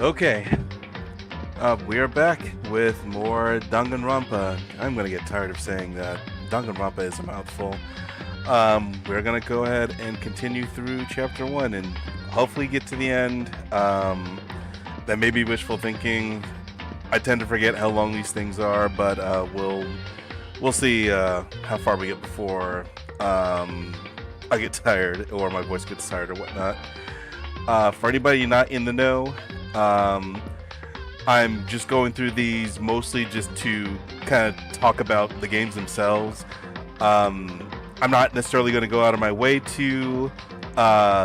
Okay, we are back with more Danganronpa. I'm gonna get tired of saying that. Danganronpa is a mouthful. We're gonna go ahead and continue through chapter one and hopefully get to the end. That may be wishful thinking. I tend to forget how long these things are, but we'll see how far we get before I get tired or my voice gets tired or whatnot. For anybody not in the know, I'm just going through these mostly just to kind of talk about the games themselves. I'm not necessarily going to go out of my way to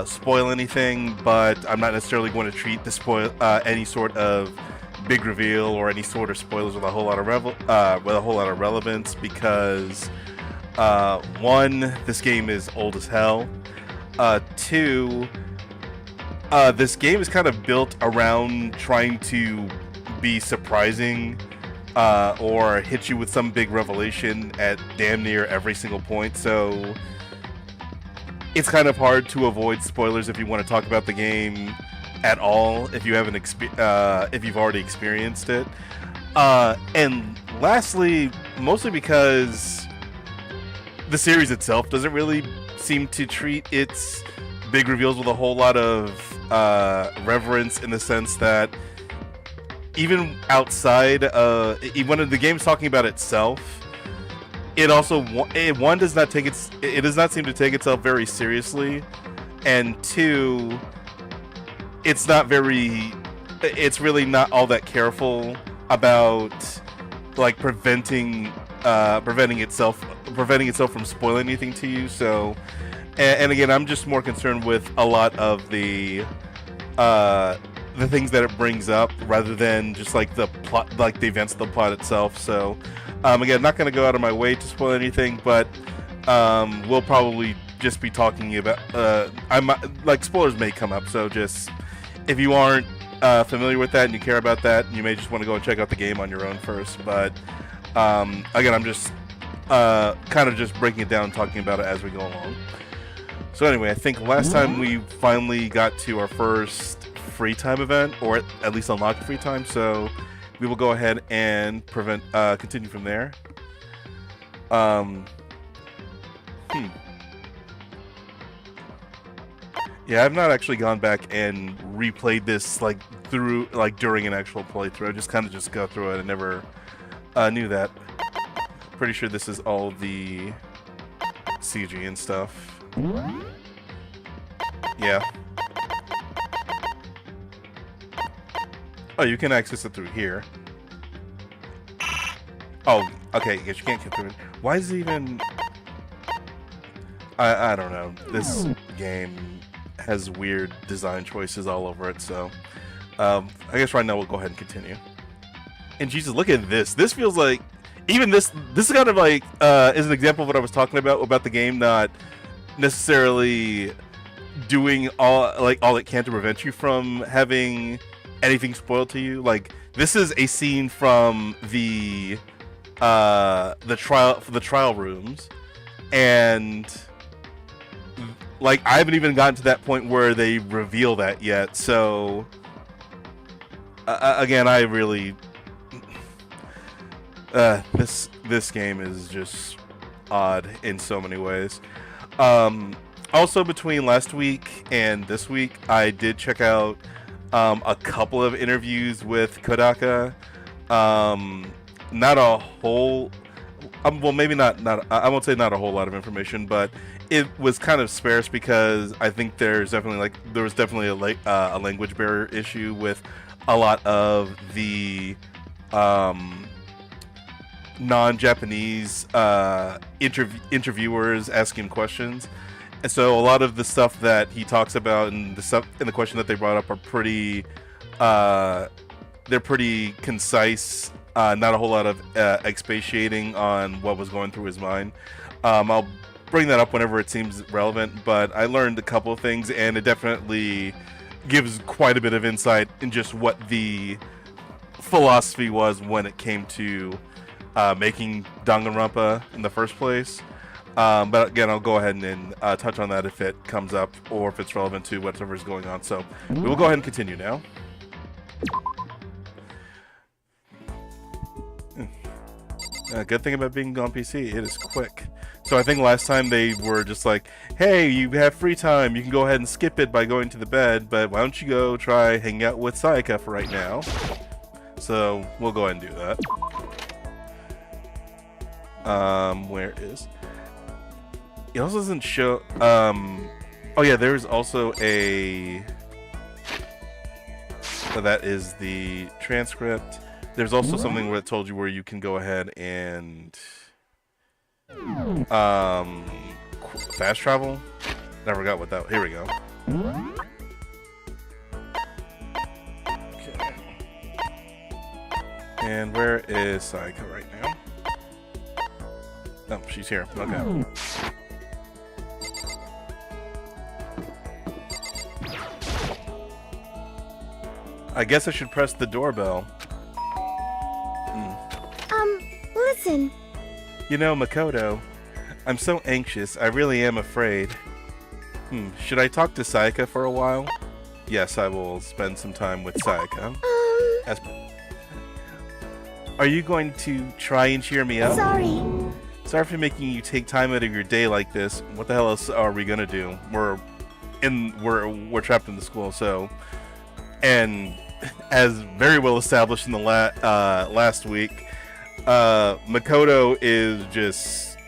spoil anything, but I'm not necessarily going to treat the spoil any sort of big reveal or any sort of spoilers with a whole lot of relevance because one, this game is old as hell. Two, this game is kind of built around trying to be surprising or hit you with some big revelation at damn near every single point. So it's kind of hard to avoid spoilers if you want to talk about the game at all if you haven't if you've already experienced it. And lastly, mostly because the series itself doesn't really seem to treat its big reveals with a whole lot of reverence, in the sense that even outside when the game's talking about itself, it also one does not does not seem to take itself very seriously, and two, it's really not all that careful about like preventing itself from spoiling anything to you. So and again, I'm just more concerned with a lot of the things that it brings up rather than just like the plot, like the events of the plot itself. So again, not going to go out of my way to spoil anything, but we'll probably just be talking about spoilers may come up, so just if you aren't familiar with that and you care about that, you may just want to go and check out the game on your own first. But again, I'm just kind of just breaking it down and talking about it as we go along. So anyway, I think last time we finally got to our first free time event, or at least unlock free time, so we will go ahead and continue from there. Yeah, I've not actually gone back and replayed this during an actual playthrough. I just kind of go through it. I never knew that. Pretty sure this is all the CG and stuff. Yeah. Oh, you can access it through here. Oh, okay. I guess you can't get through it. Why is it even... I don't know. This game has weird design choices all over it, so... I guess right now we'll go ahead and continue. And Jesus, look at this. This feels like... Even this is kind of like... is an example of what I was talking about the game not necessarily doing all it can to prevent you from having anything spoiled to you. Like, this is a scene from the trial rooms, and like I haven't even gotten to that point where they reveal that yet. So again, I really this game is just odd in so many ways. Also, between last week and this week, I did check out a couple of interviews with Kodaka. Not a whole, well, maybe not. I won't say not a whole lot of information, but it was kind of sparse because I think there was definitely a language barrier issue with a lot of the non-Japanese interviewers asking questions. And so a lot of the stuff that he talks about and the question that they brought up are pretty they're pretty concise, not a whole lot of expatiating on what was going through his mind. I'll bring that up whenever it seems relevant, but I learned a couple of things, and it definitely gives quite a bit of insight in just what the philosophy was when it came to making Danganronpa in the first place. But again, I'll go ahead and touch on that if it comes up or if it's relevant to whatever is going on. So we will go ahead and continue now. Good thing about being on PC, it is quick. So I think last time they were just like, hey, you have free time, you can go ahead and skip it by going to the bed, but why don't you go try hanging out with Sayaka for right now? So we'll go ahead and do that. Where is... It also doesn't show... Oh yeah, there's also a... So that is the transcript. There's also something that told you where you can go ahead and fast travel. I forgot what that. Here we go. Okay. And where is Sayaka right now? Oh, she's here. Okay. I guess I should press the doorbell. Listen. You know, Makoto, I'm so anxious, I really am afraid. Should I talk to Sayaka for a while? Yes, I will spend some time with Sayaka. Are you going to try and cheer me up? Sorry. Sorry for making you take time out of your day like this. What the hell else are we gonna do? We're trapped in the school, so... And as very well established in the last week, Makoto is just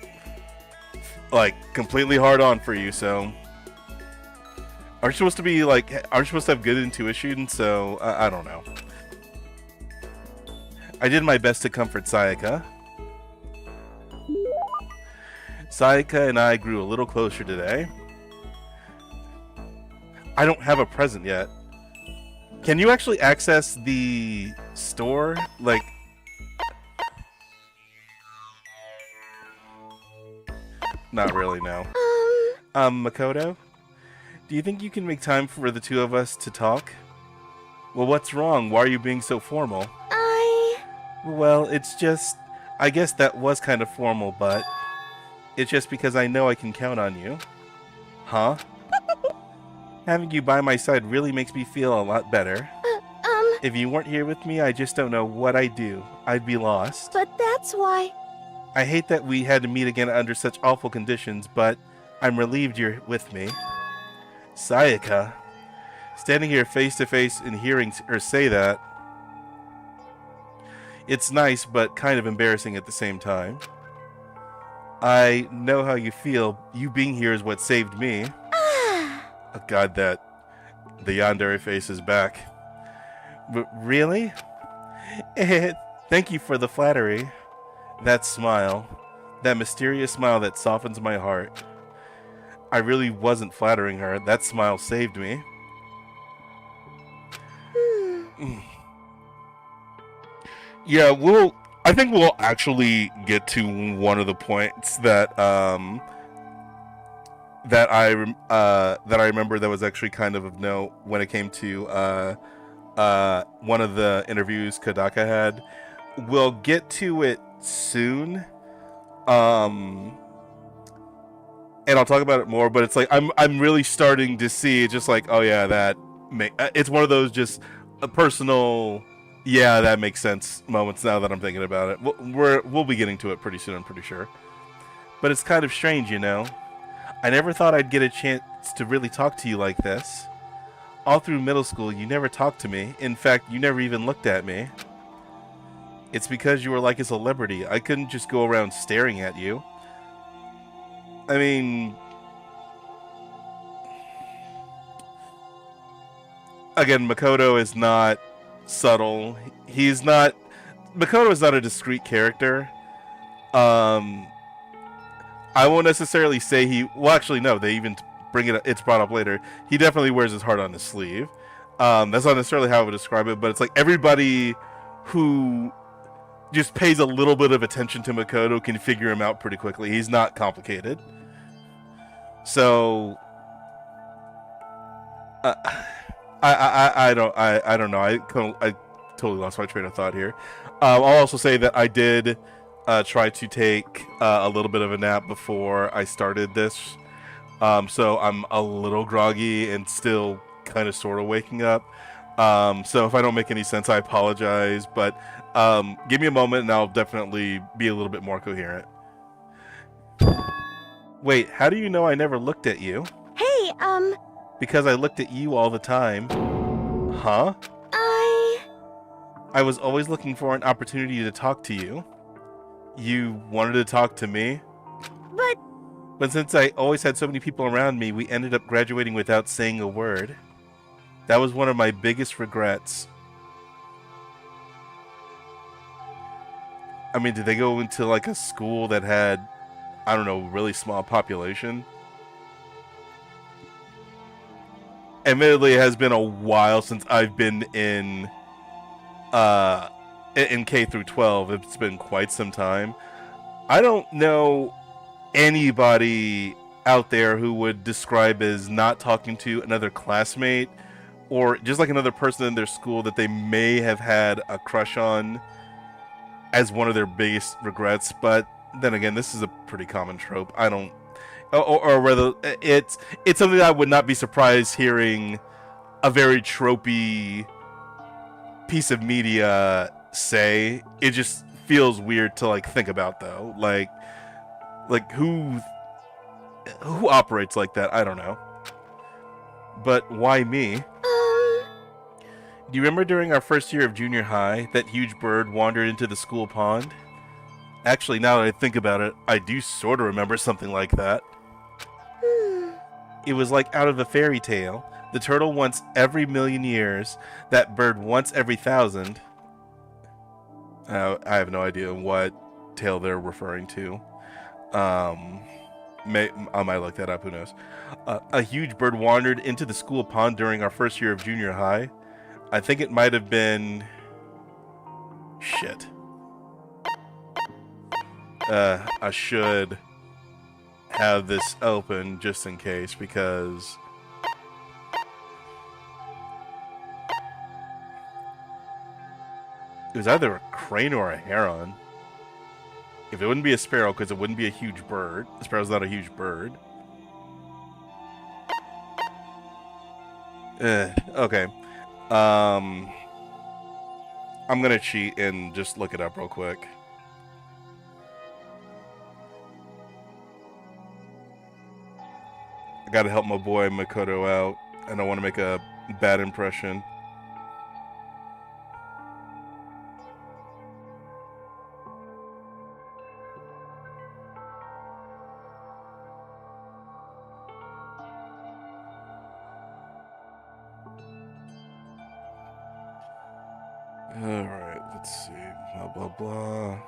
like completely hard on for you, so aren't you supposed to be like, aren't you supposed to have good intuition? So I don't know. I did my best to comfort Sayaka. Sayaka and I grew a little closer today. I don't have a present yet. Can you actually access the store? Like, not really, no. Makoto? Do you think you can make time for the two of us to talk? Well, what's wrong? Why are you being so formal? Well, it's just... I guess that was kind of formal, but... It's just because I know I can count on you. Huh? Having you by my side really makes me feel a lot better. If you weren't here with me, I just don't know what I'd do. I'd be lost. But that's why... I hate that we had to meet again under such awful conditions, but I'm relieved you're with me. Sayaka. Standing here face to face and hearing her say that. It's nice, but kind of embarrassing at the same time. I know how you feel. You being here is what saved me. Oh God, the yandere face is back. But really? Thank you for the flattery. That smile. That mysterious smile that softens my heart. I really wasn't flattering her. That smile saved me. Yeah, I think we'll actually get to one of the points that that I remember that was actually kind of note when it came to one of the interviews Kodaka had. We'll get to it soon, and I'll talk about it more. But it's like I'm really starting to see just like, oh yeah, it's one of those just a personal. Yeah, that makes sense moments now that I'm thinking about it. We'll be getting to it pretty soon, I'm pretty sure. But it's kind of strange, you know? I never thought I'd get a chance to really talk to you like this. All through middle school, you never talked to me. In fact, you never even looked at me. It's because you were like a celebrity. I couldn't just go around staring at you. I mean... Again, Makoto is not... subtle. Makoto is not a discreet character. I won't necessarily say well, actually, no, they even bring it up, it's brought up later. He definitely wears his heart on his sleeve. That's not necessarily how I would describe it, but it's like everybody who just pays a little bit of attention to Makoto can figure him out pretty quickly. He's not complicated. So I don't know. I totally lost my train of thought here. I'll also say that I did try to take a little bit of a nap before I started this. So I'm a little groggy and still kind of sort of waking up. So if I don't make any sense, I apologize. But give me a moment, and I'll definitely be a little bit more coherent. Wait, how do you know I never looked at you? Hey, Because I looked at you all the time. Huh? I was always looking for an opportunity to talk to you. You wanted to talk to me? But since I always had so many people around me, we ended up graduating without saying a word. That was one of my biggest regrets. I mean, did they go into like a school that had, I don't know, really small population? Admittedly, it has been a while since I've been in K through 12. It's been quite some time. I don't know anybody out there who would describe as not talking to another classmate or just like another person in their school that they may have had a crush on as one of their biggest regrets. But then again, this is a pretty common trope. I don't, or rather, it's something that I would not be surprised hearing a very tropey piece of media say. It just feels weird to like think about though. Like who operates like that? I don't know. But why me? Do you remember during our first year of junior high, that huge bird wandered into the school pond? Actually, now that I think about it, I do sort of remember something like that. It was like out of a fairy tale. The turtle once every million years, that bird once every 1,000. I have no idea what tale they're referring to. I might look that up, who knows. A huge bird wandered into the school pond during our first year of junior high. I think it might have been... Shit. I should have this open just in case, because... it was either a crane or a heron. If it wouldn't be a sparrow, because it wouldn't be a huge bird. A sparrow's not a huge bird. Okay. I'm gonna cheat and just look it up real quick. I gotta help my boy Makoto out. I don't want to make a bad impression. Alright, let's see. Blah, blah, blah.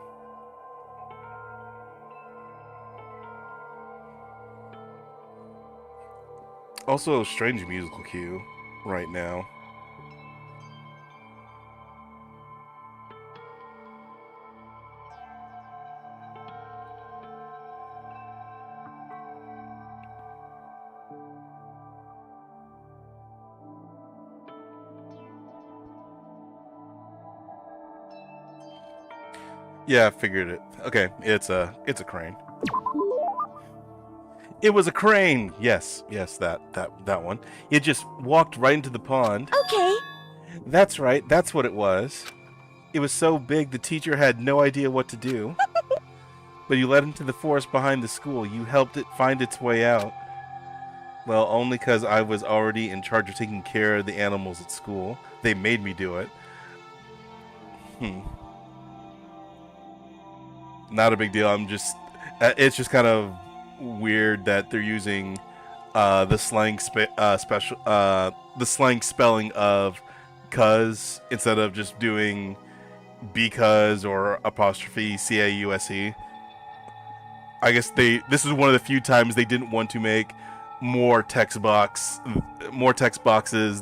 Also, a strange musical cue right now. Yeah, I figured it. Okay, it's a crane. It was a crane. Yes, that one. It just walked right into the pond. Okay. That's right. That's what it was. It was so big the teacher had no idea what to do. But you led him to the forest behind the school. You helped it find its way out. Well, only because I was already in charge of taking care of the animals at school. They made me do it. Not a big deal. I'm just... it's just kind of weird that they're using the slang the slang spelling of cuz instead of just doing because or apostrophe CAUSE. I guess this is one of the few times they didn't want to make more text boxes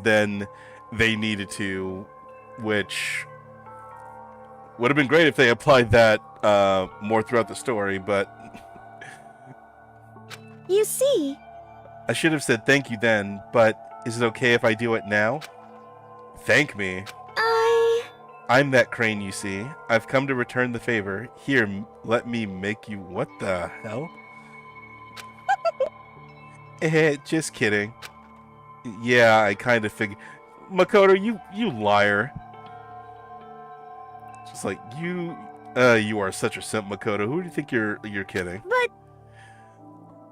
than they needed to, which would have been great if they applied that more throughout the story, but You see, I should have said thank you then, but is it okay if I do it now? Thank me. I'm that crane, you see. I've come to return the favor. Here, let me make you... What the hell? Just kidding. Yeah, I kind of figured... Makoto, you liar. Just like, you are such a simp, Makoto. Who do you think you're kidding? But...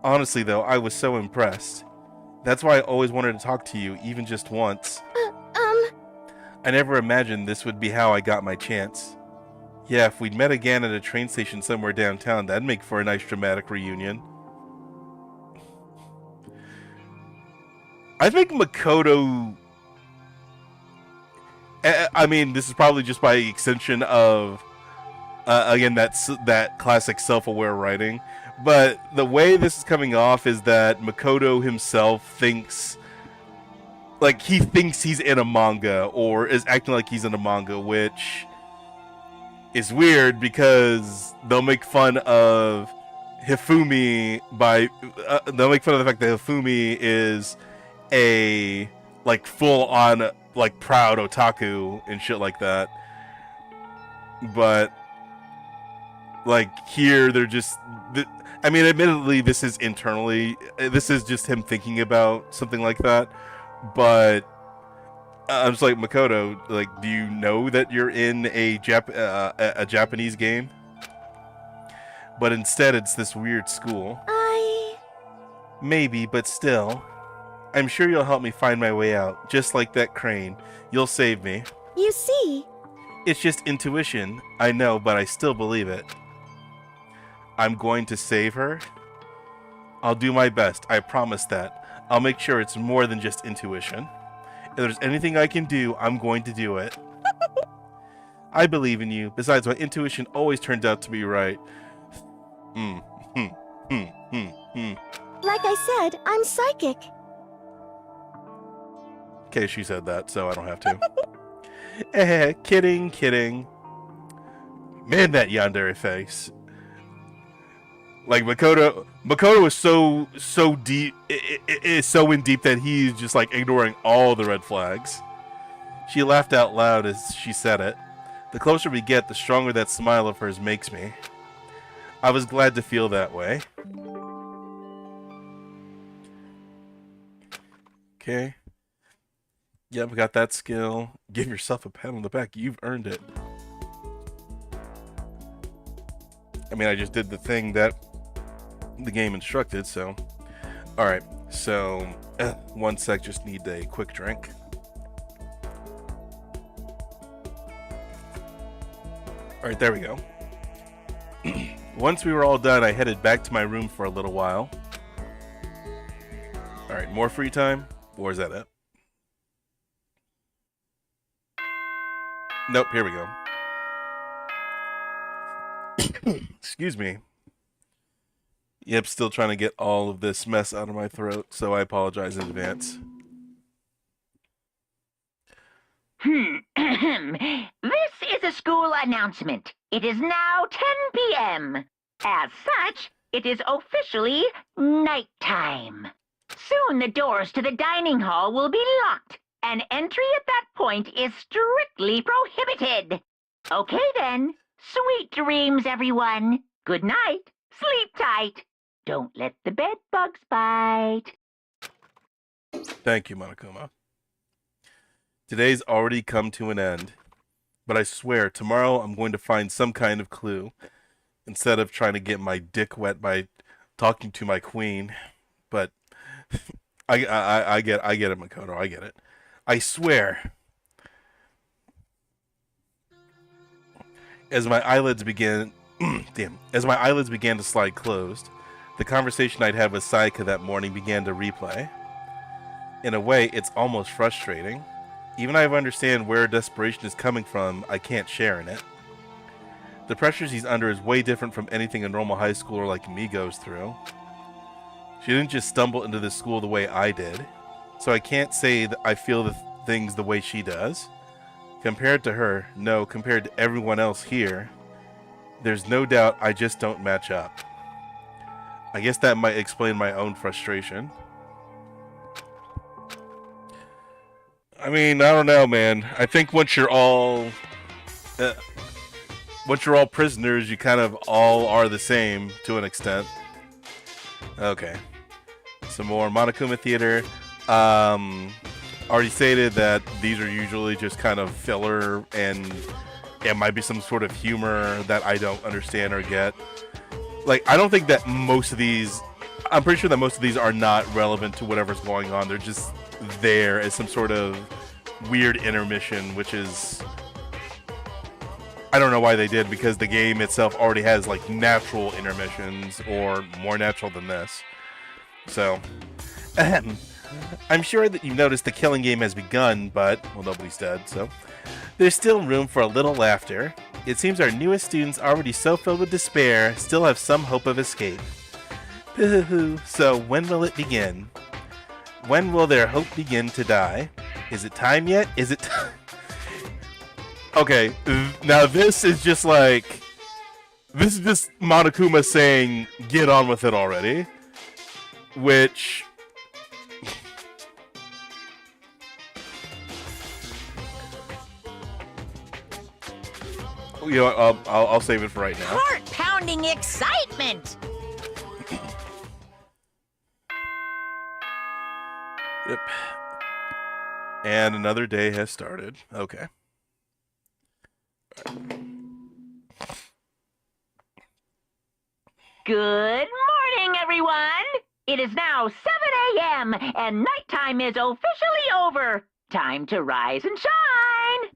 Honestly, though, I was so impressed. That's why I always wanted to talk to you, even just once. I never imagined this would be how I got my chance. Yeah, if we'd met again at a train station somewhere downtown, that'd make for a nice dramatic reunion. I think Makoto... I mean, this is probably just by extension of, again, that classic self-aware writing. But the way this is coming off is that Makoto himself thinks... Like, he thinks he's in a manga, or is acting like he's in a manga, which is weird because they'll make fun of Hifumi by... they'll make fun of the fact that Hifumi is a, like, full-on, like, proud otaku and shit like that. But, like, here they're just... I mean, admittedly, this is internally... This is just him thinking about something like that. But I'm just like, Makoto, like, do you know that you're in a Japanese game? But instead, it's this weird school. Maybe, but still. I'm sure you'll help me find my way out, just like that crane. You'll save me. You see? It's just intuition. I know, but I still believe it. I'm going to save her? I'll do my best, I promise that. I'll make sure it's more than just intuition. If there's anything I can do, I'm going to do it. I believe in you. Besides, my intuition always turns out to be right. Like I said, I'm psychic. Okay, she said that, so I don't have to. Kidding. Man, that yandere face. Like, Makoto is so deep, it is so in deep that he's just, like, ignoring all the red flags. She laughed out loud as she said it. The closer we get, the stronger that smile of hers makes me. I was glad to feel that way. Okay. Yep, got that skill. Give yourself a pat on the back. You've earned it. I mean, I just did the thing that the game instructed, so... Alright, so... one sec, just need a quick drink. Alright, there we go. Once we were all done, I headed back to my room for a little while. Alright, more free time? Or is that it? Nope, here we go. Excuse me. Yep, still trying to get all of this mess out of my throat, so I apologize in advance. This is a school announcement. It is now 10 p.m. As such, it is officially nighttime. Soon the doors to the dining hall will be locked, and entry at that point is strictly prohibited. Okay then, sweet dreams, everyone. Good night. Sleep tight. Don't let the bed bugs bite. Thank you, Monokuma. Today's already come to an end, but I swear tomorrow I'm going to find some kind of clue instead of trying to get my dick wet by talking to my queen. But I get it, Makoto. I get it. I swear. As my eyelids began to slide closed, the conversation I'd had with Sayaka that morning began to replay. In a way, it's almost frustrating. Even if I understand where desperation is coming from, I can't share in it. The pressures he's under is way different from anything a normal high schooler like me goes through. She didn't just stumble into this school the way I did, so I can't say that I feel the things the way she does. Compared to her, no, compared to everyone else here, there's no doubt I just don't match up. I guess that might explain my own frustration. I mean, I don't know, man. I think once you're all prisoners, you kind of all are the same to an extent. Okay. Some more Monokuma Theater. already stated that these are usually just kind of filler, and it might be some sort of humor that I don't understand or get. Like, I don't think that most of these, I'm pretty sure that most of these are not relevant to whatever's going on. They're just there as some sort of weird intermission, which is, I don't know why they did, because the game itself already has like natural intermissions, or more natural than this. So, I'm sure that you've noticed the killing game has begun, but, well, nobody's dead, so there's still room for a little laughter. It seems our newest students, already so filled with despair, still have some hope of escape. So when will it begin? When will their hope begin to die? Is it time yet? Is it time? Okay, now this is just like, this is just Monokuma saying, get on with it already. Which, you know, I'll save it for right now. Heart-pounding excitement! Yep. And another day has started. Okay. Good morning, everyone! It is now 7 a.m. and nighttime is officially over. Time to rise and shine!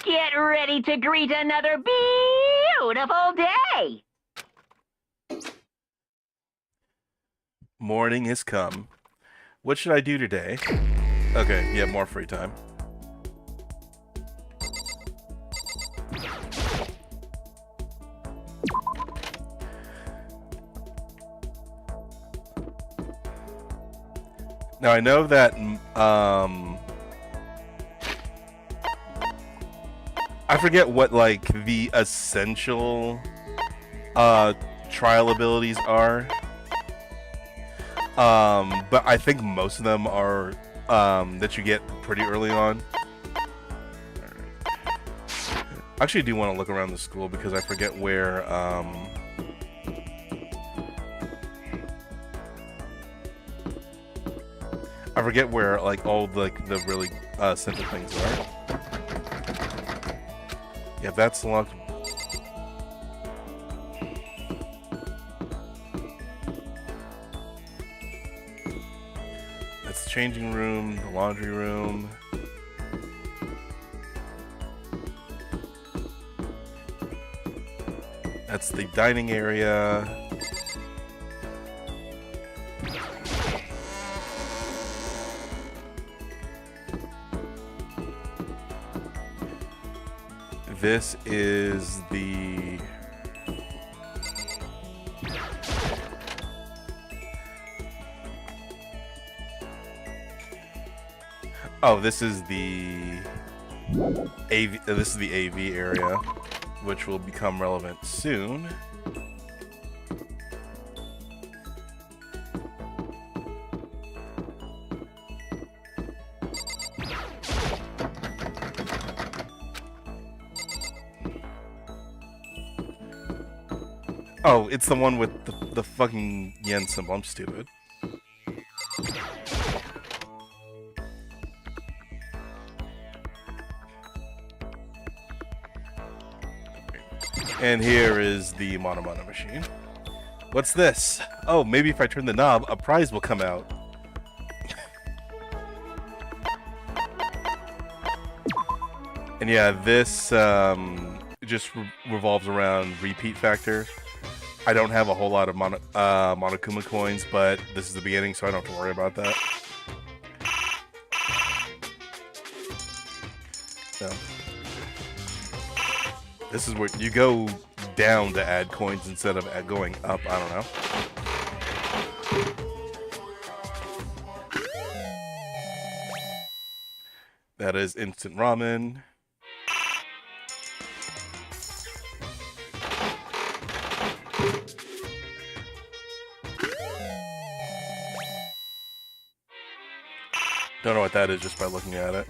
Get ready to greet another beautiful day! Morning has come. What should I do today? Okay, yeah, more free time. Now I know that I forget what like the essential trial abilities are. But I think most of them are that you get pretty early on. I actually do want to look around the school because I forget where like all like the really central things are. Yeah, that's locked. That's the changing room, the laundry room. That's the dining area. This is the... Oh, this is the AV. This is the AV area, which will become relevant soon. Oh, it's the one with the fucking yen symbol. I'm stupid. And here is the Mono machine. What's this? Oh, maybe if I turn the knob, a prize will come out. And yeah, this just revolves around repeat factor. I don't have a whole lot of Monokuma coins, but this is the beginning, so I don't have to worry about that. So, this is where you go down to add coins instead of going up. I don't know. That is instant ramen. Don't know what that is just by looking at it.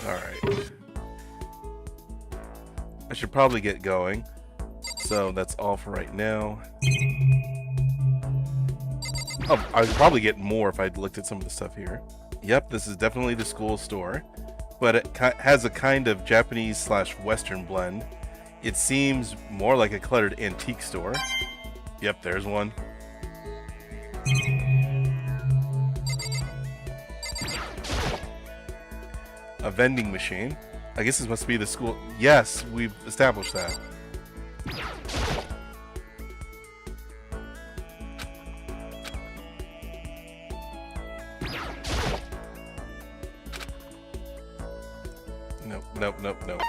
Alright. I should probably get going. So that's all for right now. Oh, I would probably get more if I'd looked at some of the stuff here. Yep, this is definitely the school store. But it has a kind of Japanese/Western blend. It seems more like a cluttered antique store. Yep, there's one. A vending machine. I guess this must be the school. Yes, we've established that. Nope.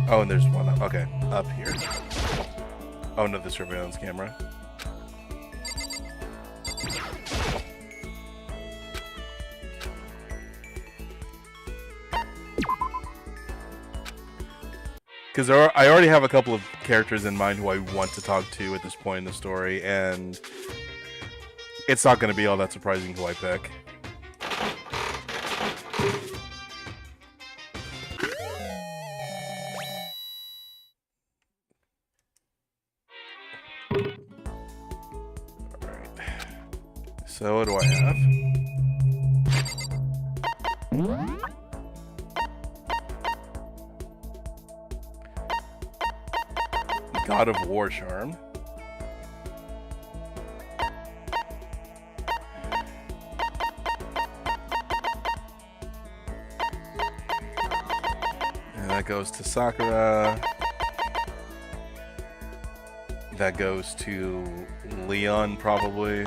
Oh, and there's one up. Okay, up here. Oh, no, the surveillance camera. Because I already have a couple of characters in mind who I want to talk to at this point in the story, and it's not going to be all that surprising who I pick. So what do I have? God of War charm. And that goes to Sakura. That goes to Leon, probably.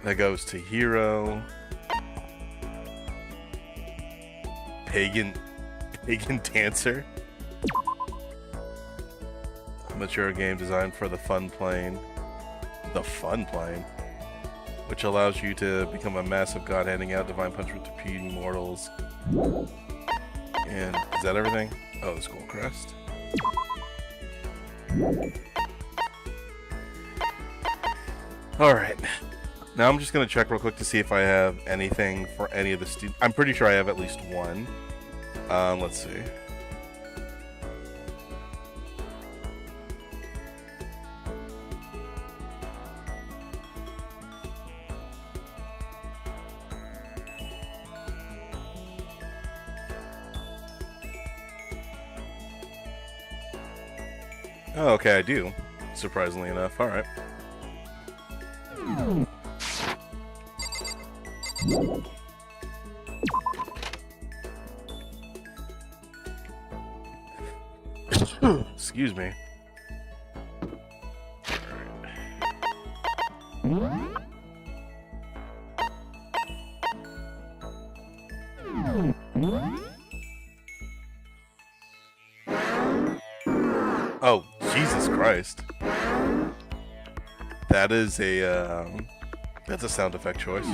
That goes to Hero. Pagan Dancer. A mature game designed for the fun plane. The fun plane? Which allows you to become a massive god handing out divine punch with defeating mortals. And is that everything? Oh, the school crest. Alright. Now I'm just going to check real quick to see if I have anything for any of the students. I'm pretty sure I have at least one. Let's see. Oh, okay, I do. Surprisingly enough. Alright. Excuse me. Oh, Jesus Christ. That is a, that's a sound effect choice.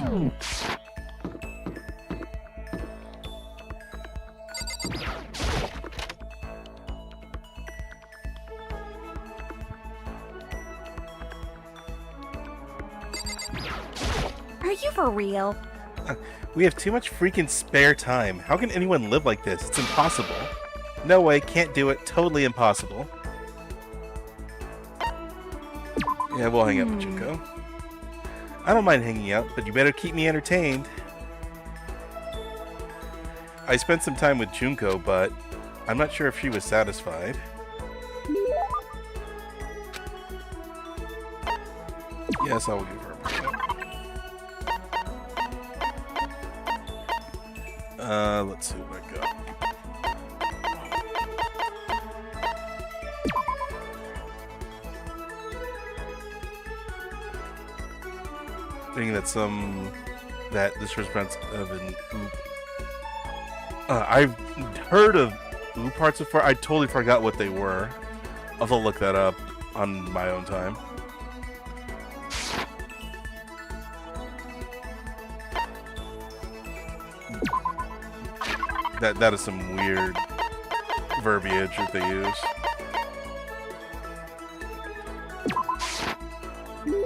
Are you for real? We have too much freaking spare time. How can anyone live like this? It's impossible. No way, can't do it. Totally impossible. Yeah, we'll hang out with Junko. I don't mind hanging out, but you better keep me entertained. I spent some time with Junko, but I'm not sure if she was satisfied. Yes, I will give her a percent. Let's see what I got. Thinking that this represents of an oop. I've heard of oop parts before. I totally forgot what they were. I'll have to look that up on my own time. That is some weird verbiage that they use.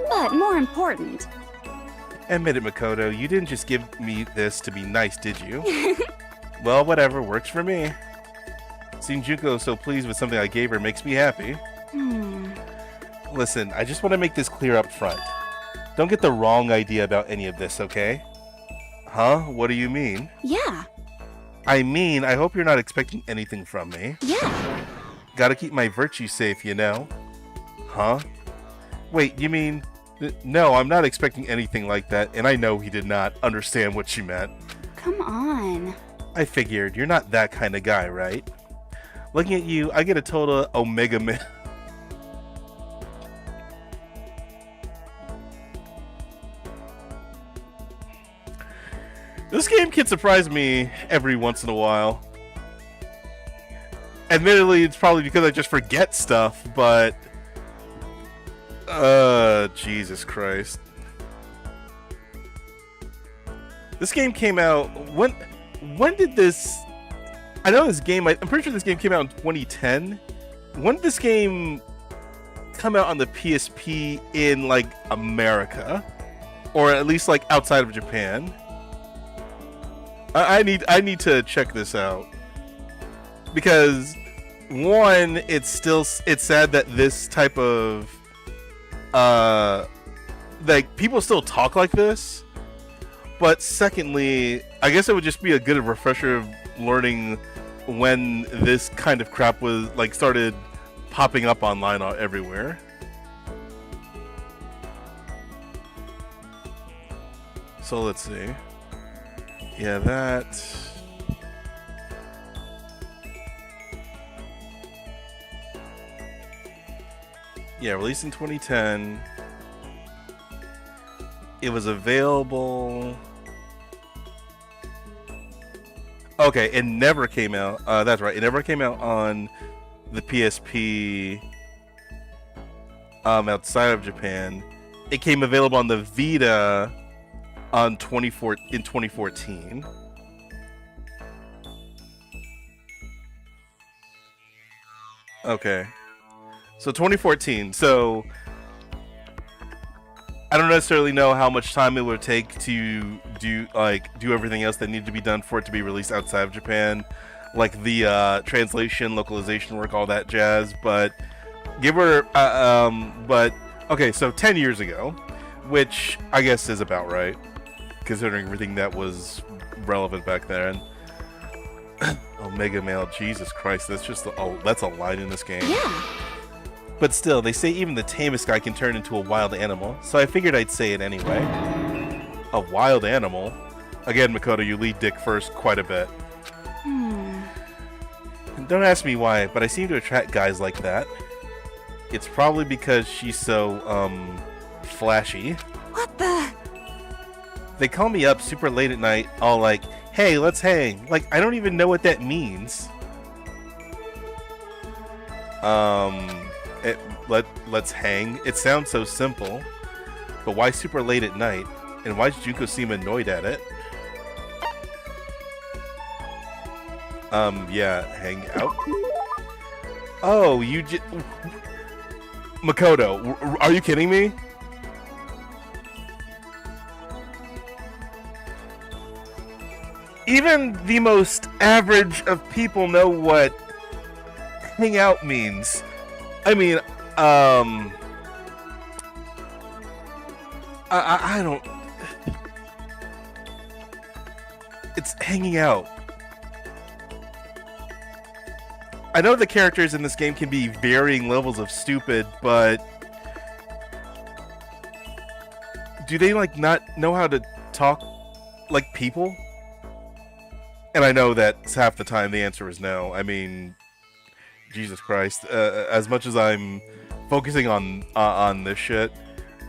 But more important, Admit it, Makoto, you didn't just give me this to be nice, did you? Well, whatever, works for me. Seeing Junko so pleased with something I gave her makes me happy. Listen, I just want to make this clear up front. Don't get the wrong idea about any of this, okay? Huh? What do you mean? Yeah. I mean, I hope you're not expecting anything from me. Yeah. Gotta keep my virtue safe, you know? Huh? Wait, you mean... No, I'm not expecting anything like that, and I know he did not understand what she meant. Come on. I figured, you're not that kind of guy, right? Looking at you, I get a total Omega Man. This game can surprise me every once in a while. Admittedly, it's probably because I just forget stuff, but... Jesus Christ. This game came out... When did this... I know this game... I'm pretty sure this game came out in 2010. When did this game come out on the PSP in, like, America? Or at least, like, outside of Japan? I need to check this out. Because, one, it's sad that this type of... like, people still talk like this. But secondly, I guess it would just be a good refresher of learning when this kind of crap was, like, started popping up online everywhere. So let's see. Yeah, that... Yeah, released in 2010. It was available... Okay, it never came out. That's right, it never came out on the PSP outside of Japan. It came available on the Vita in 2014. Okay. So 2014. So I don't necessarily know how much time it would take to do everything else that needed to be done for it to be released outside of Japan, like the translation, localization work, all that jazz. But but okay, so 10 years ago, which I guess is about right, considering everything that was relevant back then. Omega Male, Jesus Christ, that's a line in this game. Yeah. But still, they say even the tamest guy can turn into a wild animal, so I figured I'd say it anyway. A wild animal? Again, Makoto, you lead Dick first quite a bit. Don't ask me why, but I seem to attract guys like that. It's probably because she's so, flashy. What the? They call me up super late at night, all like, hey, let's hang. Like, I don't even know what that means. Let's hang. It sounds so simple, but why super late at night? And why does Junko seem annoyed at it? Yeah, hang out. Oh, Makoto, are you kidding me? Even the most average of people know what hang out means. I mean, I don't... It's hanging out. I know the characters in this game can be varying levels of stupid, but... do they, like, not know how to talk like people? And I know that half the time the answer is no. I mean... Jesus Christ, as much as I'm focusing on this shit,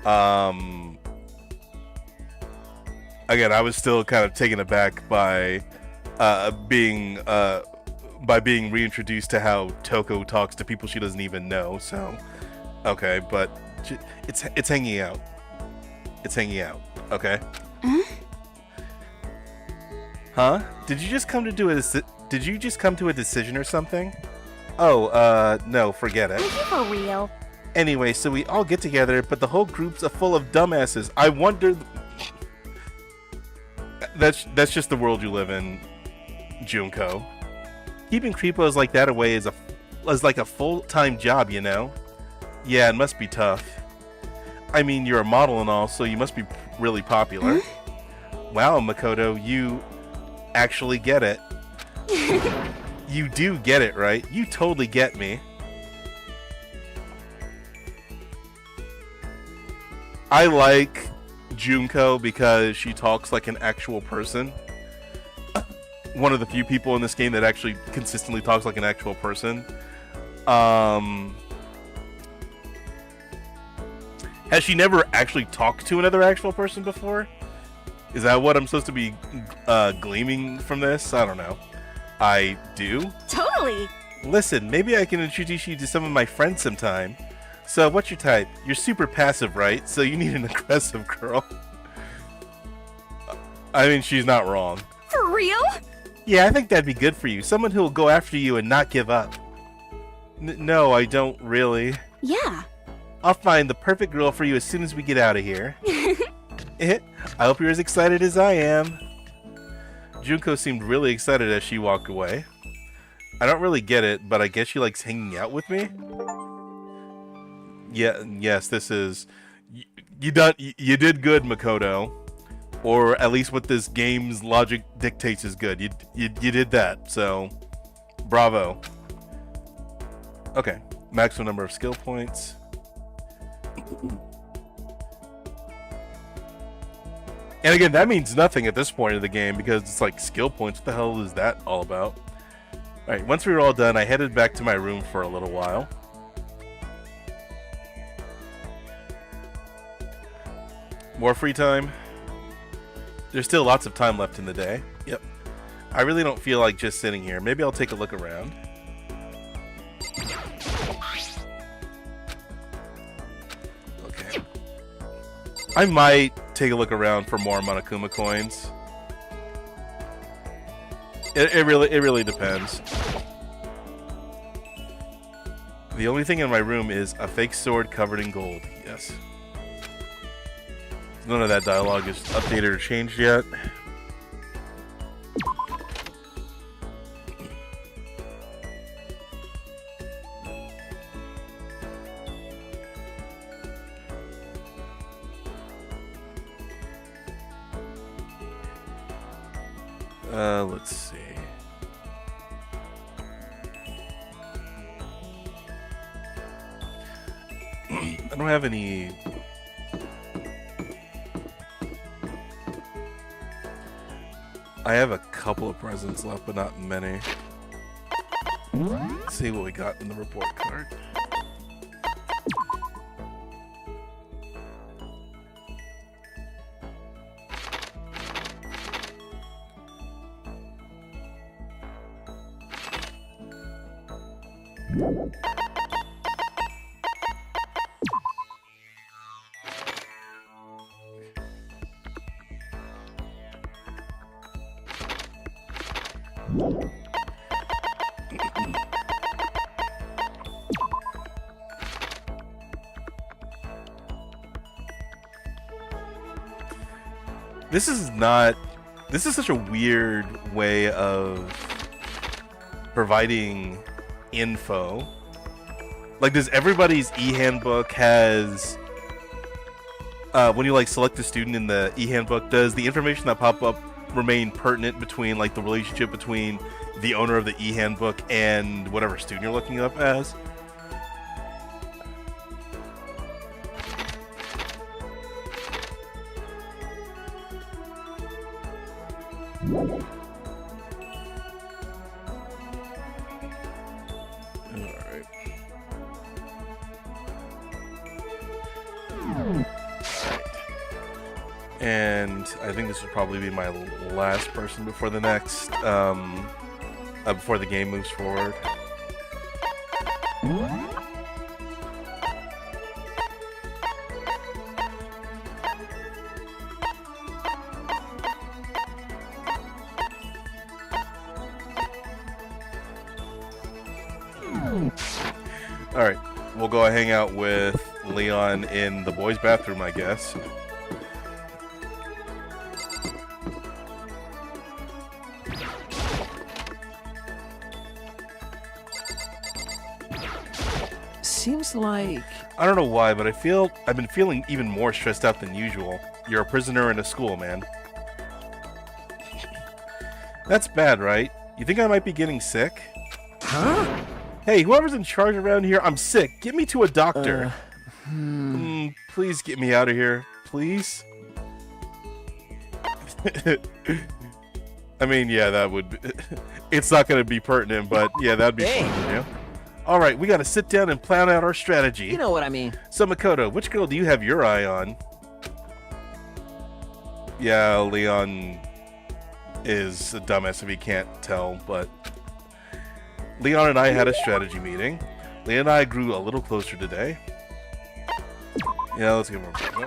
again, I was still kind of taken aback by being reintroduced to how Toko talks to people she doesn't even know. So, okay, but it's hanging out. It's hanging out. Okay. Huh? Did you just come to a decision or something? Oh, no, forget it. Are you for real? Anyway, so we all get together, but the whole group's full of dumbasses. I wonder... That's just the world you live in, Junko. Keeping creepos like that away is like a full-time job, you know? Yeah, it must be tough. I mean, you're a model and all, so you must be really popular. Wow, Makoto, you actually get it. You do get it, right? You totally get me. I like Junko because she talks like an actual person. One of the few people in this game that actually consistently talks like an actual person. Has she never actually talked to another actual person before? Is that what I'm supposed to be gleaming from this? I don't know. I do? Totally. Listen, maybe I can introduce you to some of my friends sometime. So, what's your type? You're super passive, right? So you need an aggressive girl. I mean, she's not wrong. For real? Yeah, I think that'd be good for you. Someone who will go after you and not give up. No, I don't really. Yeah. I'll find the perfect girl for you as soon as we get out of here. I hope you're as excited as I am. Junko seemed really excited as she walked away. I don't really get it, but I guess she likes hanging out with me. Yeah, yes, this is... You did good, Makoto. Or at least what this game's logic dictates is good. You did that, so... Bravo. Okay, maximum number of skill points. And again, that means nothing at this point of the game because it's like skill points. What the hell is that all about? Alright, once we were all done, I headed back to my room for a little while. More free time. There's still lots of time left in the day. Yep. I really don't feel like just sitting here. Maybe I'll take a look around. Okay. I might take a look around for more Monokuma coins. It really depends. The only thing in my room is a fake sword covered in gold. Yes. None of that dialogue is updated or changed yet. Let's see. I don't have any... I have a couple of presents left, but not many. Let's see what we got in the report card. This is such a weird way of providing info. Like, does everybody's e-handbook has... when you, like, select a student in the e-handbook, does the information that pop up remain pertinent between, like, the relationship between the owner of the e-handbook and whatever student you're looking up as? And I think this will probably be my last person before the next, before the game moves forward. Alright, we'll go hang out with Leon in the boys' bathroom, I guess. seems like... I don't know why, but I've been feeling even more stressed out than usual. You're a prisoner in a school, man. That's bad, right? You think I might be getting sick? Huh? Hey, whoever's in charge around here, I'm sick. Get me to a doctor. Please get me out of here. Please? I mean, yeah, that would be... It's not going to be pertinent, but yeah, that'd be fun, you know? All right, we got to sit down and plan out our strategy. You know what I mean. So, Makoto, which girl do you have your eye on? Yeah, Leon is a dumbass if he can't tell, but... Leon and I had a strategy meeting. Leon and I grew a little closer today. Yeah, let's give him a...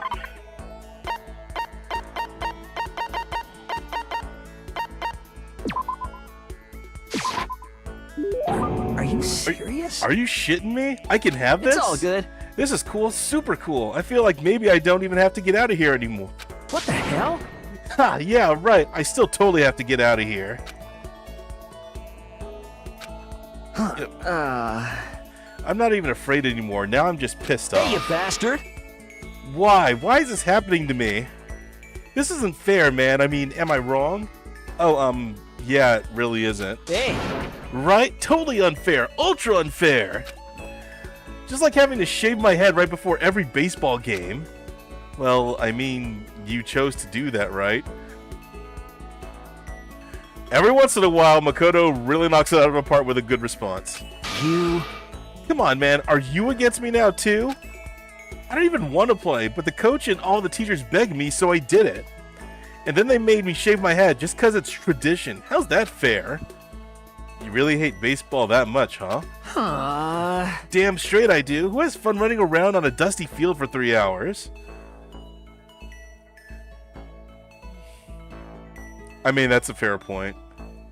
Are you serious? Are you shitting me? I can have this? It's all good. This is cool, super cool. I feel like maybe I don't even have to get out of here anymore. What the hell? Ha, yeah, right. I still totally have to get out of here. Huh. I'm not even afraid anymore. Now I'm just pissed off. Hey, you bastard! Why? Why is this happening to me? This isn't fair, man. I mean, am I wrong? Oh, yeah, it really isn't. Hey! Right? Totally unfair. Ultra unfair. Just like having to shave my head right before every baseball game. Well, I mean, you chose to do that, right? Every once in a while, Makoto really knocks it out of the park with a good response. You... Come on, man. Are you against me now, too? I don't even want to play, but the coach and all the teachers begged me, so I did it. And then they made me shave my head just because it's tradition. How's that fair? You really hate baseball that much, huh? Damn straight I do. Who has fun running around on a dusty field for 3 hours? I mean, that's a fair point.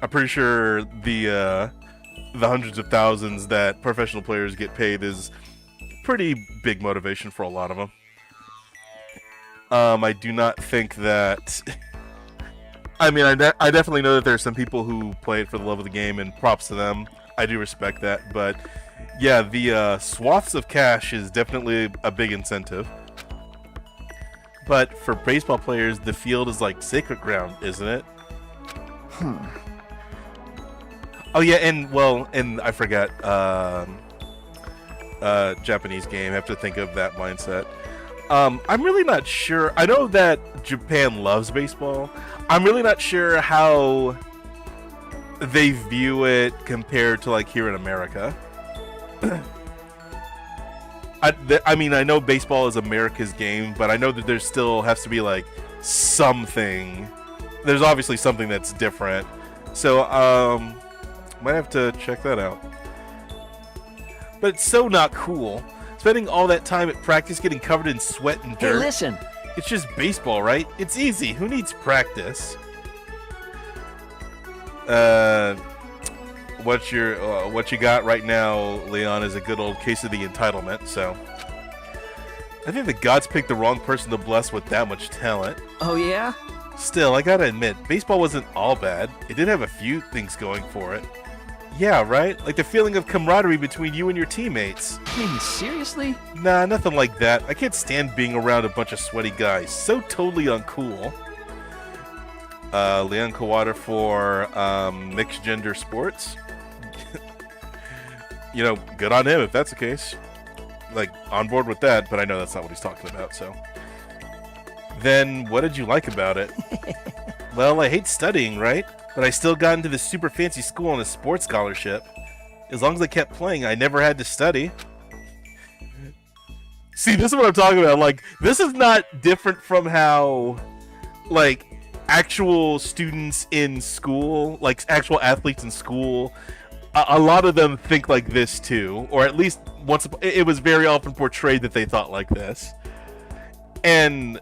I'm pretty sure the hundreds of thousands that professional players get paid is pretty big motivation for a lot of them. I do not think that... I mean, I definitely know that there are some people who play it for the love of the game, and props to them. I do respect that, but yeah, the swaths of cash is definitely a big incentive. But for baseball players, the field is like sacred ground, isn't it? Oh yeah, and I forgot, Japanese game. I have to think of that mindset. I'm really not sure. I know that Japan loves baseball. I'm really not sure how they view it compared to like here in America. I mean, I know baseball is America's game, but I know that there still has to be like something. There's obviously something that's different. So, might have to check that out. But it's so not cool. Spending all that time at practice getting covered in sweat and dirt. Hey, listen. It's just baseball, right? It's easy. Who needs practice? What you got right now, Leon, is a good old case of the entitlement. So, I think the gods picked the wrong person to bless with that much talent. Oh yeah? Still, I gotta admit, baseball wasn't all bad. It did have a few things going for it. Yeah, right? Like the feeling of camaraderie between you and your teammates. I mean, seriously? Nah, nothing like that. I can't stand being around a bunch of sweaty guys. So totally uncool. Leon Kawada for mixed gender sports. You know, good on him if that's the case. Like, on board with that, but I know that's not what he's talking about, so. Then, what did you like about it? Well, I hate studying, right? But I still got into this super fancy school on a sports scholarship. As long as I kept playing, I never had to study. See, this is what I'm talking about. Like, this is not different from how, like, actual students in school, like, actual athletes in school, a lot of them think like this, too. Or at least, once it was very often portrayed that they thought like this. And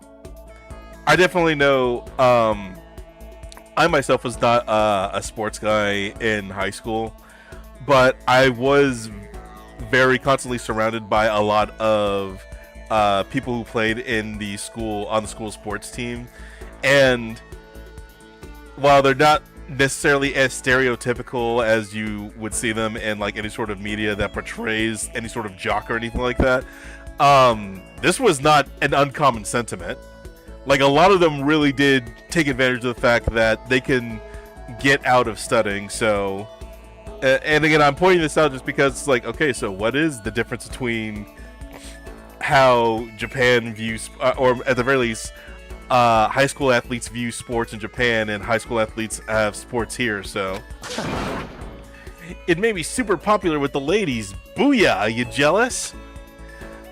I definitely know, I myself was not a sports guy in high school, but I was very constantly surrounded by a lot of people who played in the school, on the school sports team. And while they're not necessarily as stereotypical as you would see them in like any sort of media that portrays any sort of jock or anything like that. This was not an uncommon sentiment. Like, a lot of them really did take advantage of the fact that they can get out of studying. So, and again, I'm pointing this out just because it's like, okay, so what is the difference between how Japan views, or at the very least, high school athletes view sports in Japan and high school athletes have sports here? So, it made me super popular with the ladies. Booyah, you jealous?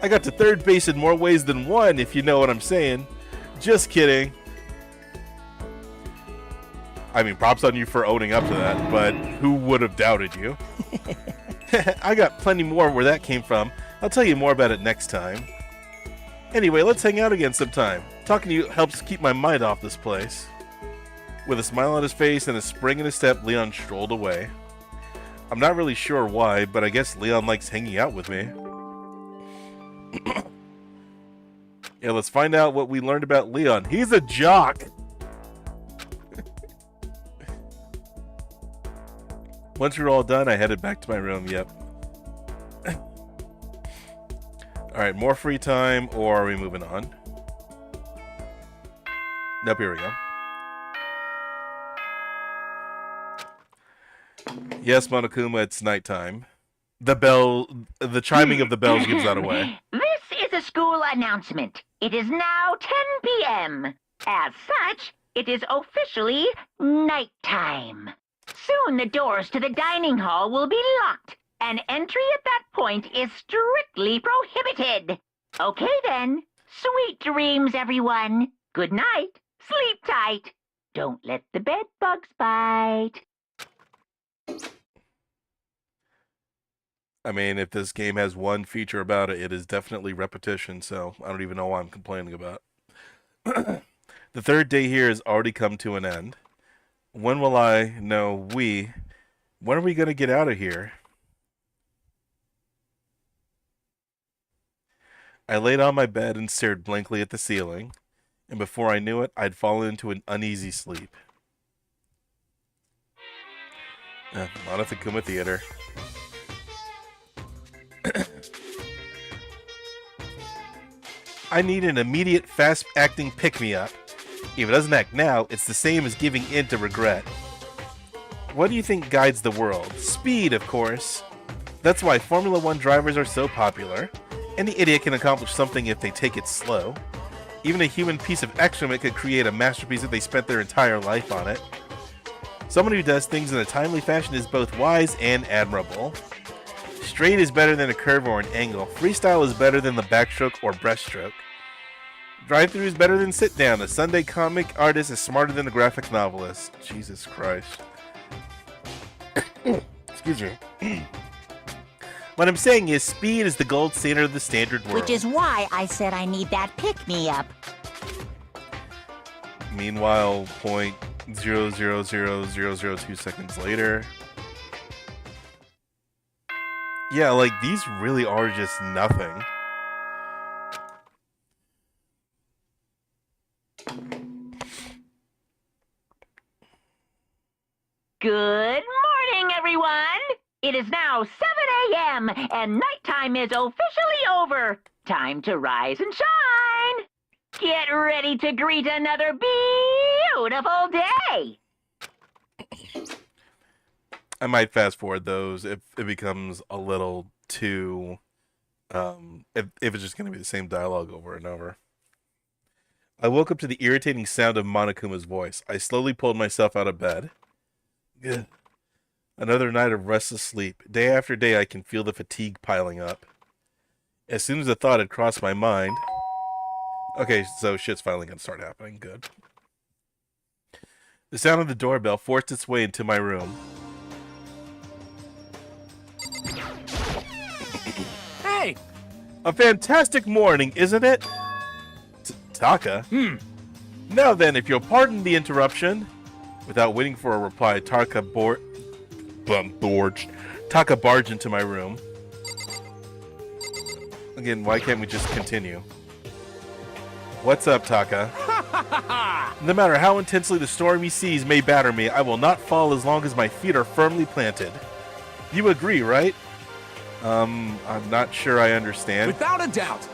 I got to third base in more ways than one, if you know what I'm saying. Just kidding. I mean, props on you for owning up to that, but who would have doubted you? I got plenty more where that came from. I'll tell you more about it next time. Anyway, let's hang out again sometime. Talking to you helps keep my mind off this place. With a smile on his face and a spring in his step, Leon strolled away. I'm not really sure why, but I guess Leon likes hanging out with me. Yeah, let's find out what we learned about Leon. He's a jock! Once we were all done, I headed back to my room. Yep. Alright, more free time, or are we moving on? Nope, here we go. Yes, Monokuma, it's nighttime. The chiming of the bells gives that away. This is a school announcement. It is now 10 p.m. As such, it is officially nighttime. Soon the doors to the dining hall will be locked, and entry at that point is strictly prohibited. Okay then. Sweet dreams, everyone. Good night. Sleep tight. Don't let the bed bugs bite. I mean, if this game has one feature about it, it is definitely repetition, so I don't even know why I'm complaining about. The third day here has already come to an end. When will I know when are we going to get out of here? I laid on my bed and stared blankly at the ceiling, and before I knew it, I'd fallen into an uneasy sleep. Monokuma Theater. I need an immediate, fast-acting pick-me-up. If it doesn't act now, it's the same as giving in to regret. What do you think guides the world? Speed, of course. That's why Formula 1 drivers are so popular. Any idiot can accomplish something if they take it slow. Even a human piece of excrement could create a masterpiece if they spent their entire life on it. Someone who does things in a timely fashion is both wise and admirable. Straight is better than a curve or an angle. Freestyle is better than the backstroke or breaststroke. Drive-thru is better than sit-down. A Sunday comic artist is smarter than a graphic novelist. Jesus Christ. Excuse me. What I'm saying is speed is the gold standard of the standard world. Which is why I said I need that pick-me-up. Meanwhile, 0.000002 seconds later. Yeah, like, these really are just nothing. Good morning, everyone! It is now 7 a.m., and nighttime is officially over. Time to rise and shine! Get ready to greet another beautiful day! I might fast forward those if it becomes a little too, if it's just going to be the same dialogue over and over. I woke up to the irritating sound of Monokuma's voice. I slowly pulled myself out of bed. Good. Another night of restless sleep. Day after day, I can feel the fatigue piling up. As soon as the thought had crossed my mind... Okay, so shit's finally going to start happening. Good. The sound of the doorbell forced its way into my room. Hey! A fantastic morning, isn't it? Taka? Now then, if you'll pardon the interruption. Without waiting for a reply, Taka barged into my room. Again, why can't we just continue? What's up, Taka? No matter how intensely the stormy seas may batter me, I will not fall as long as my feet are firmly planted. You agree, right? I'm not sure I understand. Without a doubt.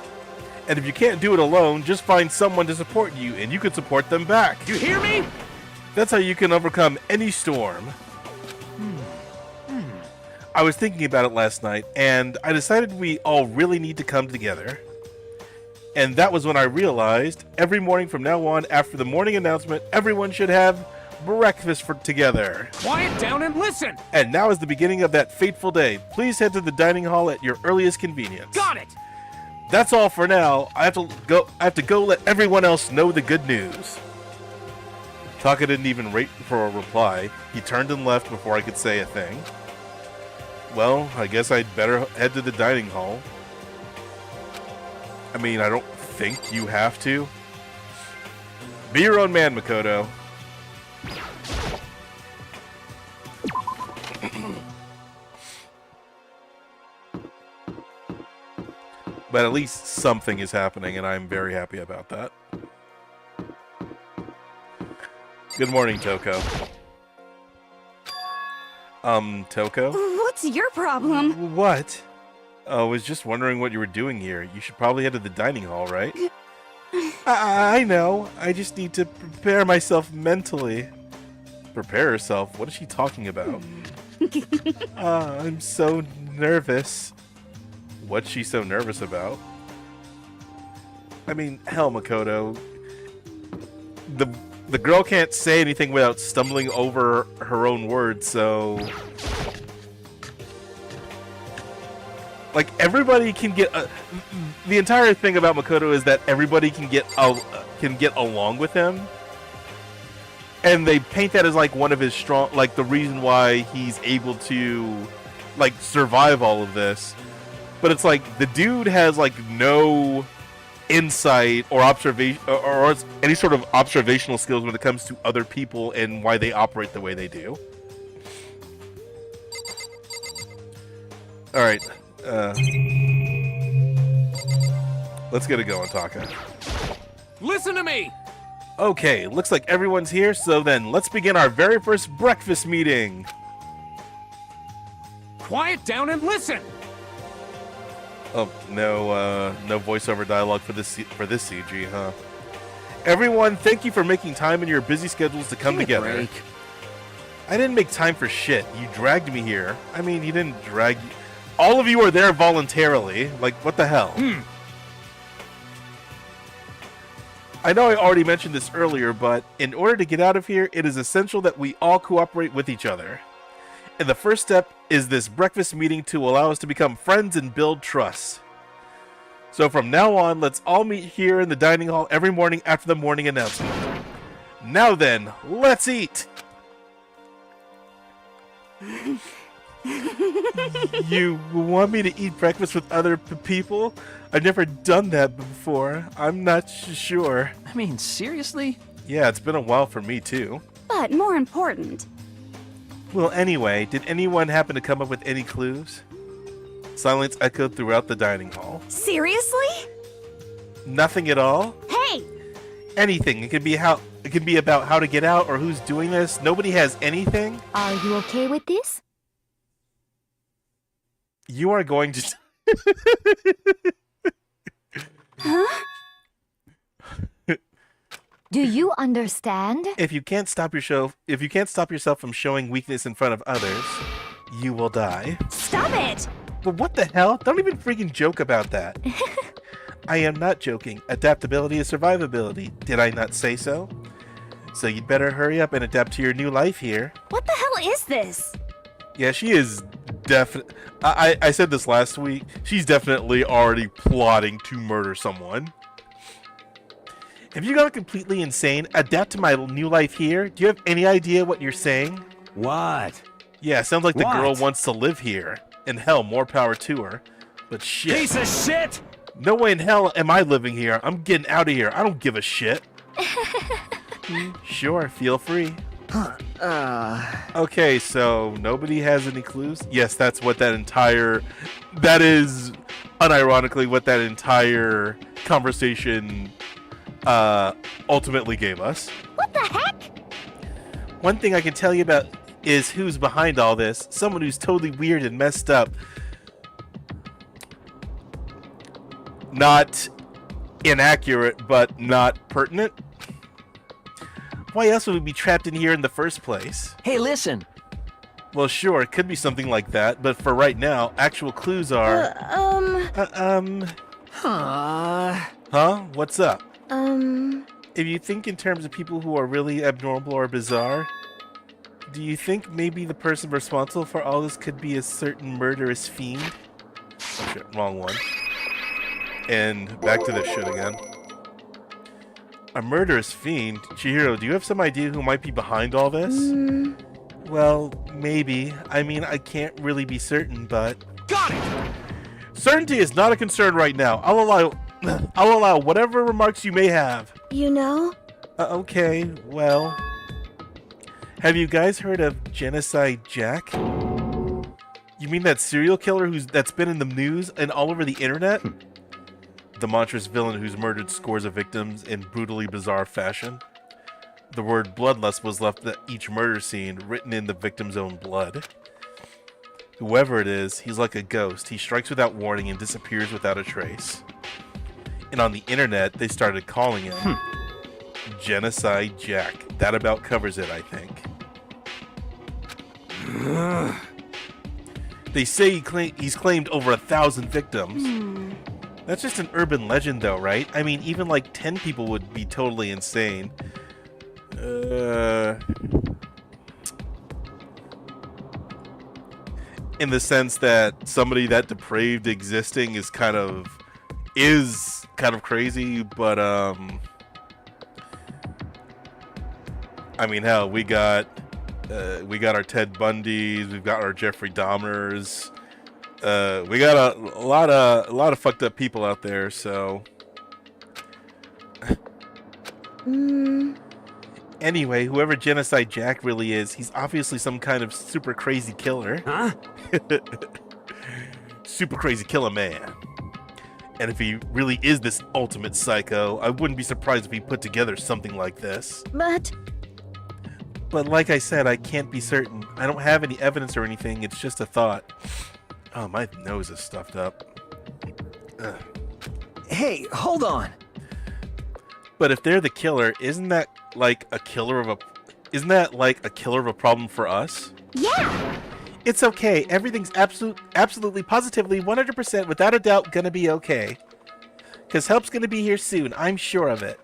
And if you can't do it alone, just find someone to support you, and you can support them back. You hear me? That's how you can overcome any storm. I was thinking about it last night, and I decided we all really need to come together. And that was when I realized every morning from now on, after the morning announcement, everyone should have breakfast together. Quiet down and listen. And now is the beginning of that fateful day. Please head to the dining hall at your earliest convenience. Got it. That's all for now. I have to go let everyone else know the good news. Taka didn't even wait for a reply. He turned and left before I could say a thing. Well, I guess I'd better head to the dining hall. I mean, I don't think you have to. Be your own man, Makoto. But at least something is happening, and I'm very happy about that. Good morning, Toko. Toko? What's your problem? What? I was just wondering what you were doing here. You should probably head to the dining hall, right? I know. I just need to prepare myself mentally. Prepare herself? What is she talking about? I'm so nervous. What's she so nervous about? I mean, hell, Makoto. The girl can't say anything without stumbling over her own words, so... Like, everybody can get... the entire thing about Makoto is that everybody can get along with him. And they paint that as, like, one of his strong... Like, the reason why he's able to, like, survive all of this. But it's like, the dude has, like, no insight or observation... Or any sort of observational skills when it comes to other people and why they operate the way they do. Alright. Let's get it going, Taka. Listen to me. Okay, looks like everyone's here, so then let's begin our very first breakfast meeting. Quiet down and listen. Oh, no voiceover dialogue for this CG, huh? Everyone, thank you for making time in your busy schedules to come together. Break. I didn't make time for shit. You dragged me here. I mean, you didn't drag... All of you are there voluntarily. Like, what the hell? I know I already mentioned this earlier, but in order to get out of here, it is essential that we all cooperate with each other. And the first step is this breakfast meeting to allow us to become friends and build trust. So from now on, let's all meet here in the dining hall every morning after the morning announcement. Now then, let's eat! You want me to eat breakfast with other people? I've never done that before. I'm not sure. I mean, seriously? Yeah, it's been a while for me too. But more important, Well, anyway, did anyone happen to come up with any clues? Silence echoed throughout the dining hall. seriously? Nothing at all? Hey! Anything. It could be about how to get out or who's doing this. Nobody has anything? Are you okay with this? You are going to... Huh? Do you understand? If you can't stop yourself from showing weakness in front of others, you will die. Stop it! But what the hell? Don't even freaking joke about that. I am not joking. Adaptability is survivability. Did I not say so? So you'd better hurry up and adapt to your new life here. What the hell is this? Yeah, she is definitely... I said this last week. She's definitely already plotting to murder someone. Have you gone completely insane? Adapt to my new life here? Do you have any idea what you're saying? What? Yeah, sounds like the What? girl wants to live here. And hell, more power to her. But shit. Piece of shit! No way in hell am I living here. I'm getting out of here. I don't give a shit. Sure, feel free. Okay, so nobody has any clues? Yes, that's what that is unironically what that entire conversation ultimately gave us. What the heck? One thing I can tell you about is who's behind all this. Someone who's totally weird and messed up. Not inaccurate, but not pertinent. Why else would we be trapped in here in the first place? Hey, listen. Well, sure, it could be something like that, but for right now, actual clues are... Huh? What's up? If you think in terms of people who are really abnormal or bizarre, do you think maybe the person responsible for all this could be a certain murderous fiend? Oh shit, wrong one. And back to this shit again. A murderous fiend? Chihiro, do you have some idea who might be behind all this? Well, maybe. I mean, I can't really be certain, but... Got it! Certainty is not a concern right now. I'll allow whatever remarks you may have. You know? Okay, well... Have you guys heard of Genocide Jack? You mean that serial killer that's been in the news and all over the internet? The monstrous villain who's murdered scores of victims in brutally bizarre fashion. The word bloodlust was left at each murder scene, written in the victim's own blood. Whoever it is, he's like a ghost. He strikes without warning and disappears without a trace. And on the internet, they started calling him Genocide Jack. That about covers it, I think. They say he's claimed over 1,000 victims. That's just an urban legend though, right? I mean, even like 10 people would be totally insane. In the sense that somebody that depraved existing is kind of crazy, but I mean, hell, we got our Ted Bundys, we've got our Jeffrey Dahmers, we got a lot of fucked up people out there, so. Anyway, whoever Genocide Jack really is, he's obviously some kind of super crazy killer. Huh? Super crazy killer man. And if he really is this ultimate psycho, I wouldn't be surprised if he put together something like this. But like I said, I can't be certain. I don't have any evidence or anything, it's just a thought. Oh, my nose is stuffed up. Ugh. Hey, hold on. But if they're the killer, isn't that like a killer of a problem for us? Yeah! It's okay. Everything's absolutely, positively, 100%, without a doubt, gonna be okay. Cause help's gonna be here soon. I'm sure of it.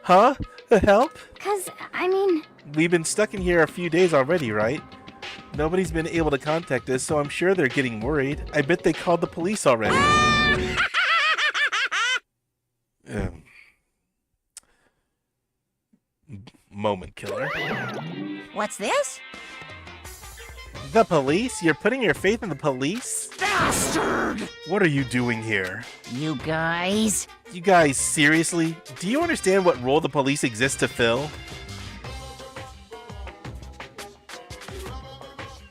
Huh? Help? Cause, I mean... We've been stuck in here a few days already, right? Nobody's been able to contact us, so I'm sure they're getting worried. I bet they called the police already. Moment killer. What's this? The police? You're putting your faith in the police? Bastard! What are you doing here? You guys? You guys, seriously? Do you understand what role the police exist to fill?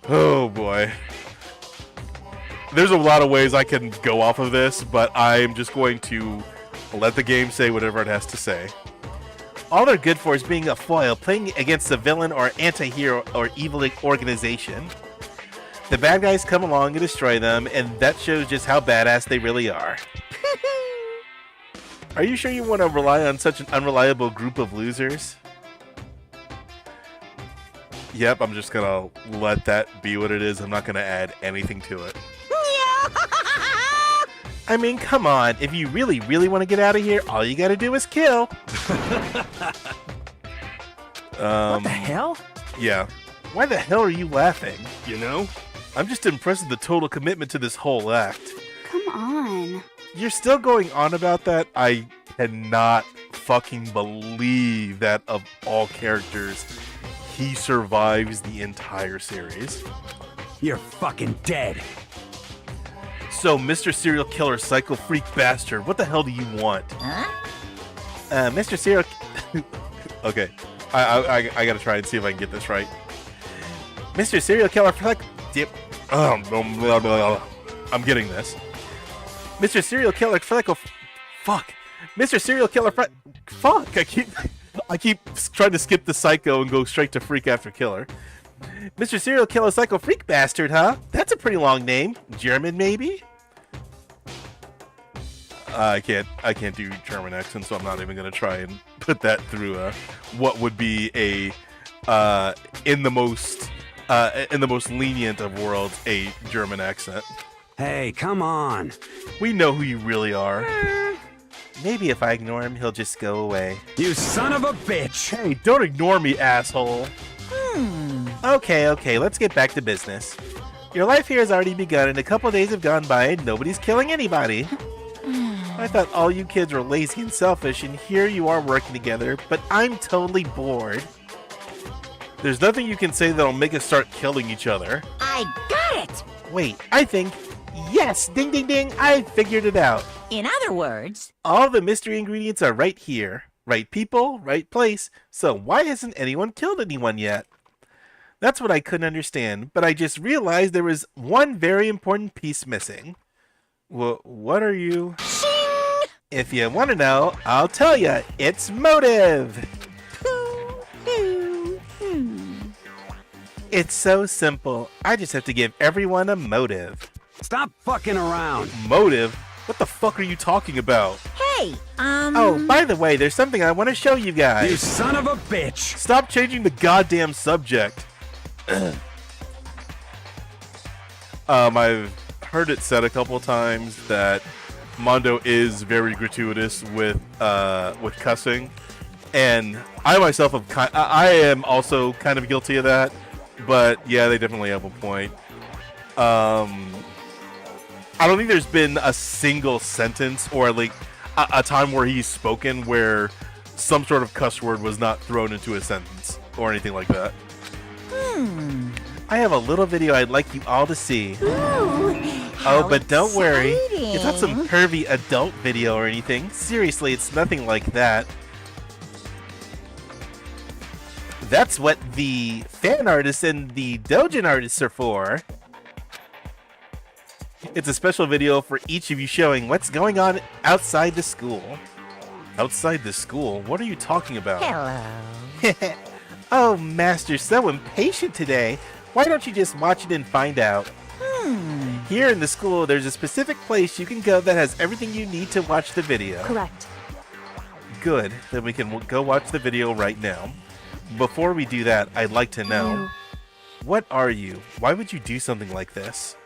Oh boy. There's a lot of ways I can go off of this, but I'm just going to let the game say whatever it has to say. All they're good for is being a foil, playing against a villain or anti-hero or evil organization. The bad guys come along and destroy them, and that shows just how badass they really are. Are you sure you want to rely on such an unreliable group of losers? Yep, I'm just gonna let that be what it is. I'm not gonna add anything to it. I mean, come on. If you really, really want to get out of here, all you gotta do is kill. What the hell? Yeah. Why the hell are you laughing? You know? I'm just impressed with the total commitment to this whole act. Come on. You're still going on about that? I cannot fucking believe that of all characters, he survives the entire series. You're fucking dead. So, Mr. Serial Killer, Psycho Freak Bastard, what the hell do you want? Huh? Mr. Serial... Okay, I gotta try and see if I can get this right. Mr. Serial Killer, I'm getting this. Mr. Serial Killer, Fuck. Mr. Serial Killer Fuck! I keep trying to skip the psycho and go straight to freak after killer. Mr. Serial Killer Psycho Freak Bastard, huh? That's a pretty long name. German, maybe? I can't do German accent, so I'm not even gonna try and put that through what would be a in the most lenient of worlds, a German accent. Hey, come on. We know who you really are. Maybe if I ignore him, he'll just go away. You son of a bitch! Hey, don't ignore me, asshole. Okay, let's get back to business. Your life here has already begun, and a couple days have gone by, and nobody's killing anybody. I thought all you kids were lazy and selfish, and here you are working together, but I'm totally bored. There's nothing you can say that'll make us start killing each other. I got it! Wait, I think... Yes! Ding ding ding! I figured it out! In other words... All the mystery ingredients are right here. Right people, right place. So why hasn't anyone killed anyone yet? That's what I couldn't understand, but I just realized there was one very important piece missing. What are you... Shing! If you want to know, I'll tell you. It's motive! It's so simple. I just have to give everyone a motive. Stop fucking around. Motive? What the fuck are you talking about? Hey, Oh, by the way, there's something I want to show you guys. You son of a bitch! Stop changing the goddamn subject. I've heard it said a couple times that Mondo is very gratuitous with cussing, and I myself I am also kind of guilty of that. But yeah, they definitely have a point. I don't think there's been a single sentence or like a time where he's spoken where some sort of cuss word was not thrown into a sentence or anything like that. I have a little video I'd like you all to see. Ooh, but don't worry. exciting. It's not some pervy adult video or anything. Seriously, it's nothing like that. That's what the fan artists and the doujin artists are for. It's a special video for each of you showing what's going on outside the school. Outside the school? What are you talking about? Hello. Oh, Master's so impatient today. Why don't you just watch it and find out? Here in the school, there's a specific place you can go that has everything you need to watch the video. Correct. Good. Then we can go watch the video right now. Before we do that, I'd like to know, what are you? Why would you do something like this?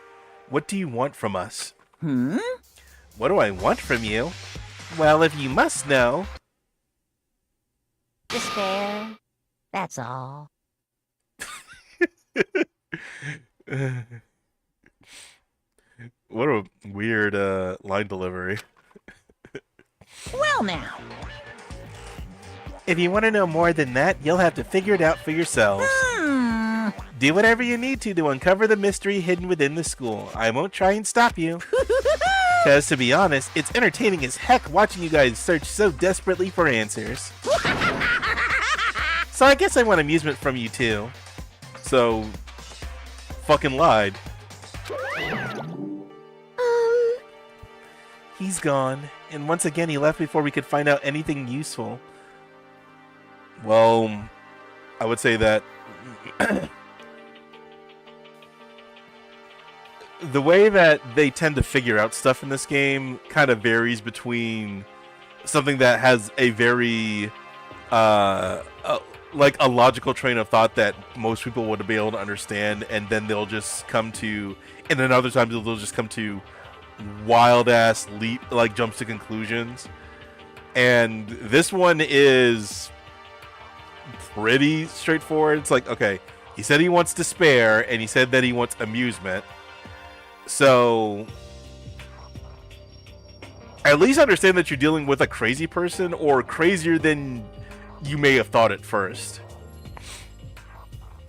What do you want from us? What do I want from you? Well, if you must know... Despair. That's all. What a weird line delivery. Well now. If you want to know more than that, you'll have to figure it out for yourselves. Do whatever you need to uncover the mystery hidden within the school. I won't try and stop you. Because to be honest, it's entertaining as heck watching you guys search so desperately for answers. So I guess I want amusement from you too. So, fucking lied. He's gone, and once again he left before we could find out anything useful. Well, I would say that the way that they tend to figure out stuff in this game kind of varies between something that has a very like a logical train of thought that most people would be able to understand, and then they'll just come to, and then other times they'll just come to wild ass leap, like jumps to conclusions. And this one is pretty straightforward. It's like, okay, he said he wants despair, and he said that he wants amusement. So at least understand that you're dealing with a crazy person, or crazier than you may have thought at first.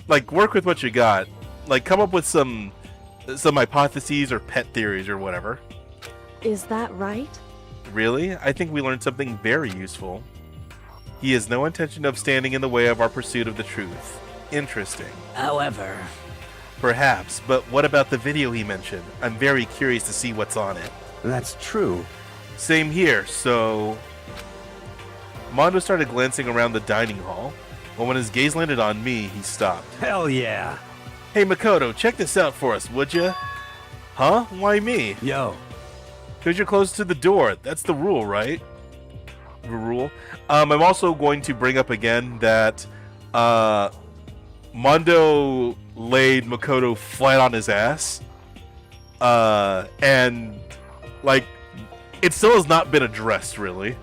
Like, work with what you got. Like, come up with some hypotheses or pet theories or whatever. Is that right? Really? I think we learned something very useful. He has no intention of standing in the way of our pursuit of the truth. Interesting. However... Perhaps, but what about the video he mentioned? I'm very curious to see what's on it. That's true. Same here, so Mondo started glancing around the dining hall, but when his gaze landed on me, he stopped. Hell yeah. Hey Makoto, check this out for us, would ya? Huh? Why me? Yo. Because you're close to the door. That's the rule, right? The rule. I'm also going to bring up again that Mondo laid Makoto flat on his ass. And, like, it still has not been addressed, really.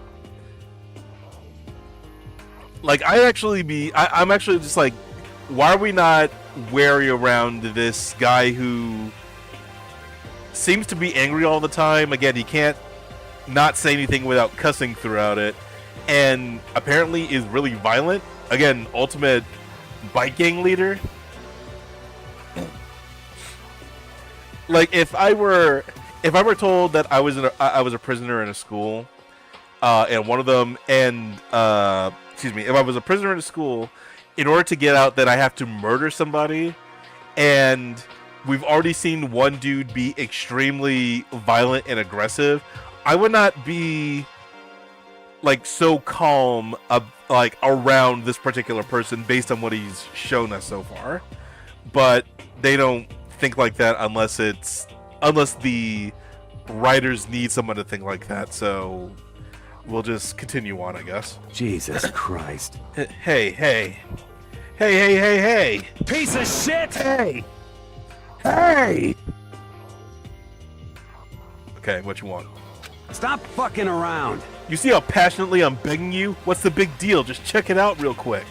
Like, I'm actually just like, why are we not wary around this guy who seems to be angry all the time? Again, he can't not say anything without cussing throughout it, and apparently is really violent. Again, ultimate bike gang leader. Like, if I were told that I was a prisoner in a school, and one of them, and if I was a prisoner in a school, in order to get out, then I have to murder somebody, and we've already seen one dude be extremely violent and aggressive, I would not be like so calm like around this particular person based on what he's shown us so far. But they don't think like that unless the writers need someone to think like that. So we'll just continue on, I guess. Jesus Christ. Hey. Piece of shit! Hey! Okay, what you want? Stop fucking around. You see how passionately I'm begging you? What's the big deal? Just check it out real quick.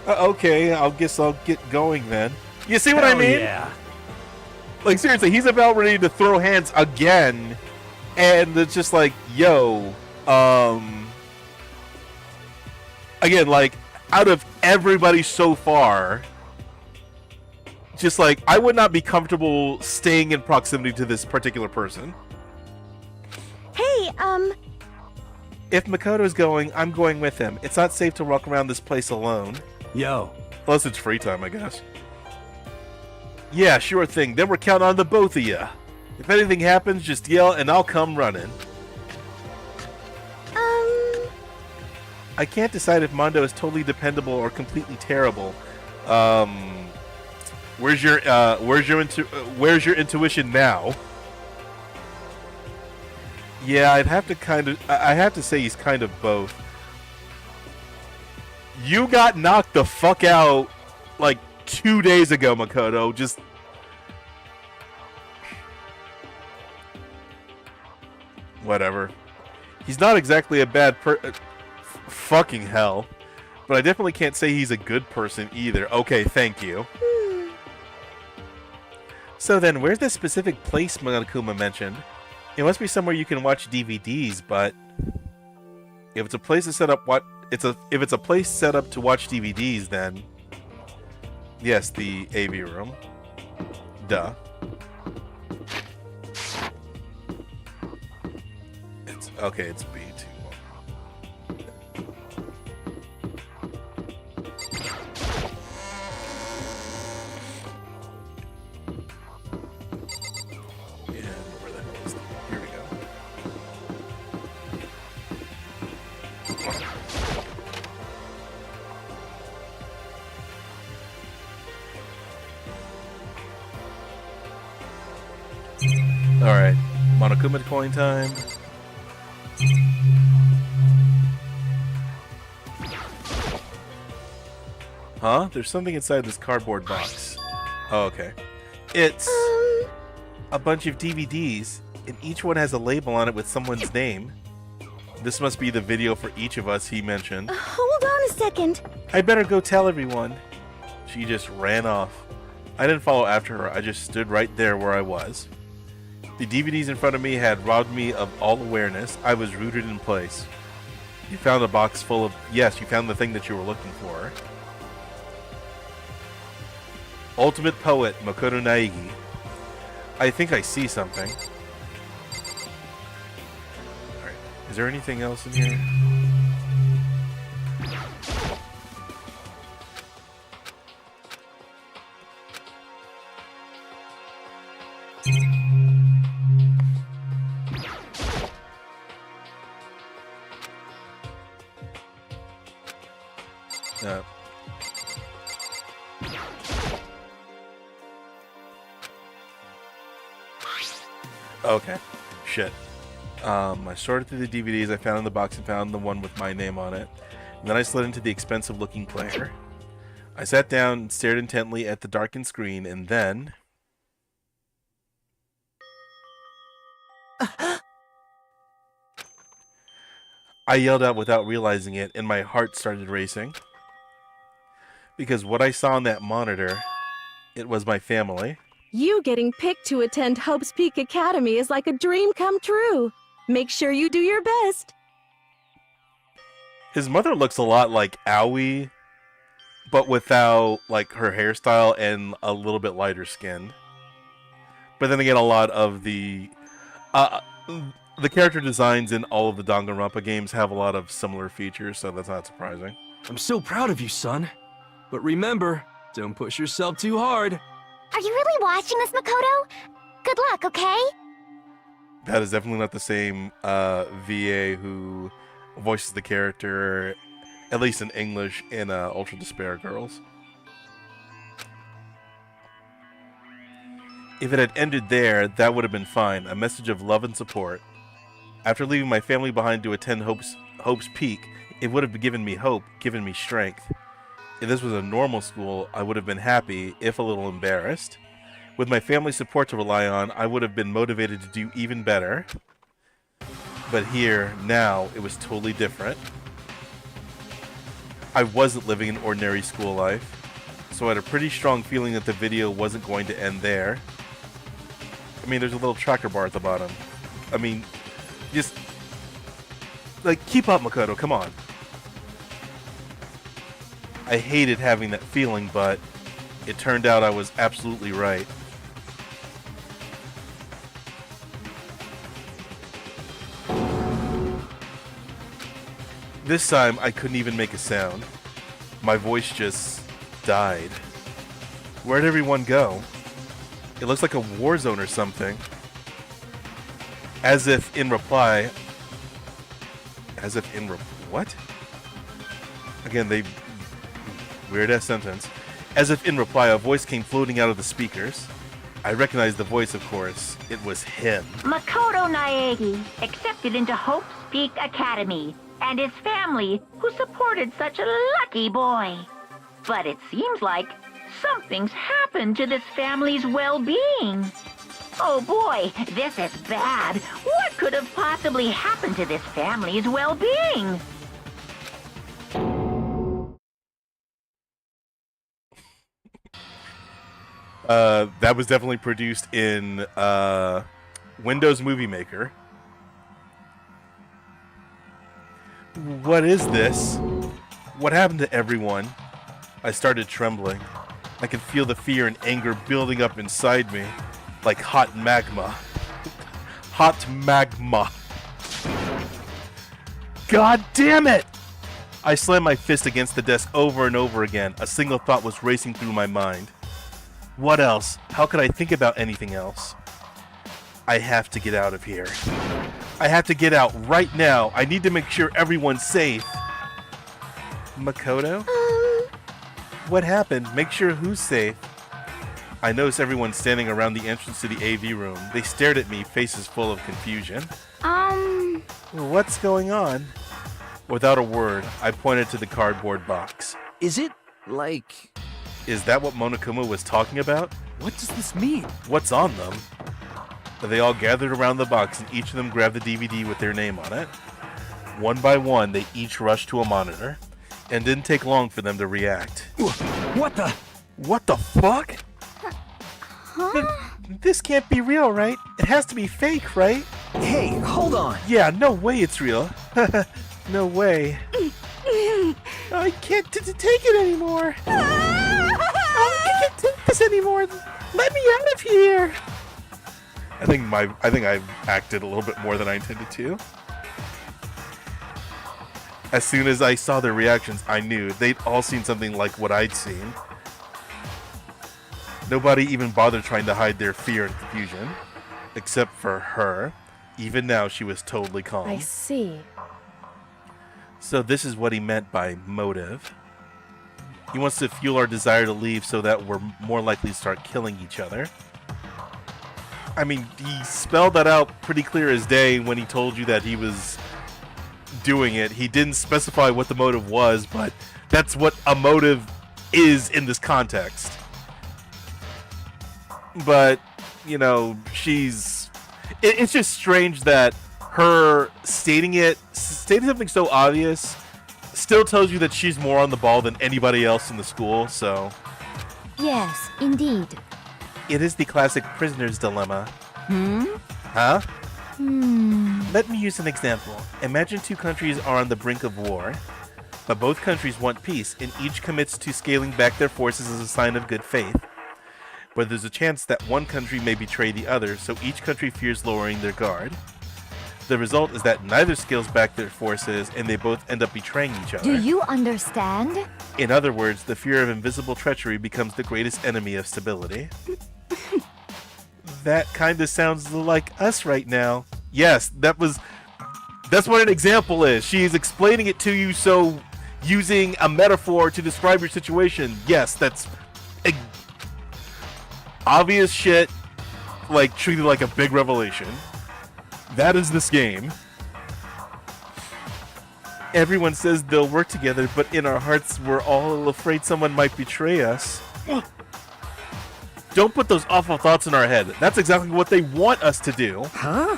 Okay, I guess I'll get going then. You see what I Hell mean? Yeah. Like, seriously, he's about ready to throw hands again, and it's just like, yo, again, like, out of everybody so far, just like, I would not be comfortable staying in proximity to this particular person. Hey, If Makoto's going, I'm going with him. It's not safe to walk around this place alone. Yo. Unless it's free time, I guess. Yeah, sure thing. Then we're counting on the both of ya. If anything happens, just yell and I'll come running. I can't decide if Mondo is totally dependable or completely terrible. Where's your intuition now? Yeah, I have to say he's kind of both. You got knocked the fuck out like 2 days ago, Makoto. Just whatever. He's not exactly a bad fucking hell, but I definitely can't say he's a good person either. Okay, thank you. So then, where's the specific place Monokuma mentioned? It must be somewhere you can watch DVDs, but if it's a place to set up if it's a place set up to watch DVDs, then yes, the AV room. Duh. It's B2. Alright, Monokuma coin time. Huh? There's something inside this cardboard box. Oh, okay. It's a bunch of DVDs, and each one has a label on it with someone's name. This must be the video for each of us he mentioned. hold on a second. I better go tell everyone. She just ran off. I didn't follow after her, I just stood right there where I was. The DVDs in front of me had robbed me of all awareness. I was rooted in place. You found a box full of... Yes, you found the thing that you were looking for. Ultimate Poet, Makoto Naegi. I think I see something. Alright, is there anything else in here? Uh, okay. Shit. I sorted through the DVDs I found in the box and found the one with my name on it. And then I slid into the expensive-looking player. I sat down and stared intently at the darkened screen, and then... I yelled out without realizing it, and my heart started racing. Because what I saw on that monitor, it was my family. You getting picked to attend Hope's Peak Academy is like a dream come true. Make sure you do your best. His mother looks a lot like Aoi, but without like her hairstyle and a little bit lighter skinned. But then again, a lot of the character designs in all of the Danganronpa games have a lot of similar features, so that's not surprising. I'm so proud of you, son. But remember, don't push yourself too hard. Are you really watching this, Makoto? Good luck, okay? That is definitely not the same VA who voices the character, at least in English, in Ultra Despair Girls. If it had ended there, that would have been fine. A message of love and support. After leaving my family behind to attend Hope's Peak, it would have given me hope, given me strength. If this was a normal school, I would have been happy, if a little embarrassed. With my family's support to rely on, I would have been motivated to do even better. But here, now, it was totally different. I wasn't living an ordinary school life, so I had a pretty strong feeling that the video wasn't going to end there. I mean, there's a little tracker bar at the bottom. I mean, just... like, keep up, Makoto, come on. I hated having that feeling, but it turned out I was absolutely right. This time, I couldn't even make a sound. My voice just died. Where'd everyone go? It looks like a war zone or something. As if in reply... what? Again, they... weird-ass sentence. As if in reply, a voice came floating out of the speakers. I recognized the voice, of course. It was him. Makoto Naegi, accepted into Hope's Peak Academy, and his family, who supported such a lucky boy. But it seems like something's happened to this family's well-being. Oh boy, this is bad. What could have possibly happened to this family's well-being? That was definitely produced in Windows Movie Maker. What is this? What happened to everyone? I started trembling. I could feel the fear and anger building up inside me, like hot magma. Hot magma. God damn it! I slammed my fist against the desk over and over again. A single thought was racing through my mind. What else? How could I think about anything else? I have to get out of here. I have to get out right now. I need to make sure everyone's safe. Makoto? What happened? Make sure who's safe. I noticed everyone standing around the entrance to the AV room. They stared at me, faces full of confusion. What's going on? Without a word, I pointed to the cardboard box. Is it, like... Is that what Monokuma was talking about? what does this mean? What's on them? They all gathered around the box and each of them grabbed the DVD with their name on it. One by one, they each rushed to a monitor, and didn't take long for them to react. What the? What the fuck? This can't be real, right? It has to be fake, right? Hey, hold on. Yeah, no way it's real. No way. I can't take it anymore. I can't take this anymore. Let me out of here. I think I've acted a little bit more than I intended to. As soon as I saw their reactions, I knew they'd all seen something like what I'd seen. Nobody even bothered trying to hide their fear and confusion, except for her. Even now, she was totally calm. I see. So this is what he meant by motive. He wants to fuel our desire to leave so that we're more likely to start killing each other. I mean, he spelled that out pretty clear as day when he told you that he was doing it. He didn't specify what the motive was, but that's what a motive is in this context. But, you know, it's just strange that her stating something so obvious still tells you that she's more on the ball than anybody else in the school, so... Yes, indeed. It is the classic prisoner's dilemma. Huh? Let me use an example. Imagine two countries are on the brink of war, but both countries want peace, and each commits to scaling back their forces as a sign of good faith. But there's a chance that one country may betray the other, so each country fears lowering their guard. The result is that neither scales back their forces, and they both end up betraying each other. Do you understand? In other words, the fear of invisible treachery becomes the greatest enemy of stability. That kind of sounds like us right now. Yes, that's what an example is. She's explaining it to you, so using a metaphor to describe your situation. Yes, that's obvious shit, like treated like a big revelation. That is this game. Everyone says they'll work together, but in our hearts, we're all afraid someone might betray us. Don't put those awful thoughts in our head. That's exactly what they want us to do. Huh?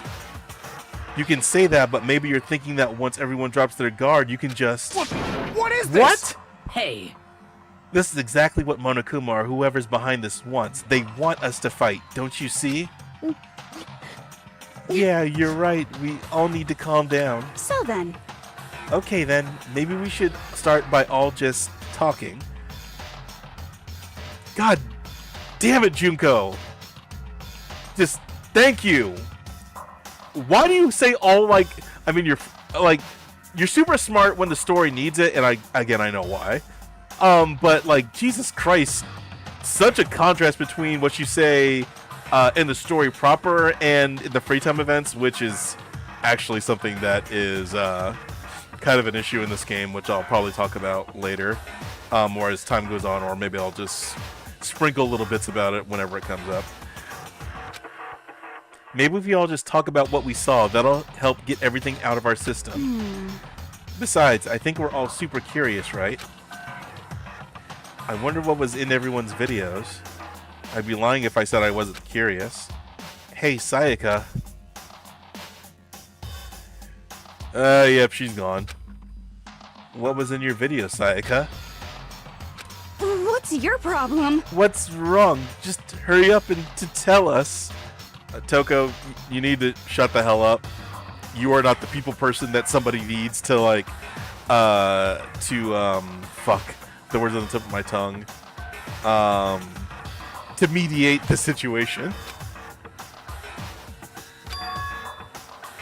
You can say that, but maybe you're thinking that once everyone drops their guard, you can just... What is this? What? Hey. This is exactly what Monokuma or whoever's behind this wants. They want us to fight, don't you see? Yeah, you're right. We all need to calm down. So then, Okay then, maybe we should start by all just talking. God damn it, Junko! Just thank you! Why do you say all like... I mean, you're super smart when the story needs it, and I know why. But like, Jesus Christ, such a contrast between what you say in the story proper and the free time events, which is actually something that is kind of an issue in this game, which I'll probably talk about later, or as time goes on, or maybe I'll just sprinkle little bits about it whenever it comes up. Maybe if we all just talk about what we saw, that'll help get everything out of our system. Besides, I think we're all super curious, right? I wonder what was in everyone's videos. I'd be lying if I said I wasn't curious. Hey, Sayaka. Yep, she's gone. What was in your video, Sayaka? what's your problem? What's wrong? Just hurry up and to tell us. Toko, you need to shut the hell up. You are not the people person that somebody needs to, like, fuck. The words on the tip of my tongue. To mediate the situation.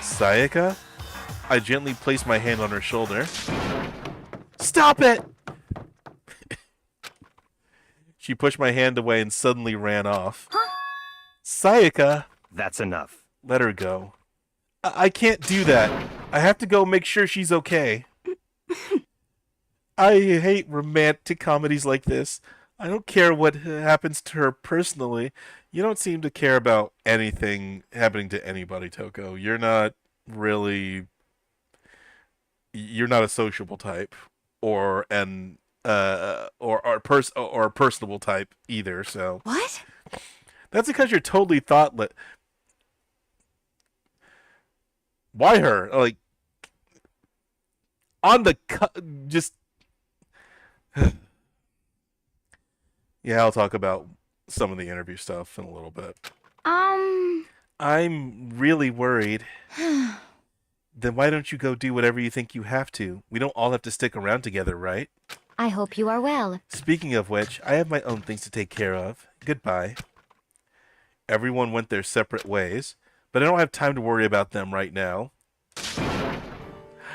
Sayaka? I gently placed my hand on her shoulder. Stop it! She pushed my hand away and suddenly ran off. Huh? Sayaka! That's enough. Let her go. I can't do that. I have to go make sure she's okay. I hate romantic comedies like this. I don't care what happens to her personally. You don't seem to care about anything happening to anybody, Toko. You're not really... You're not a sociable type, or an or a personable type either. So What? that's because you're totally thoughtless. Why her? Like on the just. Yeah, I'll talk about some of the interview stuff in a little bit. I'm really worried. Then why don't you go do whatever you think you have to? We don't all have to stick around together, right? I hope you are well. Speaking of which, I have my own things to take care of. Goodbye. Everyone went their separate ways, but I don't have time to worry about them right now.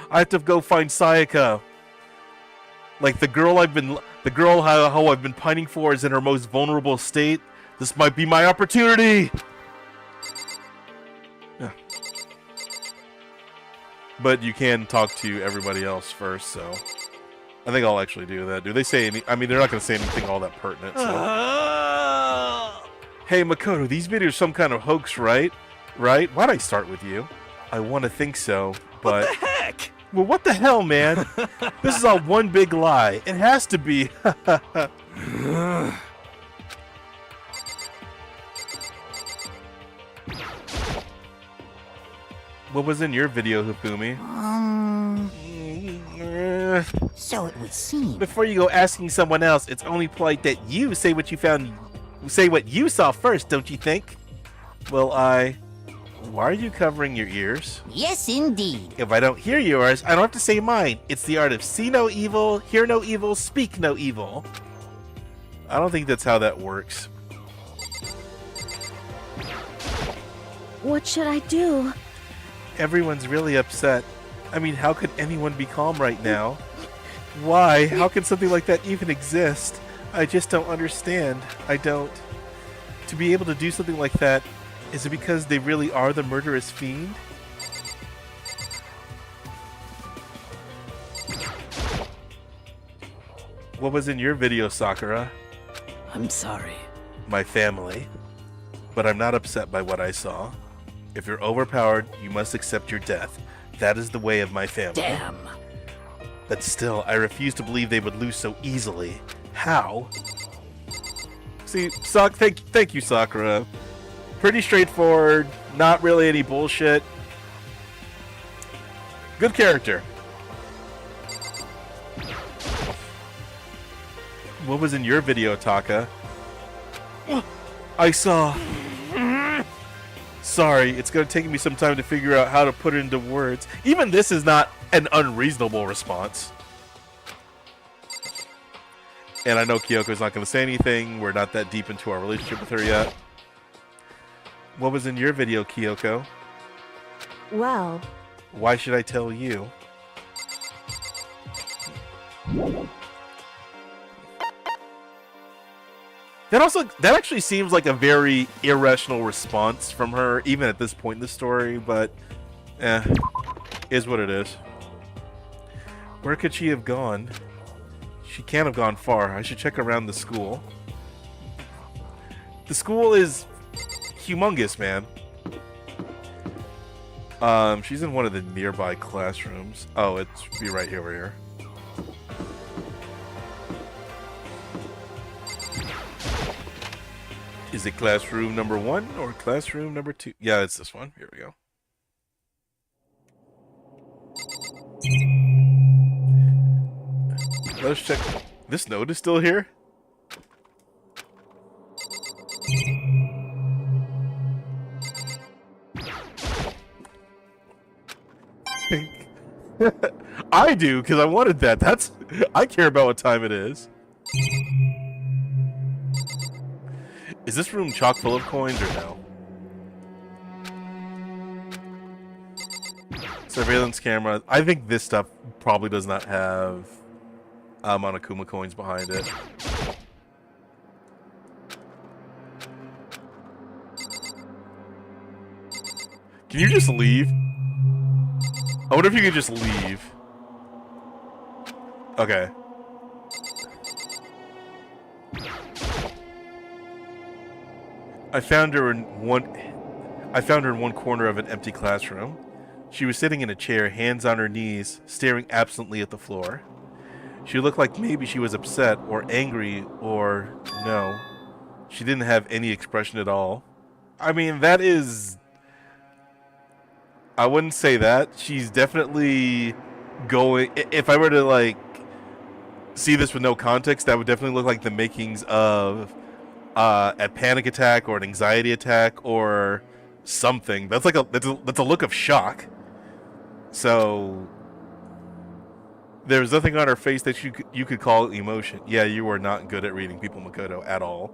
I have to go find Sayaka. Like the girl how I've been pining for is in her most vulnerable state. This might be my opportunity. Yeah. But you can talk to everybody else first, so I think I'll actually do that. Do they say any? I mean, they're not going to say anything all that pertinent. So. Hey, Makoto, these videos are some kind of hoax, right? Right? Why'd I start with you? I want to think so, but... What the heck? Well, what the hell, man? This is all one big lie. It has to be. What was in your video, Hifumi? So it would seem. Before you go asking someone else, it's only polite that you say what you found. Say what you saw first, don't you think? Well, why are you covering your ears? Yes, indeed. If I don't hear yours, I don't have to say mine. It's the art of see no evil, hear no evil, speak no evil. I don't think that's how that works. What should I do? Everyone's really upset. I mean, how could anyone be calm right now? Why? How can something like that even exist? I just don't understand. I don't. To be able to do something like that, is it because they really are the murderous fiend? What was in your video, Sakura? I'm sorry. My family. But I'm not upset by what I saw. If you're overpowered, you must accept your death. That is the way of my family. Damn. But still, I refuse to believe they would lose so easily. How? See, thank you, Sakura. Pretty straightforward, not really any bullshit. Good character. What was in your video, Taka? I saw... Sorry, it's going to take me some time to figure out how to put it into words. Even this is not an unreasonable response. And I know Kyoko's not going to say anything. We're not that deep into our relationship with her yet. What was in your video, Kyoko? Well, Why should I tell you? That actually seems like a very irrational response from her, even at this point in the story, but is what it is. Where could she have gone? She can't have gone far. I should check around the school. The school is humongous, man. She's in one of the nearby classrooms. Oh, it's be right here, over here. Is it classroom number 1 or classroom number 2? Yeah, it's this one. Here we go. Let's check. This note is still here? I do, because I wanted that. I care about what time it is. Is this room chock full of coins or no? Surveillance camera. I think this stuff probably does not have Monokuma coins behind it. Can you just leave? I wonder if you could just leave. Okay. I found her in one corner of an empty classroom. She was sitting in a chair, hands on her knees, staring absently at the floor. She looked like maybe she was upset or angry or no. She didn't have any expression at all. I mean, that is... I wouldn't say that. She's definitely going... If I were to, like, see this with no context, that would definitely look like the makings of a panic attack or an anxiety attack or something. That's like that's a look of shock. So there's nothing on her face that you could call emotion. Yeah, you are not good at reading people, Makoto, at all.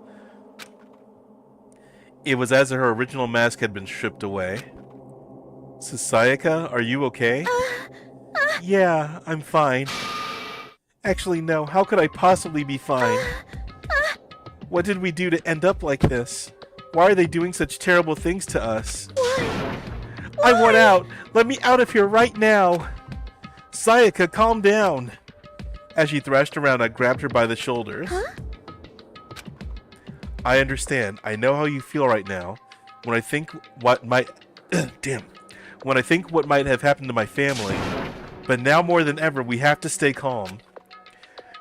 It was as if her original mask had been stripped away. So, Sayaka, are you okay? Yeah, I'm fine. Actually, no. How could I possibly be fine? What did we do to end up like this? Why are they doing such terrible things to us? I want out. Let me out of here right now. Sayaka, calm down. As she thrashed around, I grabbed her by the shoulders. Huh? I understand. I know how you feel right now. When I think what might... Damn. When I think what might have happened to my family. But now more than ever, we have to stay calm.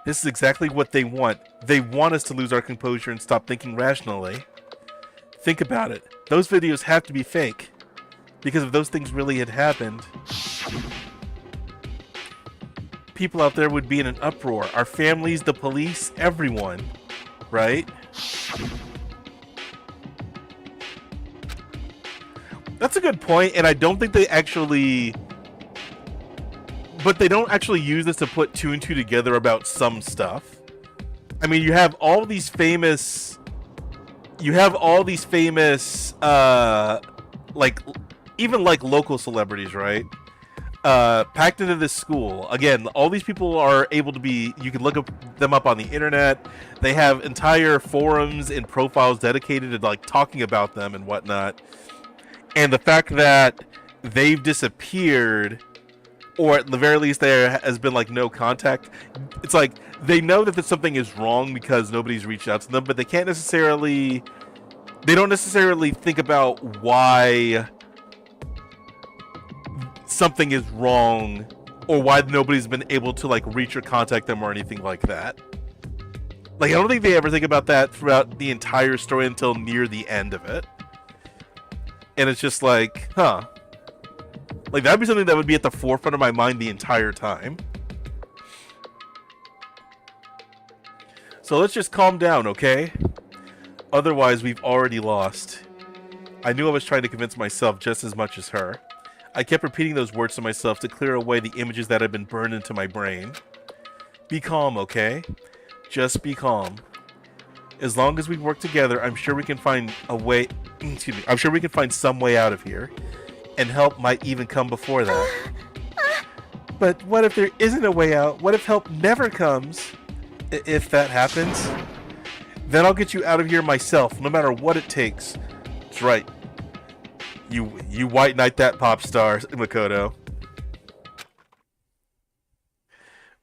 This is exactly what they want. They want us to lose our composure and stop thinking rationally. Think about it. Those videos have to be fake. Because if those things really had happened, people out there would be in an uproar. Our families, the police, everyone. Right? That's a good point, and I don't think they actually... But they don't actually use this to put two and two together about some stuff. I mean, you have all these famous... like, even like local celebrities, right? Packed into this school. Again, all these people are able to be... You can look them up on the internet. They have entire forums and profiles dedicated to, like, talking about them and whatnot. And the fact that they've disappeared, or at the very least there has been like no contact, it's like they know that something is wrong because nobody's reached out to them, but they don't necessarily think about why something is wrong or why nobody's been able to like reach or contact them or anything like that. Like, I don't think they ever think about that throughout the entire story until near the end of it. And it's just like, huh. Like, that'd be something that would be at the forefront of my mind the entire time. So let's just calm down, okay? Otherwise, we've already lost. I knew I was trying to convince myself just as much as her. I kept repeating those words to myself to clear away the images that had been burned into my brain. Be calm, okay? Just be calm. As long as we work together, I'm sure we can find a way... Excuse me. I'm sure we can find some way out of here. And help might even come before that. But what if there isn't a way out? What if help never comes? If that happens, then I'll get you out of here myself, no matter what it takes. That's right. You white knight that pop star, Makoto.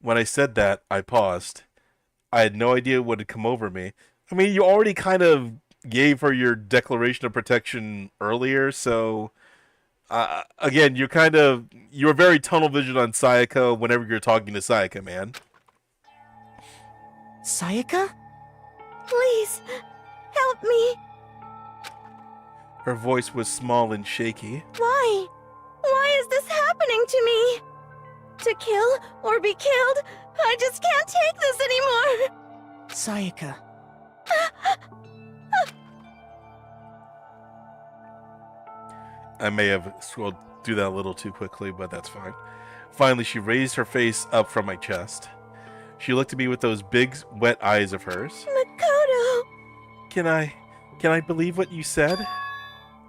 When I said that, I paused. I had no idea what had come over me. I mean, you already kind of gave her your declaration of protection earlier, so again, you're very tunnel vision on Sayaka whenever you're talking to Sayaka, man. Sayaka? Please, help me. Her voice was small and shaky. Why? Why is this happening to me? To kill or be killed? I just can't take this anymore. Sayaka. I may have scrolled through that a little too quickly, but that's fine. Finally, she raised her face up from my chest. She looked at me with those big, wet eyes of hers. Makoto! Can I believe what you said?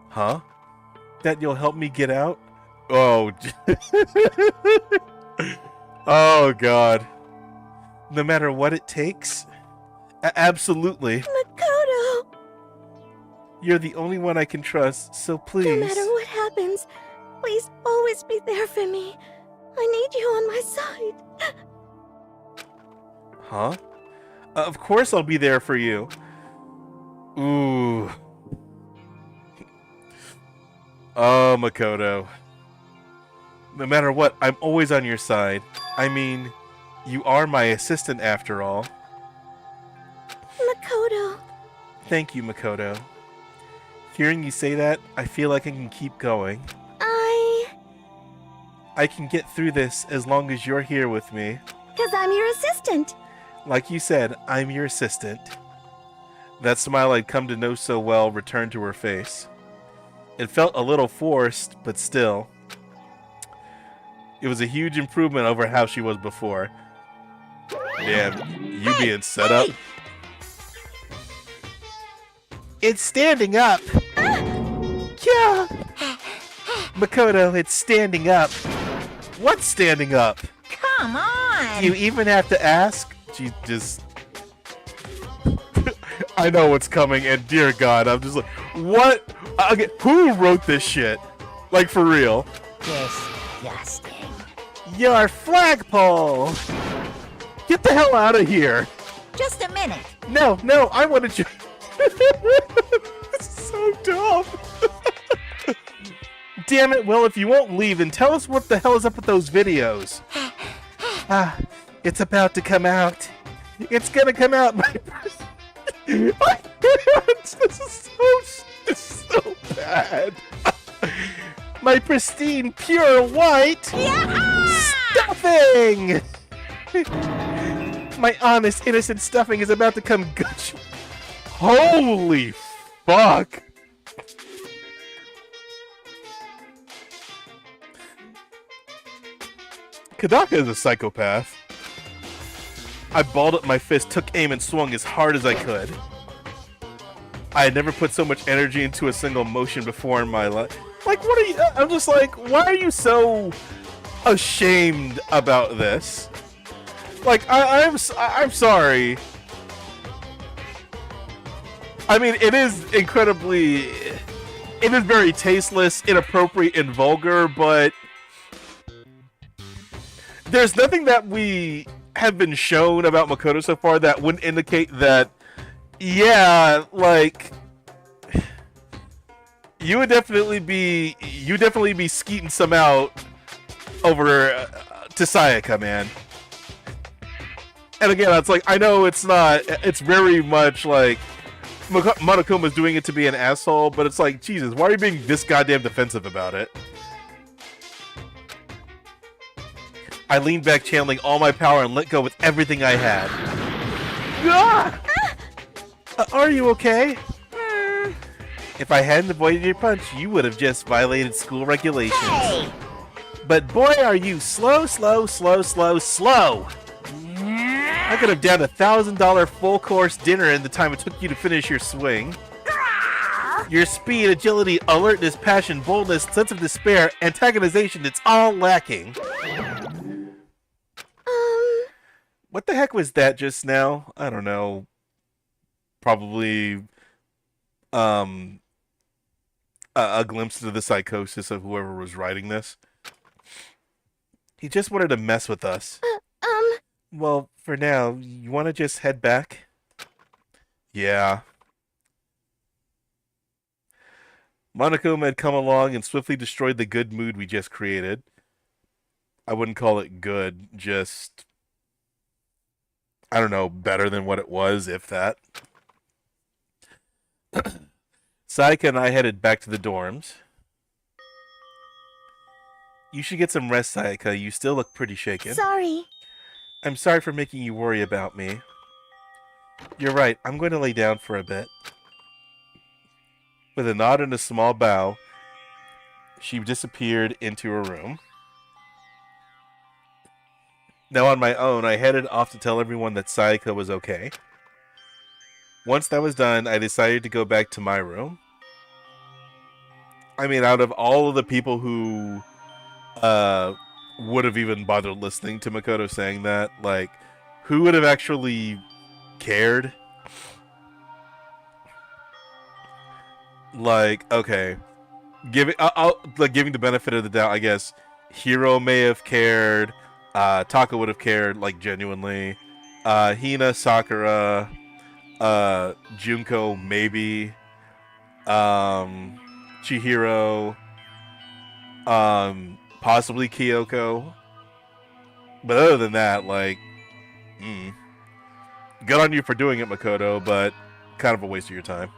Huh? That you'll help me get out? Oh. Oh, God. No matter what it takes? Absolutely. Makoto! You're the only one I can trust, so please. No matter what happens, please always be there for me. I need you on my side. Huh? Of course I'll be there for you. Ooh. Oh, Makoto. No matter what, I'm always on your side. I mean, you are my assistant after all. Makoto. Thank you, Makoto. Hearing you say that, I feel like I can keep going. I can get through this as long as you're here with me. 'Cause I'm your assistant. Like you said, I'm your assistant. That smile I'd come to know so well returned to her face. It felt a little forced, but still. It was a huge improvement over how she was before. Damn, you being set up. It's standing up! Yeah! Makoto, it's standing up. What's standing up? Come on! You even have to ask? She just... I know what's coming, and dear God, I'm just like, what? Okay, who wrote this shit? Like, for real? Disgusting. Your flagpole! Get the hell out of here! Just a minute. No, I want to. This is so dumb. Damn it, Will! If you won't leave, then tell us what the hell is up with those videos. It's about to come out. It's gonna come out. This is so bad. My pristine, pure white stuffing. My honest, innocent stuffing is about to come gush. Holy fuck. Kadaka is a psychopath. I balled up my fist, took aim, and swung as hard as I could. I had never put so much energy into a single motion before in my life. Like, what are you... I'm just like, why are you so ashamed about this? Like, I'm sorry. I mean, it is incredibly... It is very tasteless, inappropriate, and vulgar, but... There's nothing that we have been shown about Makoto so far that wouldn't indicate that, yeah, like... You would definitely be skeeting some out over to Sayaka, man. And again, it's like, I know it's not, it's very much like Monokuma's doing it to be an asshole, but it's like, Jesus, why are you being this goddamn defensive about it? I leaned back, channeling all my power, and let go with everything I had. Are you okay? If I hadn't avoided your punch, you would have just violated school regulations. Hey! But boy, are you slow. I could have downed $1,000 full-course dinner in the time it took you to finish your swing. Your speed, agility, alertness, passion, boldness, sense of despair, antagonization, it's all lacking. What the heck was that just now? I don't know. Probably, a glimpse into the psychosis of whoever was writing this. He just wanted to mess with us. Well, for now, you want to just head back? Yeah. Monokuma had come along and swiftly destroyed the good mood we just created. I wouldn't call it good, just... I don't know, better than what it was, if that. Sayaka and I headed back to the dorms. You should get some rest, Sayaka. You still look pretty shaken. Sorry. I'm sorry for making you worry about me. You're right. I'm going to lay down for a bit. With a nod and a small bow, she disappeared into her room. Now on my own, I headed off to tell everyone that Sayaka was okay. Once that was done, I decided to go back to my room. I mean, out of all of the people who would have even bothered listening to Makoto saying that, like, who would have actually cared? Like, okay, giving the benefit of the doubt, I guess Hiro may have cared. Taka would have cared, like, genuinely. Hina, Sakura, Junko, maybe. Chihiro. Possibly Kyoko. But other than that, like, good on you for doing it, Makoto, but kind of a waste of your time.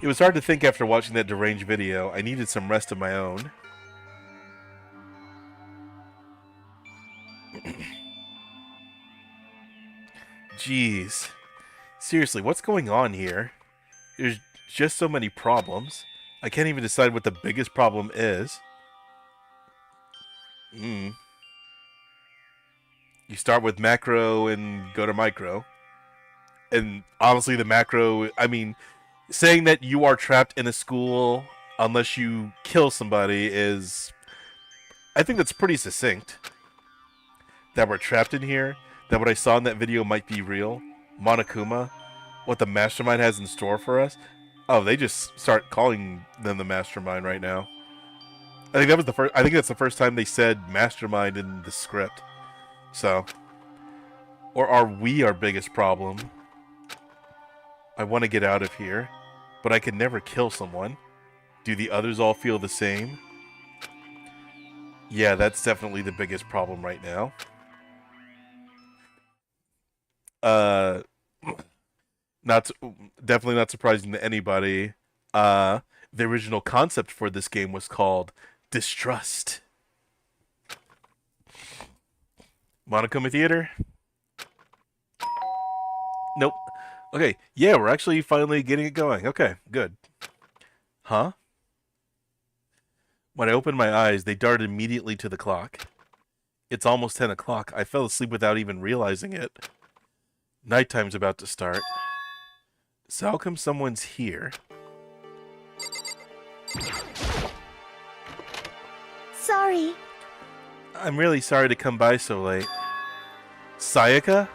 It was hard to think after watching that deranged video. I needed some rest of my own. Jeez. Seriously, what's going on here? There's just so many problems. I can't even decide what the biggest problem is. You start with macro and go to micro. And honestly, the macro, I mean, saying that you are trapped in a school unless you kill somebody is... I think that's pretty succinct. That we're trapped in here. That what I saw in that video might be real. Monokuma. What the mastermind has in store for us. Oh, they just start calling them the mastermind right now. I think that was the first. I think that's the first time they said mastermind in the script. So, Or are we our biggest problem? I want to get out of here, but I can never kill someone. Do the others all feel the same? Yeah, that's definitely the biggest problem right now. Definitely not surprising to anybody. The original concept for this game was called Distrust. Monokuma Theater? Nope. Okay, yeah, we're actually finally getting it going. Okay, good. Huh? When I opened my eyes, they darted immediately to the clock. It's almost 10 o'clock. I fell asleep without even realizing it. Nighttime's about to start. So how come someone's here? Sorry. I'm really sorry to come by so late. Sayaka?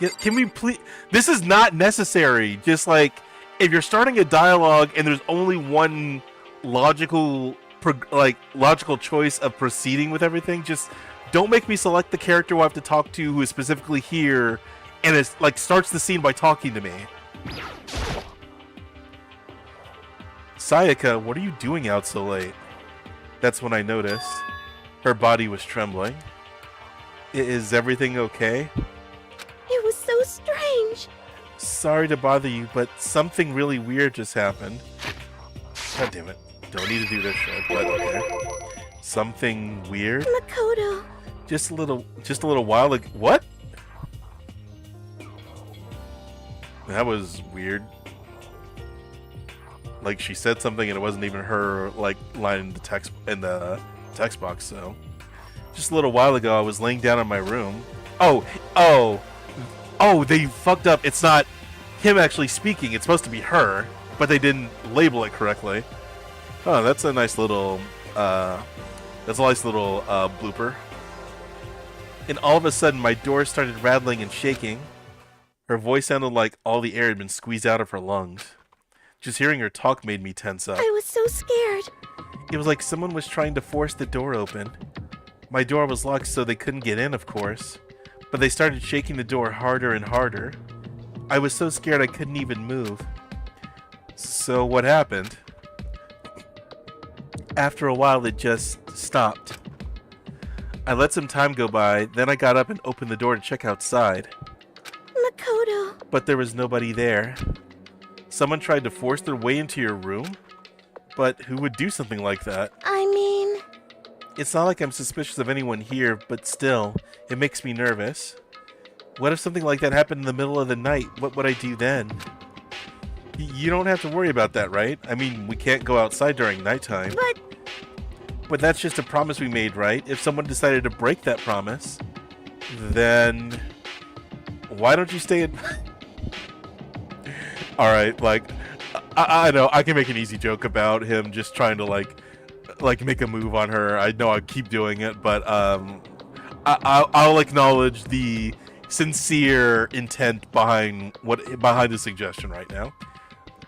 Yeah, can we please... This is not necessary. Just like, if you're starting a dialogue and there's only one logical choice of proceeding with everything, just don't make me select the character who I have to talk to who is specifically here and it's like starts the scene by talking to me. Sayaka, what are you doing out so late? That's when I noticed. Her body was trembling. Is everything okay? It was so strange. Sorry to bother you, but something really weird just happened. God damn it. Don't need to do this shit, but okay. Something weird? Makoto. Just a little while ago. What? That was weird. Like she said something and it wasn't even her like line in the text box, so. Just a little while ago I was laying down in my room. Oh, they fucked up. It's not him actually speaking, it's supposed to be her, but they didn't label it correctly. Oh, that's a nice little blooper. And all of a sudden, my door started rattling and shaking. Her voice sounded like all the air had been squeezed out of her lungs. Just hearing her talk made me tense up. I was so scared. It was like someone was trying to force the door open. My door was locked so they couldn't get in, of course. But they started shaking the door harder and harder. I was so scared I couldn't even move. So what happened? After a while, it just stopped. I let some time go by, then I got up and opened the door to check outside. Makoto. But there was nobody there. Someone tried to force their way into your room? But who would do something like that? I mean... It's not like I'm suspicious of anyone here, but still, it makes me nervous. What if something like that happened in the middle of the night? What would I do then? You don't have to worry about that, right? I mean, we can't go outside during nighttime. But that's just a promise we made, right? If someone decided to break that promise, then why don't you stay in... Alright, like, I know, I can make an easy joke about him just trying to, like make a move on her. I know I keep doing it, but, I'll acknowledge the sincere intent behind the suggestion right now.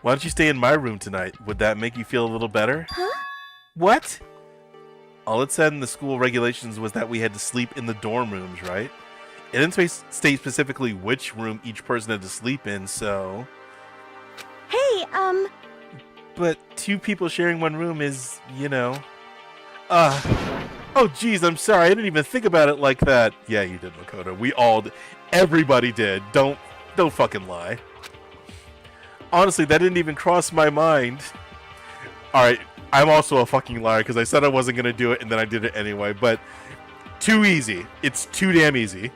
Why don't you stay in my room tonight? Would that make you feel a little better? Huh? What? All it said in the school regulations was that we had to sleep in the dorm rooms, right? It didn't state specifically which room each person had to sleep in, so... Hey, But two people sharing one room is, you know... Oh, geez, I'm sorry. I didn't even think about it like that. Yeah, you did, Makoto. We all did. Everybody did. Don't fucking lie. Honestly, that didn't even cross my mind. Alright, I'm also a fucking liar because I said I wasn't going to do it and then I did it anyway, but too easy. It's too damn easy.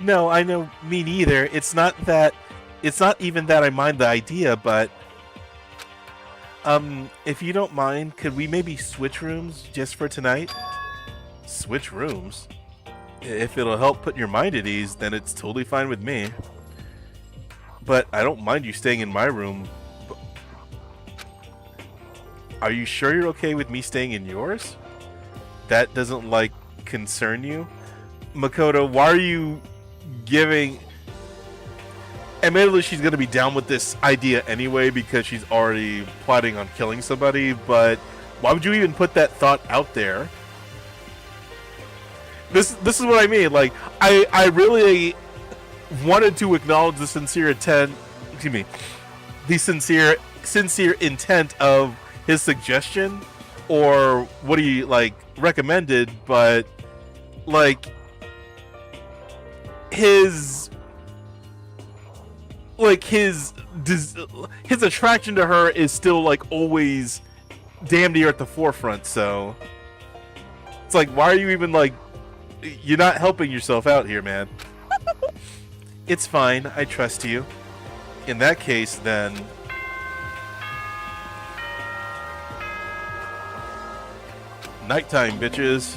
No, I know, me neither. It's not even that I mind the idea, but if you don't mind, could we maybe switch rooms just for tonight? Switch rooms? If it'll help put your mind at ease, then it's totally fine with me. But I don't mind you staying in my room. Are you sure you're okay with me staying in yours? That doesn't, like, concern you? Makoto, why are you giving... Admittedly, she's going to be down with this idea anyway because she's already plotting on killing somebody, but why would you even put that thought out there? This is what I mean. Like, I really wanted to acknowledge the sincere intent. Excuse me, the sincere intent of his suggestion, or what he like recommended, but like his attraction to her is still like always damn near at the forefront. So it's like, why are you even like, you're not helping yourself out here, man. It's fine, I trust you. In that case, then nighttime, bitches.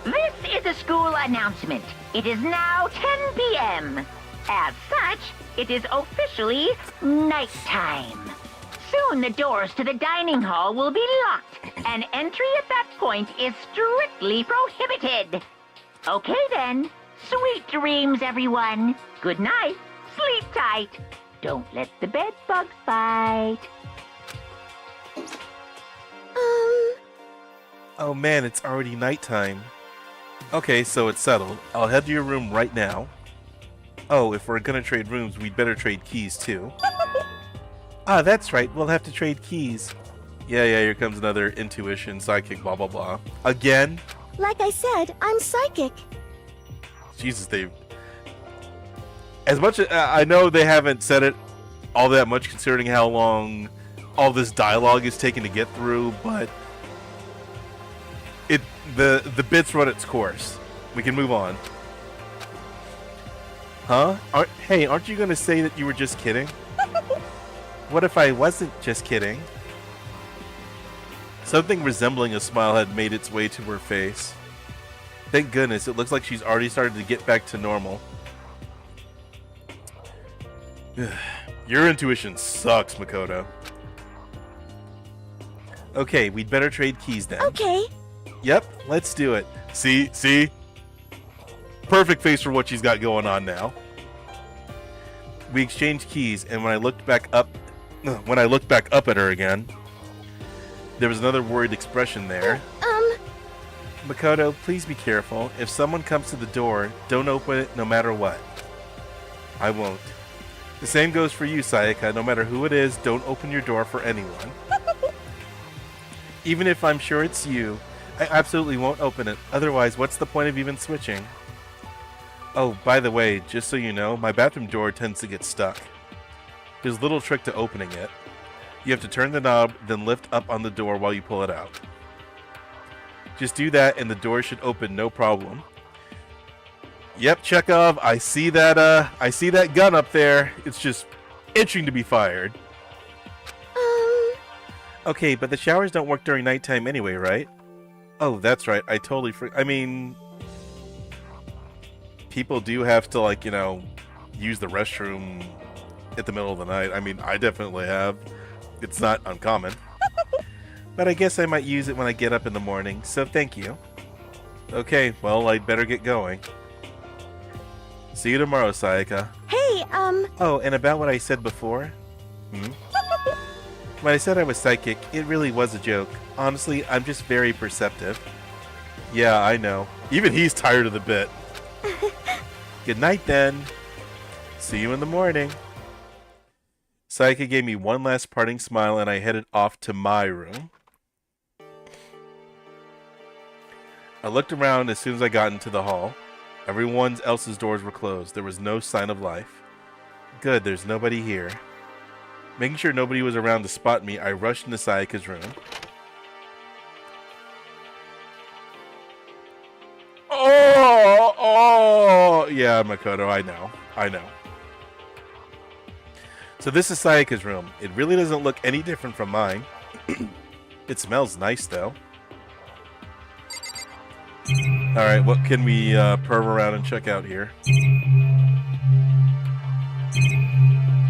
This is a school announcement. It is now 10 p.m. As such, it is officially nighttime. Soon the doors to the dining hall will be locked, and entry at that point is strictly prohibited. Okay then. Sweet dreams, everyone. Good night. Sleep tight. Don't let the bed bugs bite. Oh man, it's already nighttime. Okay, so it's settled. I'll head to your room right now. Oh, if we're gonna trade rooms, we'd better trade keys too. Ah, that's right. We'll have to trade keys. Yeah, here comes another intuition, psychic, blah, blah, blah. Again? Like I said, I'm psychic. Jesus, as much as I know they haven't said it all that much considering how long all this dialogue is taken to get through, but the bit's run its course. We can move on. Huh? Aren't you gonna say that you were just kidding? What if I wasn't just kidding? Something resembling a smile had made its way to her face. Thank goodness, it looks like she's already started to get back to normal. Your intuition sucks, Makoto. Okay, we'd better trade keys then. Okay. Yep, let's do it. See? Perfect face for what she's got going on now. We exchanged keys, and when I looked back up at her again, there was another worried expression there. Makoto, please be careful. If someone comes to the door, don't open it no matter what. I won't. The same goes for you, Sayaka. No matter who it is, don't open your door for anyone. Even if I'm sure it's you, I absolutely won't open it. Otherwise, what's the point of even switching? Oh, by the way, just so you know, my bathroom door tends to get stuck. There's a little trick to opening it. You have to turn the knob, then lift up on the door while you pull it out. Just do that and the door should open no problem. Yep, Chekhov, I see that gun up there. It's just itching to be fired. Okay, but the showers don't work during nighttime anyway, right? Oh, that's right. I totally I mean, people do have to, like, use the restroom at the middle of the night. I mean, I definitely have. It's not uncommon. But I guess I might use it when I get up in the morning, so thank you. Okay, well, I'd better get going. See you tomorrow, Sayaka. Hey, Oh, and about what I said before? When I said I was psychic, it really was a joke. Honestly, I'm just very perceptive. Yeah, I know. Even he's tired of the bit. Good night, then. See you in the morning. Sayaka gave me one last parting smile, and I headed off to my room. I looked around as soon as I got into the hall. Everyone else's doors were closed. There was no sign of life. Good, there's nobody here. Making sure nobody was around to spot me, I rushed into Sayaka's room. Oh! Yeah, Makoto, I know. So this is Sayaka's room. It really doesn't look any different from mine. It smells nice, though. Alright, what can we perv around and check out here?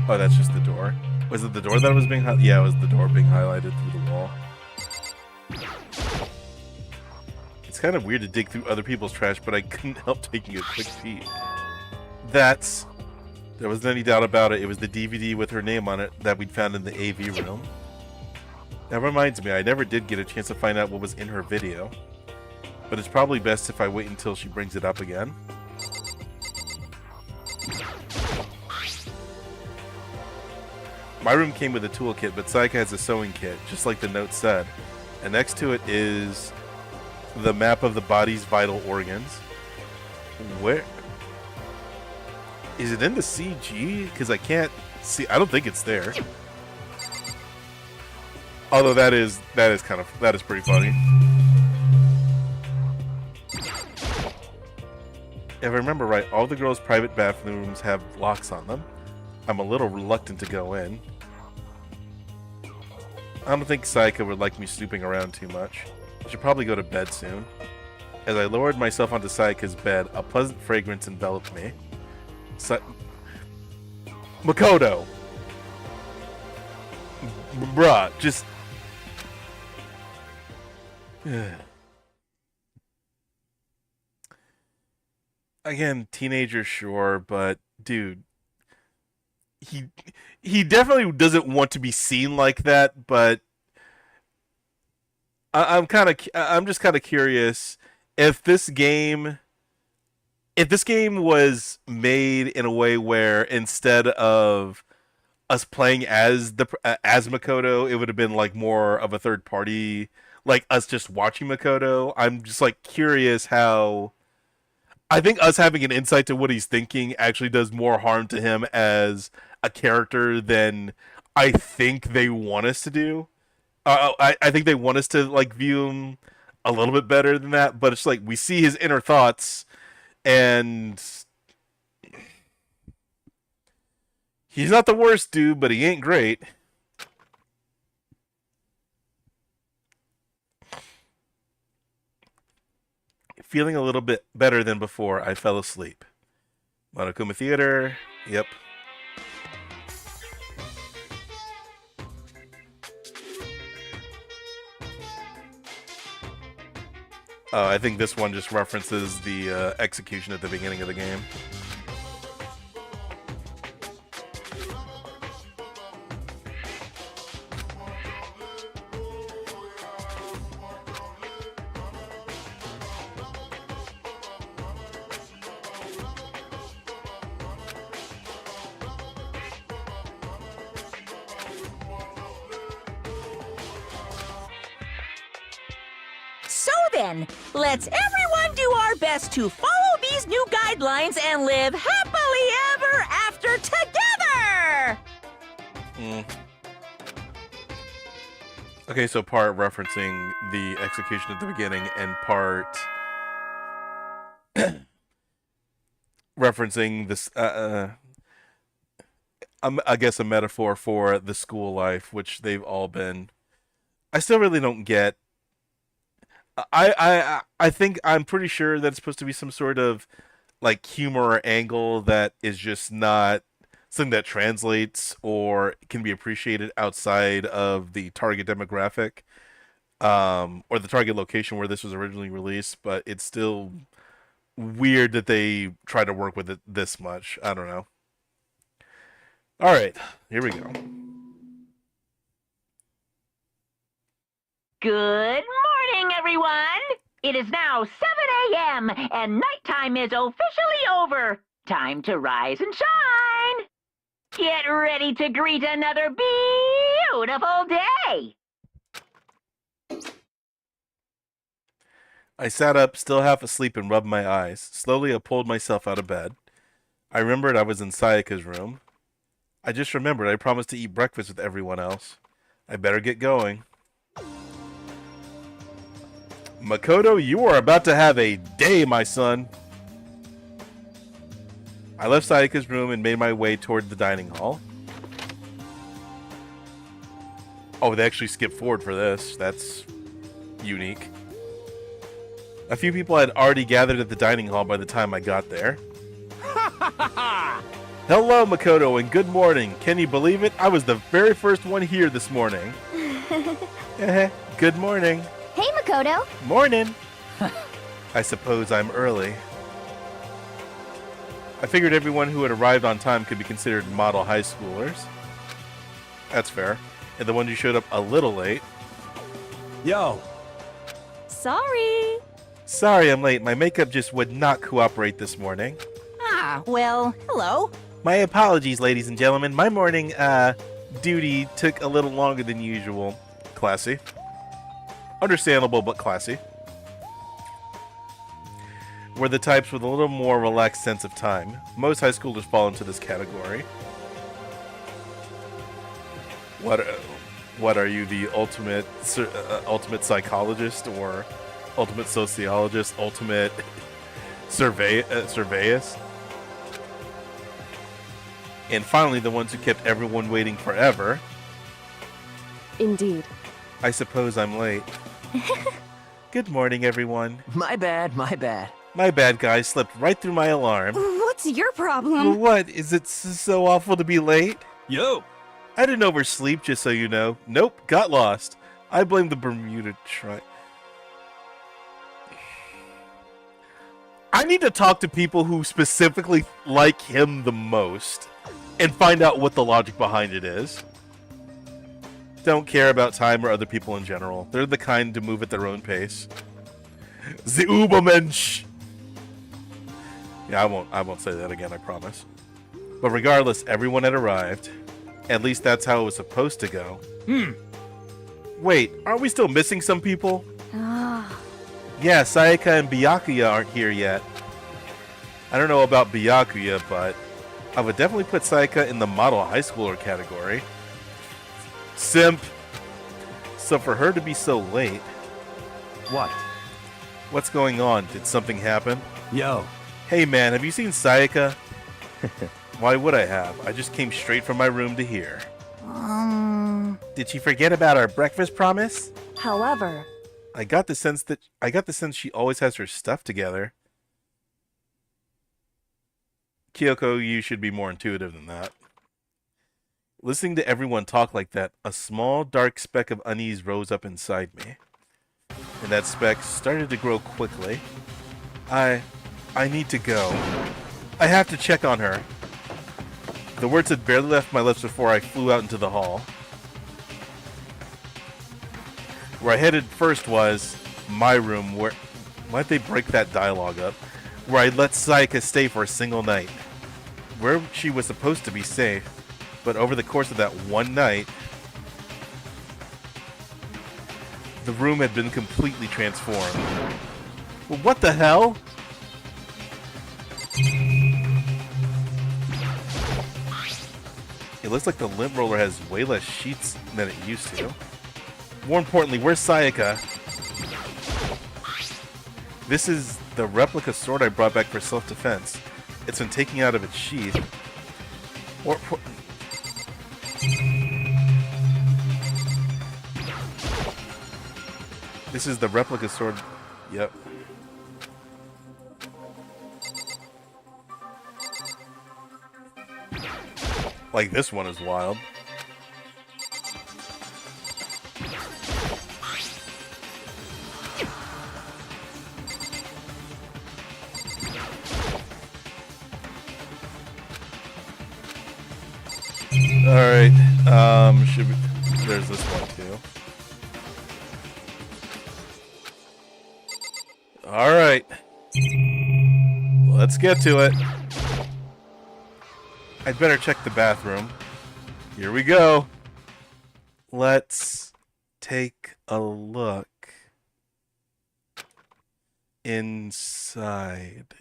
Oh, that's just the door. Was it the door that was being highlighted? Yeah, it was the door being highlighted through the wall. It's kind of weird to dig through other people's trash, but I couldn't help taking a quick peek. There wasn't any doubt about it. It was the DVD with her name on it that we'd found in the AV room. That reminds me, I never did get a chance to find out what was in her video. But it's probably best if I wait until she brings it up again. My room came with a toolkit, but Sayaka has a sewing kit, just like the note said. And next to it is the map of the body's vital organs. Where? Is it in the CG? Because I can't see. I don't think it's there. Although that is pretty funny. If I remember right, all the girls' private bathrooms have locks on them. I'm a little reluctant to go in. I don't think Sayaka would like me snooping around too much. I should probably go to bed soon. As I lowered myself onto Sayaka's bed, a pleasant fragrance enveloped me. Makoto! Bruh, just... Again, teenager, sure, but dude... He definitely doesn't want to be seen like that, but I'm just kind of curious if this game was made in a way where instead of us playing as Makoto, it would have been like more of a third party, like us just watching Makoto. I'm just like curious how. I think us having an insight to what he's thinking actually does more harm to him as a character than I think they want us to do. I think they want us to like view him a little bit better than that, but it's like we see his inner thoughts, and he's not the worst dude, but he ain't great. Feeling a little bit better than before, I fell asleep. Monokuma Theater, yep. I think this one just references the execution at the beginning of the game. So then, let's everyone do our best to follow these new guidelines and live happily ever after together! Okay, so part referencing the execution at the beginning and part referencing this, I guess a metaphor for the school life, which they've all been. I still really don't get. I think I'm pretty sure that it's supposed to be some sort of like humor or angle that is just not something that translates or can be appreciated outside of the target demographic, or the target location where this was originally released. But it's still weird that they try to work with it this much. I don't know. All right, here we go. Good morning, everyone! It is now 7 a.m., and nighttime is officially over. Time to rise and shine! Get ready to greet another beautiful day! I sat up, still half asleep, and rubbed my eyes. Slowly, I pulled myself out of bed. I remembered I was in Sayaka's room. I just remembered I promised to eat breakfast with everyone else. I better get going. Makoto, you are about to have a day, my son. I left Sayaka's room and made my way toward the dining hall. Oh, they actually skipped forward for this. That's unique. A few people had already gathered at the dining hall by the time I got there. Hello, Makoto, and good morning. Can you believe it? I was the very first one here this morning. Good morning. Hey, Makoto. Morning. I suppose I'm early. I figured everyone who had arrived on time could be considered model high schoolers. That's fair. And the ones who showed up a little late, Yo, Sorry. Sorry I'm late. My makeup just would not cooperate this morning. Ah, well, hello. My apologies, ladies and gentlemen. My morning, duty took a little longer than usual. Classy. Understandable, but classy. We're the types with a little more relaxed sense of time. Most high schoolers fall into this category. What are you, the ultimate psychologist or ultimate sociologist, ultimate surveillist? And finally, the ones who kept everyone waiting forever. Indeed. I suppose I'm late. Good morning, everyone. My bad, my bad. My bad, guy, slipped right through my alarm. What's your Well, problem? what? Is it so awful to be late? yo. I didn't oversleep, just so you know. Nope, got lost. I blame the Bermuda Triangle. I need to talk to people who specifically like him the most and find out what the logic behind it is. Don't care about time or other people in general. They're the kind to move at their own pace. The Ubermensch. Yeah, I won't say that again, I promise. But regardless, everyone had arrived. At least that's how it was supposed to go. Wait, aren't we still missing some people? Yeah, Sayaka and Byakuya aren't here yet. I don't know about Byakuya, but I would definitely put Sayaka in the model high schooler category. Simp. So for her to be so late... What? What's going on? Did something happen? Yo. Hey man, have you seen Sayaka? Why would I have? I just came straight from my room to here. Did she forget about our breakfast promise? However, I got the sense she always has her stuff together. Kyoko, you should be more intuitive than that. Listening to everyone talk like that, a small dark speck of unease rose up inside me. And that speck started to grow quickly. I need to go. I have to check on her. The words had barely left my lips before I flew out into the hall. Where I headed first was my room, where... Why'd they break that dialogue up? Where I let Sayaka stay for a single night. Where she was supposed to be safe. But over the course of that one night, the room had been completely transformed. Well, what the hell? It looks like the lint roller has way less sheets than it used to. More importantly, where's Sayaka? This is the replica sword I brought back for self-defense. It's been taken out of its sheath. This is the replica sword. Yep. Like, this one is wild. Alright, should we... There's this one, too. Alright. Let's get to it. I'd better check the bathroom. Here we go. Let's take a look inside.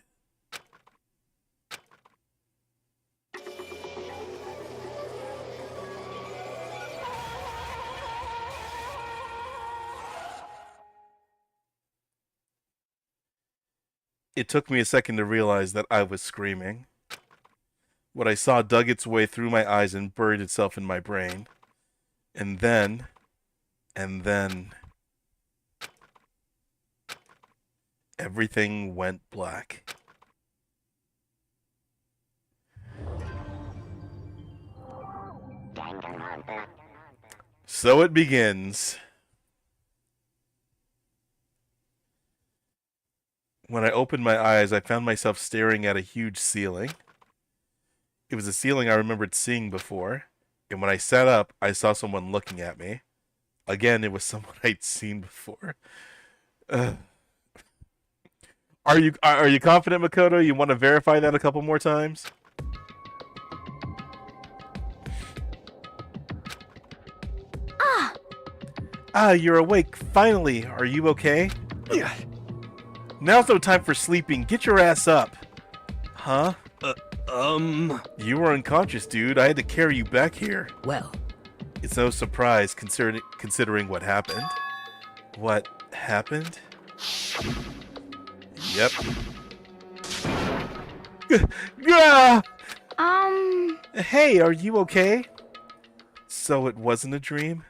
It took me a second to realize that I was screaming. What I saw dug its way through my eyes and buried itself in my brain. And then... everything went black. So it begins. When I opened my eyes, I found myself staring at a huge ceiling. It was a ceiling I remembered seeing before, and when I sat up, I saw someone looking at me. Again, it was someone I'd seen before. Are you confident, Makoto? You want to verify that a couple more times? You're awake. Finally. Are you okay? Yeah. Now's no time for sleeping. Get your ass up. Huh? You were unconscious, dude. I had to carry you back here. Well, It's no surprise considering what happened. What happened? Yep. Yeah. Hey, are you okay? So it wasn't a dream?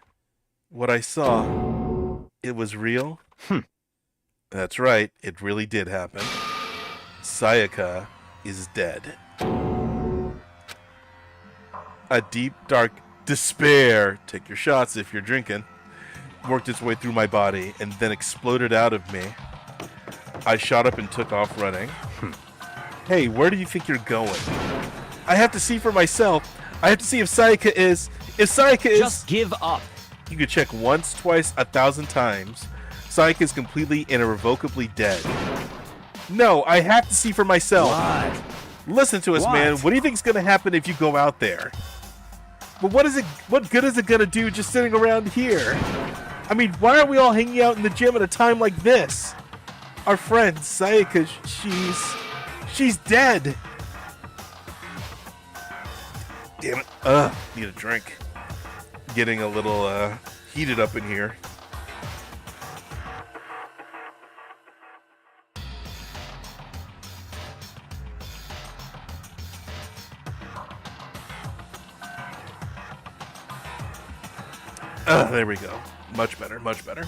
What I saw, it was real? That's right, it really did happen. Sayaka is dead. A deep, dark despair, take your shots if you're drinking, worked its way through my body and then exploded out of me. I shot up and took off running. Hey, where do you think you're going? I have to see for myself. I have to see if Sayaka is... Just give up. You could check once, twice, 1,000 times. Sayaka is completely and irrevocably dead. No, I have to see for myself. What? Listen to us, man. What do you think's gonna happen if you go out there? But what good is it gonna do just sitting around here? I mean, why are we all hanging out in the gym at a time like this? Our friend, Sayaka, she's dead. Damn it. Need a drink. Getting a little heated up in here. There we go. Much better, much better.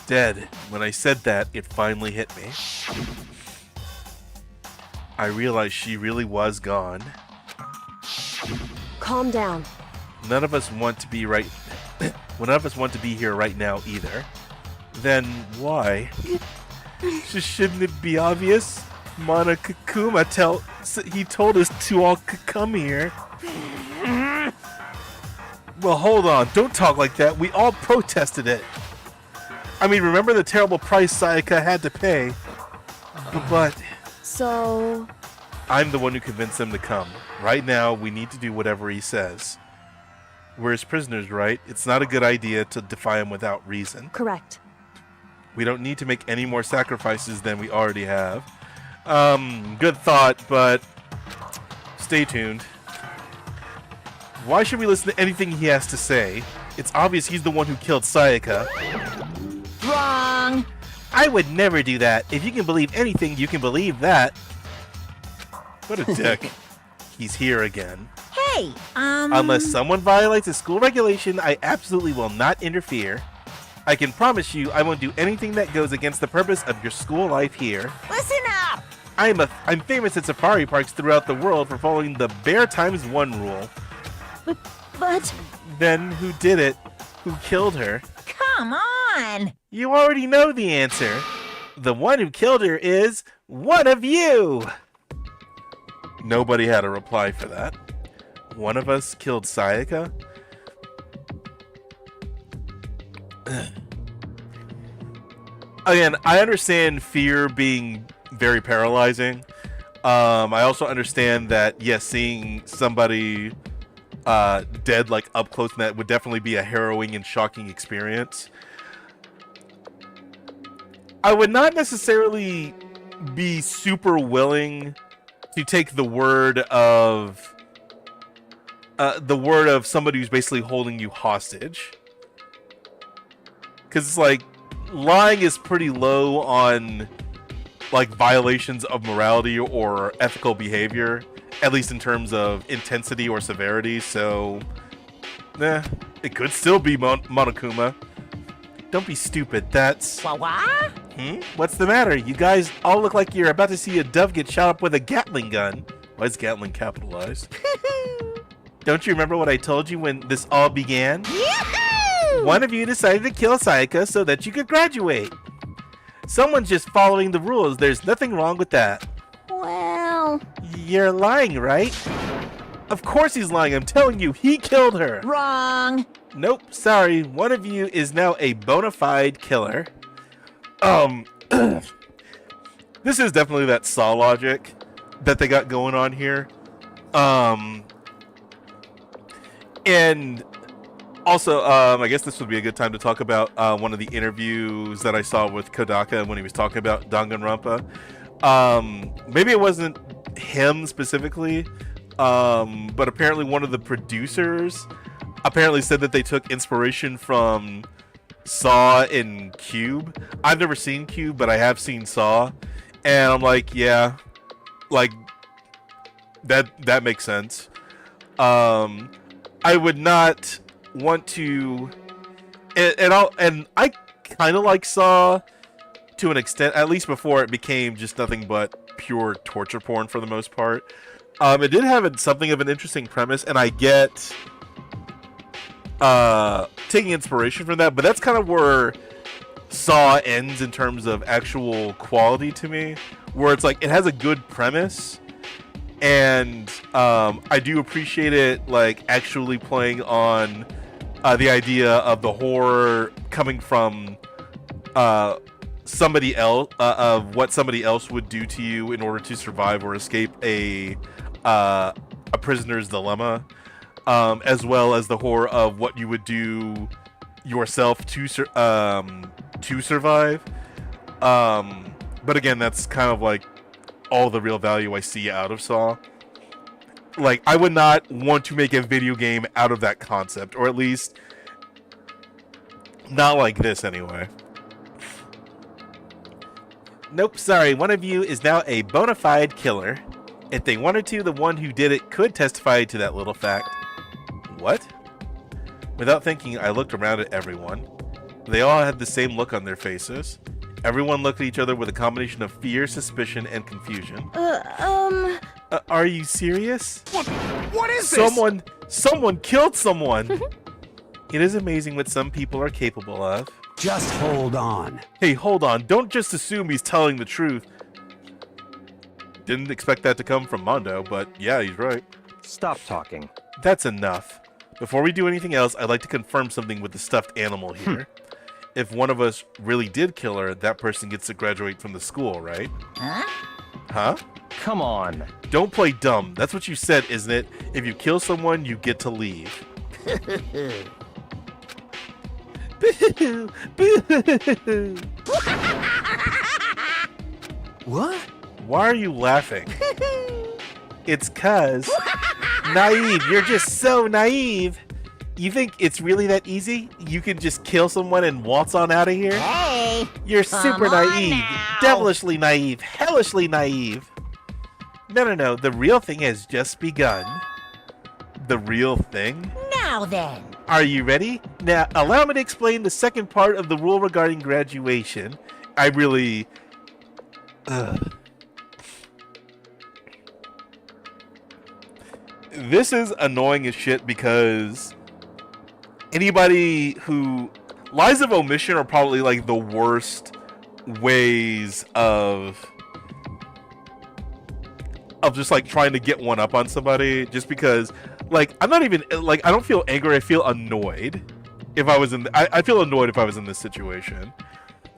Dead. When I said that, it finally hit me. I realized she really was gone. Calm down. None of us want to be right. None of us want to be here right now either. Then why? Shouldn't it be obvious? Monokuma he told us to all come here. Well, hold on. Don't talk like that. We all protested it. I mean, remember the terrible price Sayaka had to pay? But... So... I'm the one who convinced them to come. Right now, we need to do whatever he says. We're his prisoners, right? It's not a good idea to defy him without reason. Correct. We don't need to make any more sacrifices than we already have. Good thought, but stay tuned. Why should we listen to anything he has to say? It's obvious he's the one who killed Sayaka. Wrong. I would never do that. If you can believe anything, you can believe that. What a dick. He's here again. Hey, Unless someone violates a school regulation, I absolutely will not interfere. I can promise you I won't do anything that goes against the purpose of your school life here. Listen up. I'm famous at safari parks throughout the world for following the Bear Times 1 rule. But... Then who did it? Who killed her? Come on. You already know the answer. The one who killed her is one of you. Nobody had a reply for that. One of us killed Sayaka? Again, I understand fear being very paralyzing. I also understand that, yes, seeing somebody dead like up close and that would definitely be a harrowing and shocking experience. I would not necessarily be super willing to take the word of somebody who's basically holding you hostage, because it's like lying is pretty low on like violations of morality or ethical behavior, at least in terms of intensity or severity. So, it could still be Monokuma. Don't be stupid. That's... What? What's the matter? You guys all look like you're about to see a dove get shot up with a Gatling gun. Why is Gatling capitalized? Don't you remember what I told you when this all began? Yahoo! One of you decided to kill Sayaka so that you could graduate. Someone's just following the rules. There's nothing wrong with that. Well... You're lying, right? Of course he's lying. I'm telling you, he killed her. Wrong. Nope, sorry. One of you is now a bona fide killer. This is definitely that Saw logic that they got going on here. And also, I guess this would be a good time to talk about one of the interviews that I saw with Kodaka when he was talking about Danganronpa. Maybe it wasn't him specifically, but apparently one of the producers apparently said that they took inspiration from Saw and Cube. I've never seen Cube, but I have seen Saw, and I'm like, yeah, like that makes sense. I would not want to, and I kind of like Saw to an extent, at least before it became just nothing but pure torture porn for the most part. It did have something of an interesting premise, and I get taking inspiration from that, but that's kind of where Saw ends in terms of actual quality to me, where it's like it has a good premise, and I do appreciate it, like actually playing on the idea of the horror coming from somebody else, of what somebody else would do to you in order to survive or escape a prisoner's dilemma, as well as the horror of what you would do yourself to survive. But again, that's kind of like all the real value I see out of Saw. Like, I would not want to make a video game out of that concept, or at least not like this anyway. Nope, sorry, one of you is now a bona fide killer. If they wanted to, the one who did it could testify to that little fact. What? Without thinking, I looked around at everyone. They all had the same look on their faces. Everyone looked at each other with a combination of fear, suspicion, and confusion. Are you serious? What is this? Someone killed someone! It is amazing what some people are capable of. Just hold on. Hey, hold on. Don't just assume he's telling the truth. Didn't expect that to come from Mondo, but yeah, he's right. Stop talking. That's enough. Before we do anything else, I'd like to confirm something with the stuffed animal here. If one of us really did kill her, that person gets to graduate from the school, right? Huh? Come on. Don't play dumb. That's what you said, isn't it? If you kill someone, you get to leave. Boo! Boo! What? Why are you laughing? It's 'cause naive. You're just so naive. You think it's really that easy? You can just kill someone and waltz on out of here? Hey! You're super on naive. now. Devilishly naive. Hellishly naive. No. The real thing has just begun. The real thing? Now then. Are you ready? Now, allow me to explain the second part of the rule regarding graduation. I really... This is annoying as shit because anybody who... Lies of omission are probably like the worst ways of just like trying to get one up on somebody, just because like I'm not even like I don't feel angry, I feel annoyed if I was in I feel annoyed if I was in this situation.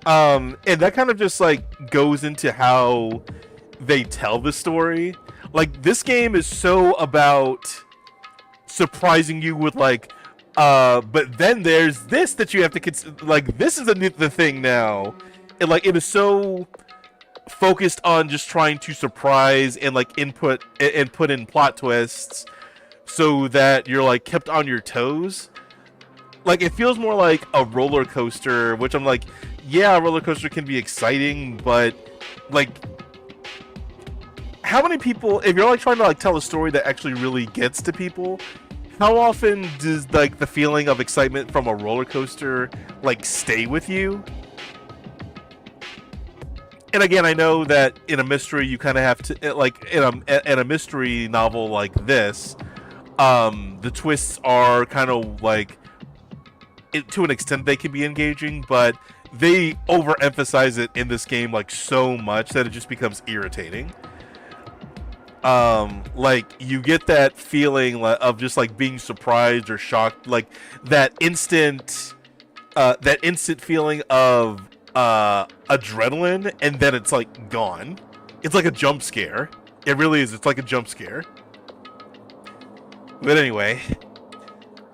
And that kind of just like goes into how they tell the story. Like, this game is so about surprising you with like but then there's this that you have to consider, like this is the thing now. And like it is so focused on just trying to surprise and like input and put in plot twists so that you're like kept on your toes. Like, it feels more like a roller coaster, which I'm like, yeah, a roller coaster can be exciting, but like, how many people, if you're like trying to like tell a story that actually really gets to people, how often does like the feeling of excitement from a roller coaster like stay with you? And again, I know that in a mystery you kind of have to, like in a mystery novel like this, the twists are kind of like, to an extent they can be engaging, but they overemphasize it in this game like so much that it just becomes irritating. like you get that feeling of just like being surprised or shocked, like that instant feeling of adrenaline, and then it's like gone. It's like a jump scare. It really is. It's like a jump scare. But anyway,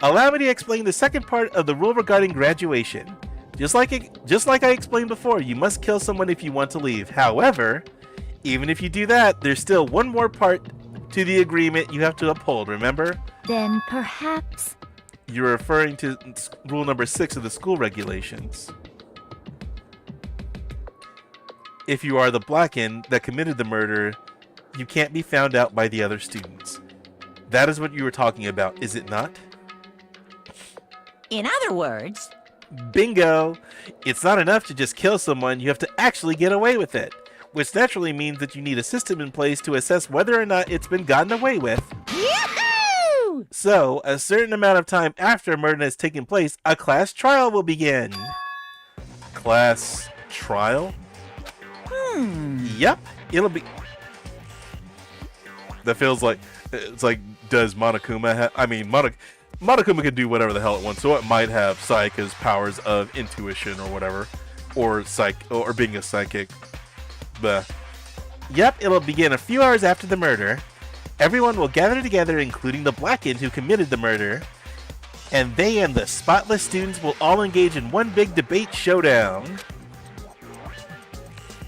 allow me to explain the second part of the rule regarding graduation. Just like I explained before, you must kill someone if you want to leave. However, even if you do that, there's still one more part to the agreement you have to uphold, remember? Then perhaps... You're referring to rule number 6 of the school regulations. If you are the Blacken that committed the murder, you can't be found out by the other students. That is what you were talking about, is it not? In other words... Bingo! It's not enough to just kill someone, you have to actually get away with it. Which naturally means that you need a system in place to assess whether or not it's been gotten away with. Yahoo! So, a certain amount of time after a murder has taken place, a class trial will begin. Class trial? Yep, it'll be... That feels like... It's like, does Monokuma have... I mean, Monokuma can do whatever the hell it wants, so it might have Sayaka's powers of intuition or whatever. Or being a psychic. But yep, it'll begin a few hours after the murder. Everyone will gather together, including the Blacken who committed the murder. And they and the spotless students will all engage in one big debate showdown.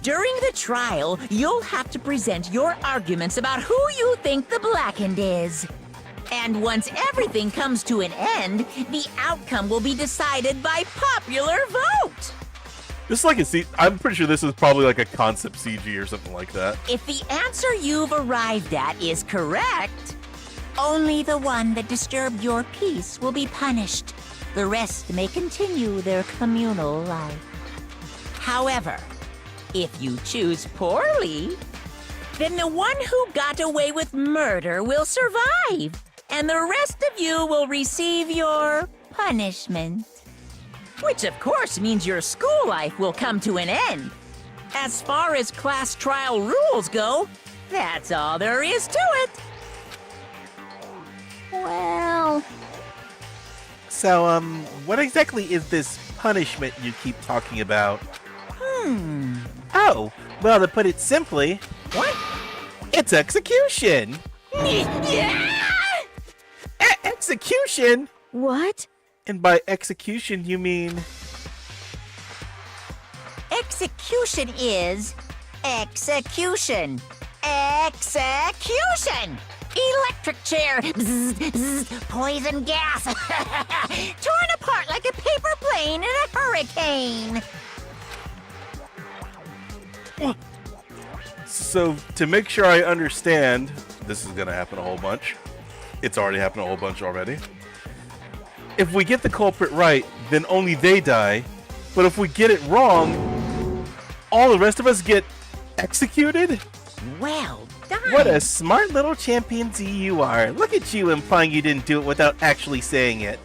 During the trial, you'll have to present your arguments about who you think the Blackened is. And once everything comes to an end, the outcome will be decided by popular vote. Just like I'm pretty sure this is probably like a concept CG or something like that. If the answer you've arrived at is correct, Only the one that disturbed your peace will be punished. The rest may continue their communal life. however, if you choose poorly, then the one who got away with murder will survive, and the rest of you will receive your punishment. Which of course means your school life will come to an end. As far as class trial rules go, that's all there is to it. Well... So, what exactly is this punishment you keep talking about? Oh, well, to put it simply... What? It's execution! Execution? What? And by execution, you mean... Execution is... execution. Execution! Electric chair! Bzz, bzz, poison gas! Torn apart like a paper plane in a hurricane! So, to make sure I understand, this is going to happen a whole bunch. It's already happened a whole bunch already. If we get the culprit right, then only they die. But if we get it wrong, all the rest of us get executed? Well done! What a smart little chimpanzee you are. Look at you implying you didn't do it without actually saying it.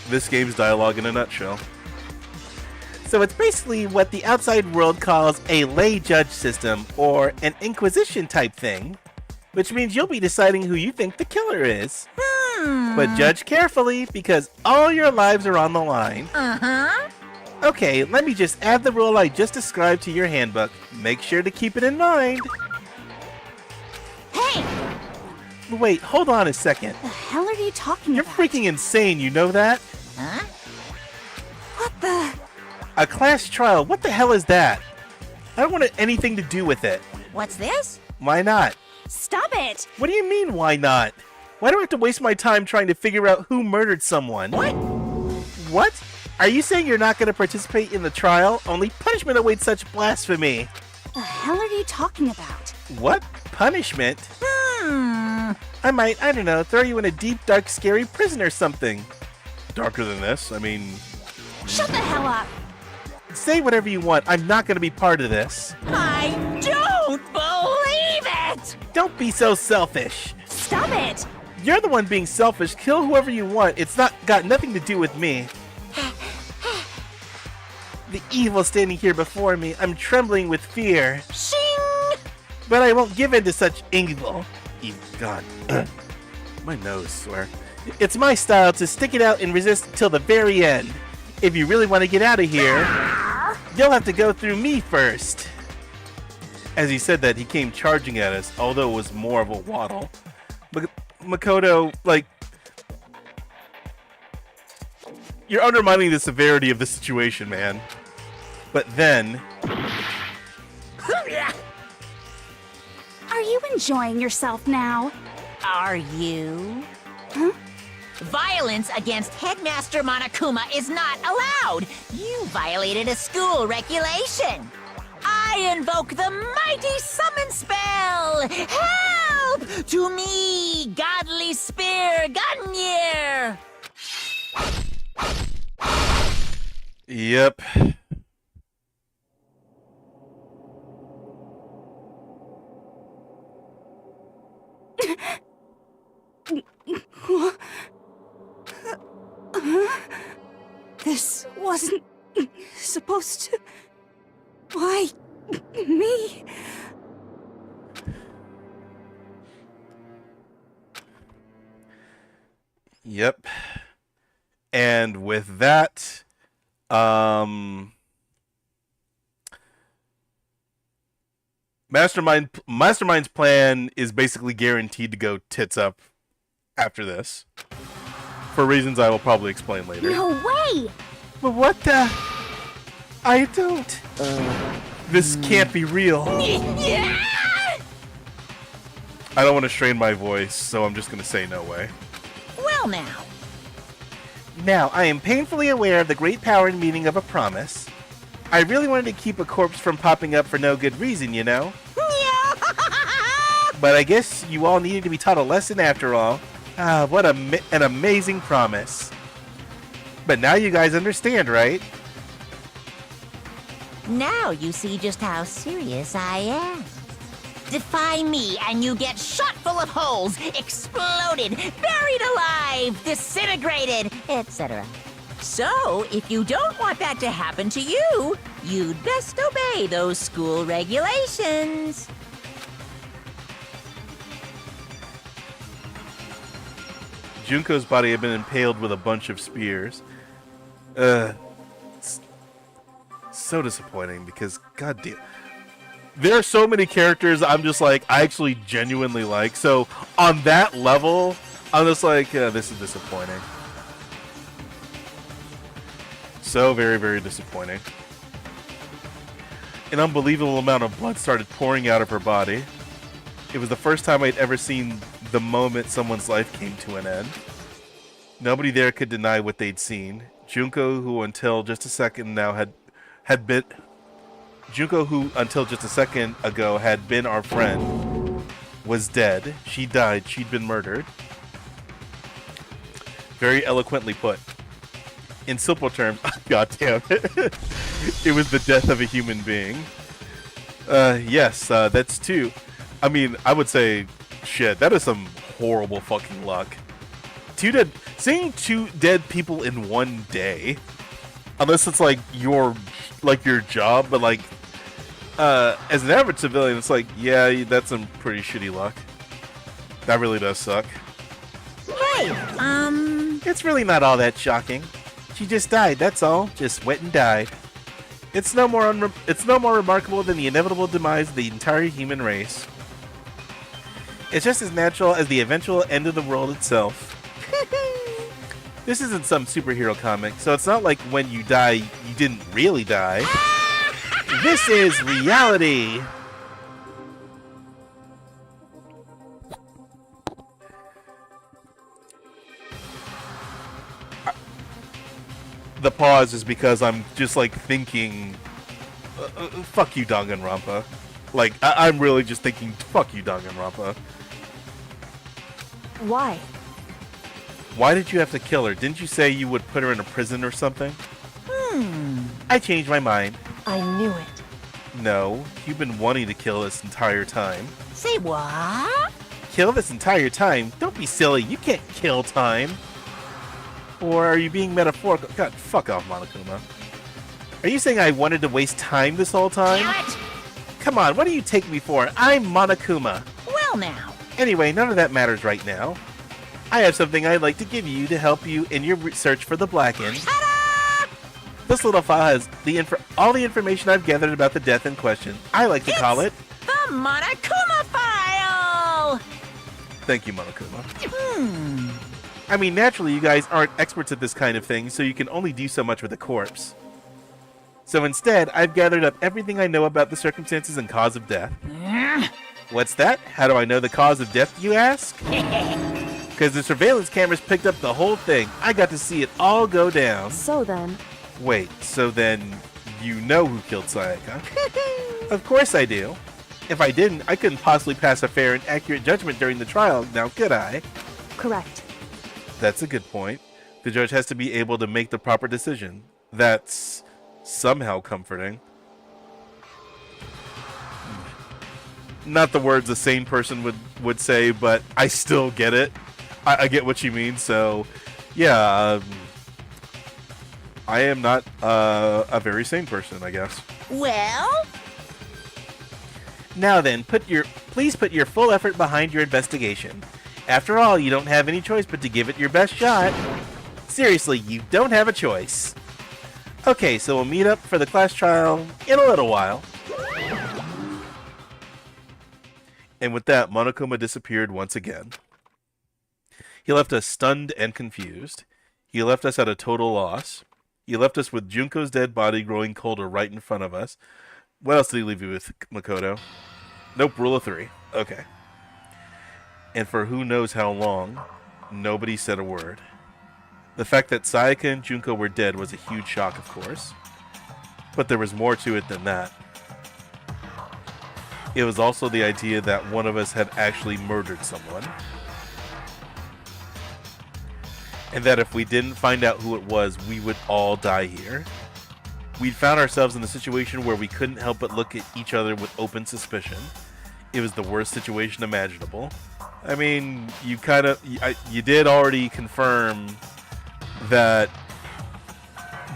This game's dialogue in a nutshell. So it's basically what the outside world calls a lay judge system, or an inquisition type thing. Which means you'll be deciding who you think the killer is. But judge carefully, because all your lives are on the line. Okay, let me just add the rule I just described to your handbook. Make sure to keep it in mind. Hey! Wait, hold on a second. The hell are you talking You're about? freaking insane, you know that? Huh? What the? A class trial, what the hell is that? I don't want anything to do with it. What's this? Why not? Stop it! What do you mean, why not? Why do I have to waste my time trying to figure out who murdered someone? What? What? Are you saying you're not going to participate in the trial? Only punishment awaits such blasphemy. The hell are you talking about? What? Punishment? I might, I don't know, throw you in a deep, dark, scary prison or something. Darker than this? I mean... Shut the hell up! Say whatever you want. I'm not going to be part of this. I don't believe it! Don't be so selfish. Stop it! You're the one being selfish. Kill whoever you want. It's not got nothing to do with me. The evil standing here before me, I'm trembling with fear. Shing! But I won't give in to such evil. God. My nose, swear. It's my style to stick it out and resist till the very end. If you really want to get out of here, you'll have to go through me first. As he said that, he came charging at us, although it was more of a waddle. Makoto, like, you're undermining the severity of the situation, man. But then... Are you enjoying yourself now? Are you? Huh? Violence against Headmaster Monokuma is not allowed. You violated a school regulation. I invoke the mighty summon spell. Help! To me, godly spear, Gunyear! Yep. This wasn't supposed to... Why me? Yep. And with that, Mastermind's plan is basically guaranteed to go tits up after this. For reasons I will probably explain later. No way! But what the? I don't. This can't be real. I don't want to strain my voice, so I'm just going to say no way. Well now. Now, I am painfully aware of the great power and meaning of a promise. I really wanted to keep a corpse from popping up for no good reason, you know? But I guess you all needed to be taught a lesson after all. Ah, what an amazing promise. But now you guys understand, right? Now you see just how serious I am. Defy me and you get shot full of holes, exploded, buried alive, disintegrated, etc. So, if you don't want that to happen to you, you'd best obey those school regulations. Junko's body had been impaled with a bunch of spears. So disappointing because, goddamn, there are so many characters I'm just like, I actually genuinely like. So on that level, I'm just like, this is disappointing. So very, very disappointing. An unbelievable amount of blood started pouring out of her body. It was the first time I'd ever seen the moment someone's life came to an end. Nobody there could deny what they'd seen. Junko, who until just a second ago had been our friend, was dead. She died. She'd been murdered. Very eloquently put. In simple terms, God damn it. It was the death of a human being. Yes, that's two. I mean, I would say, shit, that is some horrible fucking luck. Seeing two dead people in one day, unless it's like your job, but like, as an average civilian, it's like, yeah, that's some pretty shitty luck. That really does suck. Hey, It's really not all that shocking. She just died, that's all. Just went and died. It's no more remarkable than the inevitable demise of the entire human race. It's just as natural as the eventual end of the world itself. This isn't some superhero comic, so it's not like when you die, you didn't really die. This is reality! The pause is because I'm just like thinking, fuck you, Danganronpa. Like, I'm really just thinking, fuck you, Danganronpa. Why? Why did you have to kill her? Didn't you say you would put her in a prison or something? I changed my mind. I knew it. No, you've been wanting to kill this entire time. say what? Kill this entire time? Don't be silly, you can't kill time. Or are you being metaphorical? God, fuck off, Monokuma. Are you saying I wanted to waste time this whole time? Damn it! Come on, what do you take me for? I'm Monokuma. Well now. Anyway, none of that matters right now. I have something I'd like to give you to help you in your search for the Blackened. Ta-da! This little file has all the information I've gathered about the death in question. I like to call it... The Monokuma File! Thank you, Monokuma. I mean, naturally, you guys aren't experts at this kind of thing, so you can only do so much with a corpse. So instead, I've gathered up everything I know about the circumstances and cause of death. What's that? How do I know the cause of death, you ask? Because the surveillance cameras picked up the whole thing. I got to see it all go down. So then... Wait, so then you know who killed Sayaka? Of course I do. If I didn't, I couldn't possibly pass a fair and accurate judgment during the trial, now could I? Correct. That's a good point. The judge has to be able to make the proper decision. That's somehow comforting. Not the words a sane person would say, but I still get it. I get what you mean, so yeah, I am not a very sane person, I guess. Well? Now then, please put your full effort behind your investigation. After all, you don't have any choice but to give it your best shot. Seriously, you don't have a choice. Okay, so we'll meet up for the class trial in a little while. And with that, Monokuma disappeared once again. He left us stunned and confused. He left us at a total loss. He left us with Junko's dead body growing colder right in front of us. What else did he leave you with, Makoto? Nope, rule of 3. Okay. And for who knows how long, nobody said a word. The fact that Sayaka and Junko were dead was a huge shock, of course. But there was more to it than that. It was also the idea that one of us had actually murdered someone. And that if we didn't find out who it was, we would all die here. We'd found ourselves in a situation where we couldn't help but look at each other with open suspicion. It was the worst situation imaginable. I mean, you did already confirm that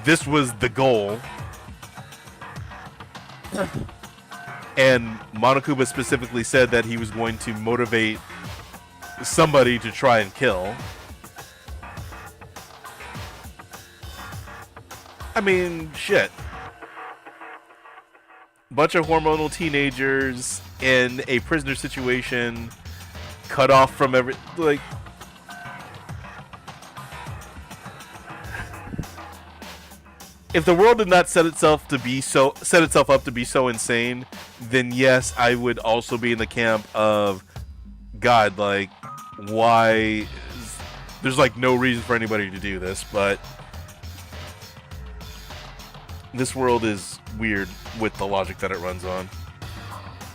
this was the goal. And Monokuma specifically said that he was going to motivate somebody to try and kill. I mean, shit. Bunch of hormonal teenagers in a prisoner situation, cut off from like. If the world did not set itself up to be so insane, then yes, I would also be in the camp of God. Like, why? There's like no reason for anybody to do this, but this world is weird with the logic that it runs on.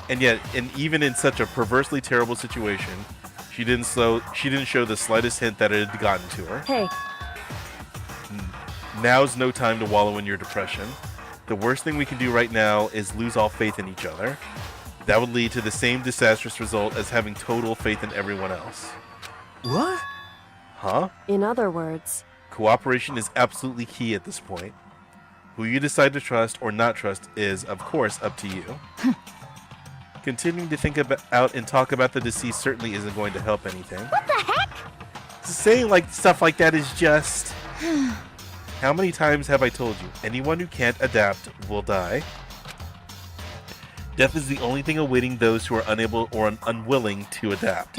And yet, even in such a perversely terrible situation, she didn't show the slightest hint that it had gotten to her. Hey. Now's no time to wallow in your depression. The worst thing we can do right now is lose all faith in each other. That would lead to the same disastrous result as having total faith in everyone else. What? Huh? In other words... Cooperation is absolutely key at this point. Who you decide to trust or not trust is, of course, up to you. Continuing to think out and talk about the deceased certainly isn't going to help anything. What the heck? Saying stuff like that is just... How many times have I told you, anyone who can't adapt will die? Death is the only thing awaiting those who are unable or unwilling to adapt.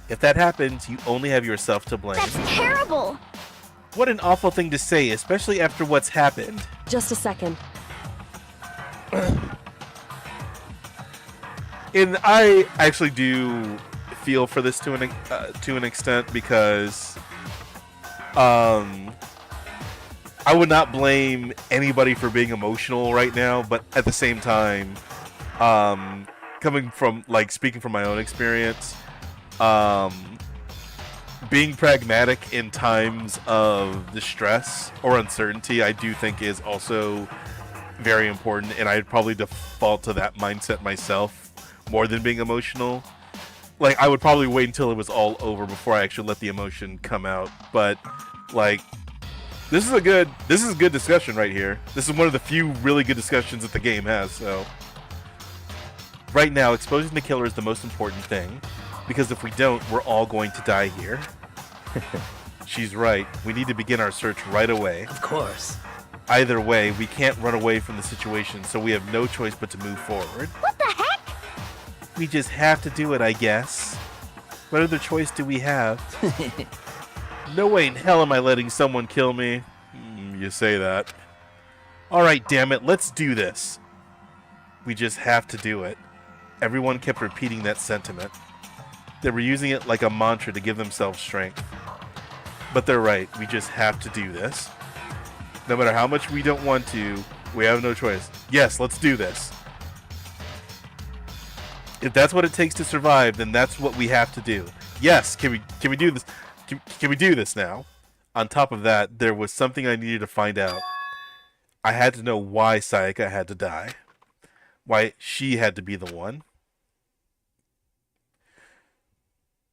If that happens, you only have yourself to blame. That's terrible! What an awful thing to say, especially after what's happened. Just a second. And I actually do feel for this to an extent because I would not blame anybody for being emotional right now, but at the same time, coming from speaking from my own experience, being pragmatic in times of distress or uncertainty, I do think is also very important, and I'd probably default to that mindset myself more than being emotional. I would probably wait until it was all over before I actually let the emotion come out, but This is a good discussion right here. This is one of the few really good discussions that the game has, so. Right now, exposing the killer is the most important thing, because if we don't, we're all going to die here. She's right. We need to begin our search right away. Of course. Either way, we can't run away from the situation, so we have no choice but to move forward. What the heck? We just have to do it, I guess. What other choice do we have? No way in hell am I letting someone kill me. You say that. Alright, damn it, let's do this. We just have to do it. Everyone kept repeating that sentiment. They were using it like a mantra to give themselves strength. But they're right, we just have to do this. No matter how much we don't want to, we have no choice. Yes, let's do this. If that's what it takes to survive, then that's what we have to do. Yes, can we do this? Can we do this now? On top of that, there was something I needed to find out. I had to know why Sayaka had to die. Why she had to be the one.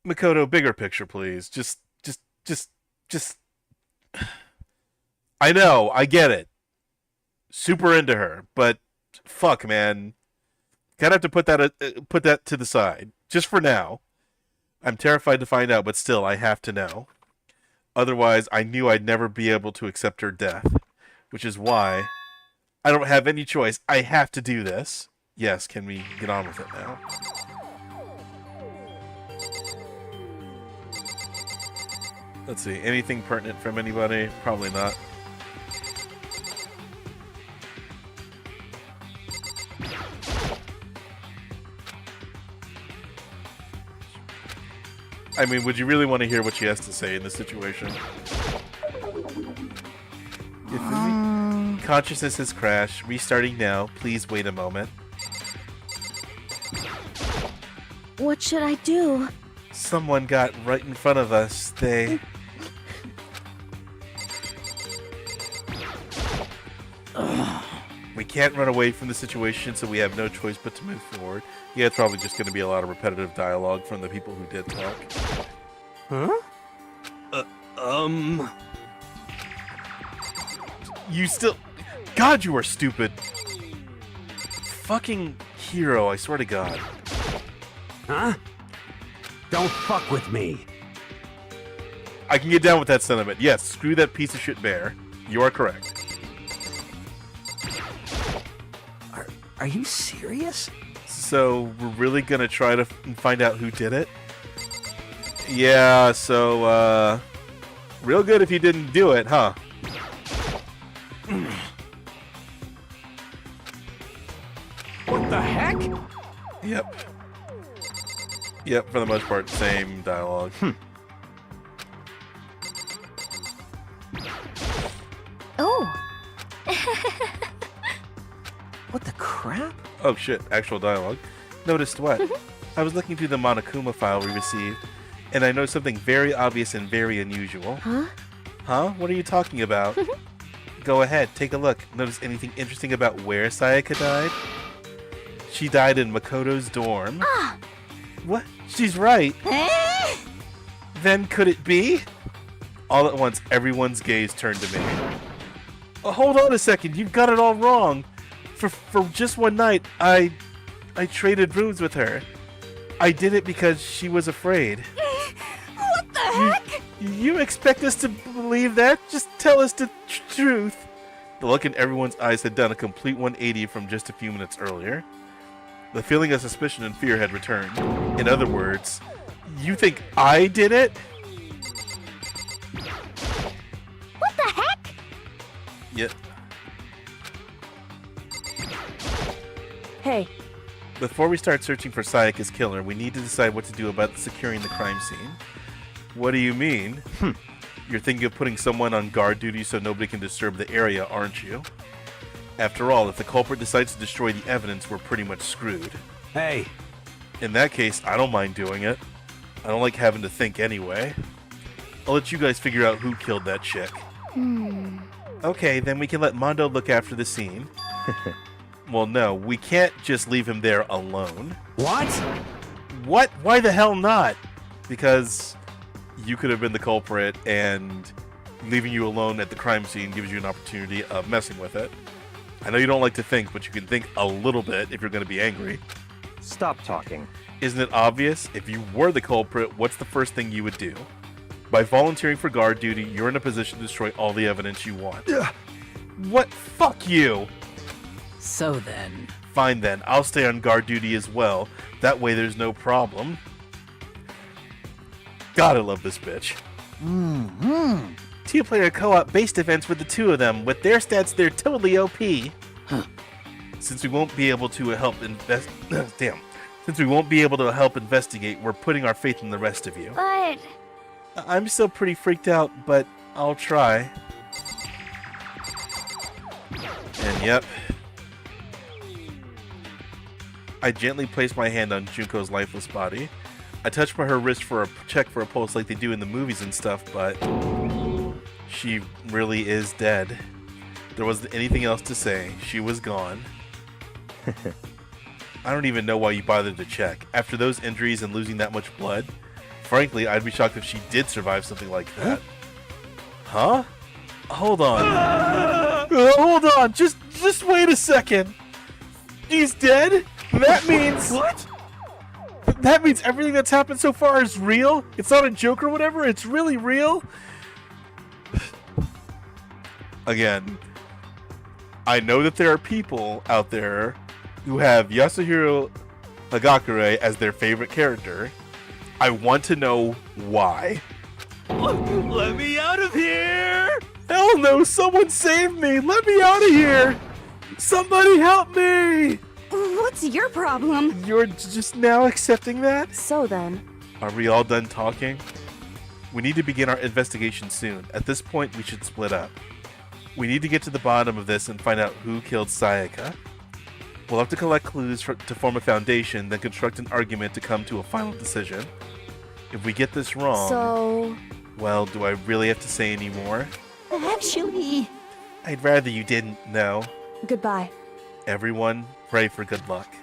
Makoto, bigger picture, please. Just. I know, I get it. Super into her, but fuck, man. Gotta have to put that to the side, just for now. I'm terrified to find out, but still, I have to know. Otherwise, I knew I'd never be able to accept her death, which is why I don't have any choice. I have to do this. Yes, can we get on with it now? Let's see, anything pertinent from anybody? Probably not. I mean, would you really want to hear what she has to say in this situation? If consciousness has crashed, restarting now. Please wait a moment. What should I do? Someone got right in front of us. They... We can't run away from the situation, so we have no choice but to move forward. Yeah, it's probably just going to be a lot of repetitive dialogue from the people who did talk. Huh? You still... God, you are stupid. Fucking hero, I swear to God. Huh? Don't fuck with me. I can get down with that sentiment. Yes, screw that piece of shit bear. You are correct. Are you serious? So, we're really gonna try to find out who did it? Yeah, so, real good if you didn't do it, huh? What the heck? Yep. Yep, for the most part, same dialogue. Oh. What the crap? Oh shit, actual dialogue. Noticed what? I was looking through the Monokuma file we received, and I noticed something very obvious and very unusual. Huh? Huh? What are you talking about? Go ahead, take a look. Notice anything interesting about where Sayaka died? She died in Makoto's dorm. What? She's right. Then could it be? All at once, everyone's gaze turned to me. Oh, hold on a second, you've got it all wrong. For just one night, I traded rooms with her. I did it because she was afraid. What the heck? You expect us to believe that? Just tell us the truth. The look in everyone's eyes had done a complete 180 from just a few minutes earlier. The feeling of suspicion and fear had returned. In other words, you think I did it? What the heck? Yeah. Hey, Before we start searching for Sayaka's killer, we need to decide what to do about securing the crime scene. What do you mean? You're thinking of putting someone on guard duty so nobody can disturb the area, aren't you? After all, if the culprit decides to destroy the evidence, we're pretty much screwed. Hey, In that case, I don't mind doing it. I don't like having to think anyway. I'll let you guys figure out who killed that chick. Okay, then we can let Mondo look after the scene. Well, no, we can't just leave him there alone. what? What? Why the hell not? Because you could have been the culprit and Leaving you alone at the crime scene gives you an opportunity of messing with it. I know you don't like to think, but you can think a little bit if you're going to be angry. Stop talking. Isn't it obvious? If you were the culprit, what's the first thing you would do? By volunteering for guard duty, you're in a position to destroy all the evidence you want. What? Fuck you! So then... Fine then, I'll stay on guard duty as well. That way there's no problem. God, I love this bitch. Mm-hmm. Two-player co-op based events with the two of them. With their stats, they're totally OP. Since we won't be able to help Since we won't be able to help investigate, we're putting our faith in the rest of you. But... I'm still pretty freaked out, but I'll try. And yep. I gently place my hand on Junko's lifeless body. I touch her wrist for a check for a pulse like they do in the movies and stuff, but she really is dead. There wasn't anything else to say. She was gone. I don't even know why you bothered to check. After those injuries and losing that much blood, frankly, I'd be shocked if she did survive something like that. Huh? Hold on. Hold on. Just wait a second. He's dead? That means... What? That means everything that's happened so far is real? It's not a joke or whatever? It's really real? Again, I know that there are people out there who have Yasuhiro Hagakure as their favorite character. I want to know why. Let me out of here! Hell no! Someone save me! Let me out of here! Somebody help me! What's your problem? You're just now accepting that? So then... Are we all done talking? We need to begin our investigation soon. At this point, we should split up. We need to get to the bottom of this and find out who killed Sayaka. We'll have to collect clues to form a foundation, then construct an argument to come to a final decision. If we get this wrong... So... Well, do I really have to say any more? Actually... I'd rather you didn't know. Goodbye. Everyone, pray for good luck.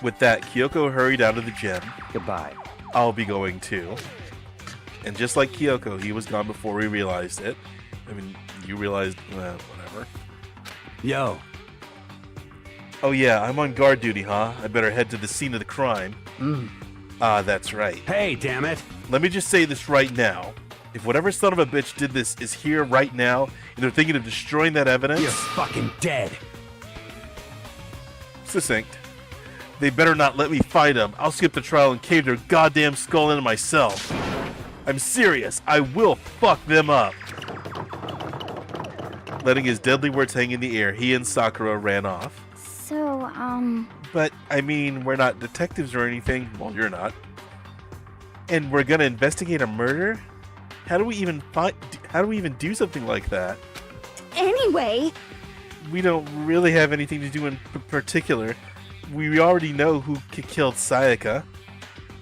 With that, Kyoko hurried out of the gym. Goodbye. I'll be going too. And just like Kyoko, he was gone before we realized it. I mean, you realized, whatever. Yo. Oh yeah, I'm on guard duty, huh? I better head to the scene of the crime. Ah, that's right. Hey, damn it. Let me just say this right now. If whatever son of a bitch did this is here right now, and they're thinking of destroying that evidence... You're fucking dead. Succinct. They better not let me fight them. I'll skip the trial and cave their goddamn skull into myself. I'm serious. I will fuck them up. Letting his deadly words hang in the air, he and Sakura ran off. So, But, I mean, we're not detectives or anything. Well, you're not. And we're gonna investigate a murder? How do we even do something like that? Anyway... We don't really have anything to do in particular. We already know who killed Sayaka.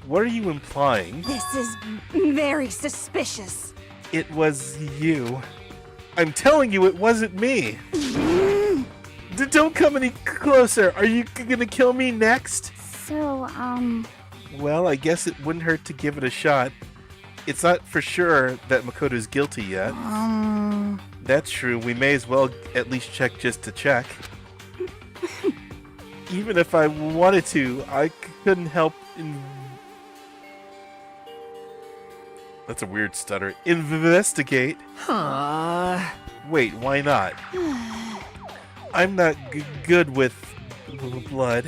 What are you implying? This is very suspicious. It was you. I'm telling you, it wasn't me. Don't come any closer. Are you gonna kill me next? so, Well, I guess it wouldn't hurt to give it a shot. It's not for sure that Makoto's guilty yet. That's true. We may as well at least check just to check. Even if I wanted to, I couldn't help That's a weird stutter. Investigate. Wait, why not? I'm not good with blood.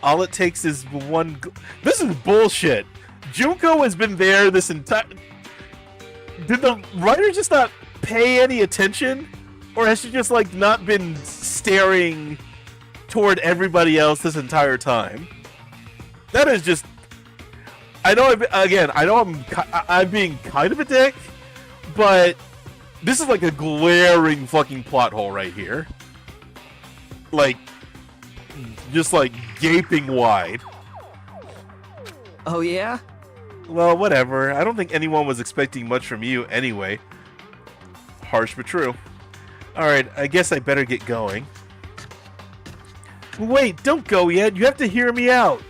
All it takes is one... This is bullshit. Junko has been there this entire... Did the writer just not pay any attention? Or has she just, like, not been staring toward everybody else this entire time? That is just... I know, I'm being kind of a dick, but this is like a glaring fucking plot hole right here. Like, just like gaping wide. Oh, yeah? Well, whatever. I don't think anyone was expecting much from you anyway. Harsh but true. Alright, I guess I better get going. Wait, don't go yet. You have to hear me out.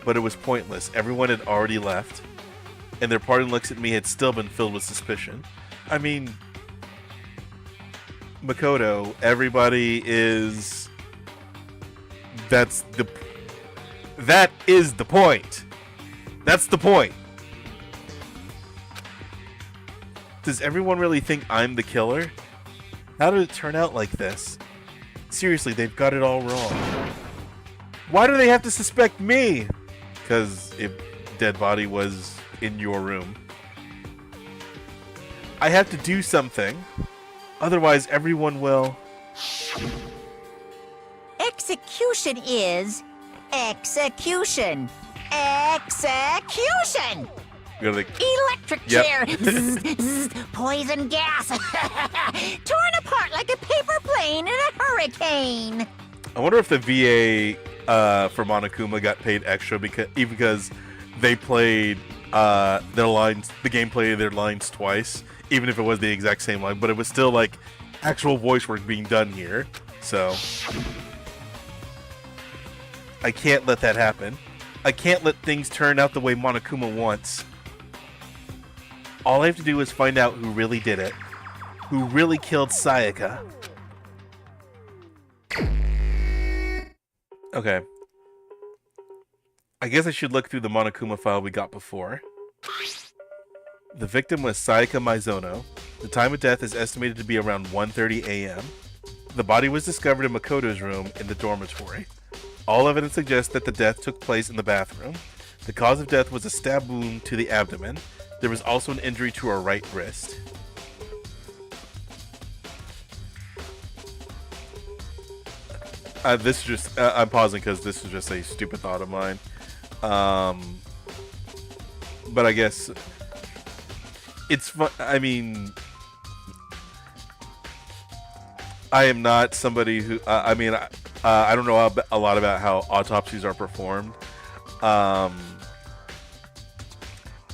But it was pointless. Everyone had already left. and their parting looks at me had still been filled with suspicion. I mean, Makoto, everybody is... That is the point. That's the point. Does everyone really think I'm the killer? How did it turn out like this? Seriously, they've got it all wrong. Why do they have to suspect me? Because if dead body was in your room. I have to do something. Otherwise, everyone will... Execution is execution. Execution! You're like, Electric Yep. chair. Zzz, zzz, poison gas. Torn apart like a paper plane in a hurricane. I wonder if the VA for Monokuma got paid extra because they played their lines, the game played their lines twice, even if it was the exact same line, but it was still like actual voice work being done here. So I can't let that happen. I can't let things turn out the way Monokuma wants. All I have to do is find out who really did it. Who really killed Sayaka. Okay. I guess I should look through the Monokuma file we got before. The victim was Sayaka Maizono. The time of death is estimated to be around 1:30 a.m. The body was discovered in Makoto's room in the dormitory. All evidence suggests that the death took place in the bathroom. The cause of death was a stab wound to the abdomen. There was also an injury to her right wrist. This is just... I'm pausing because this is just a stupid thought of mine. But I guess... It's fun. I mean... I am not somebody who... I don't know a lot about how autopsies are performed.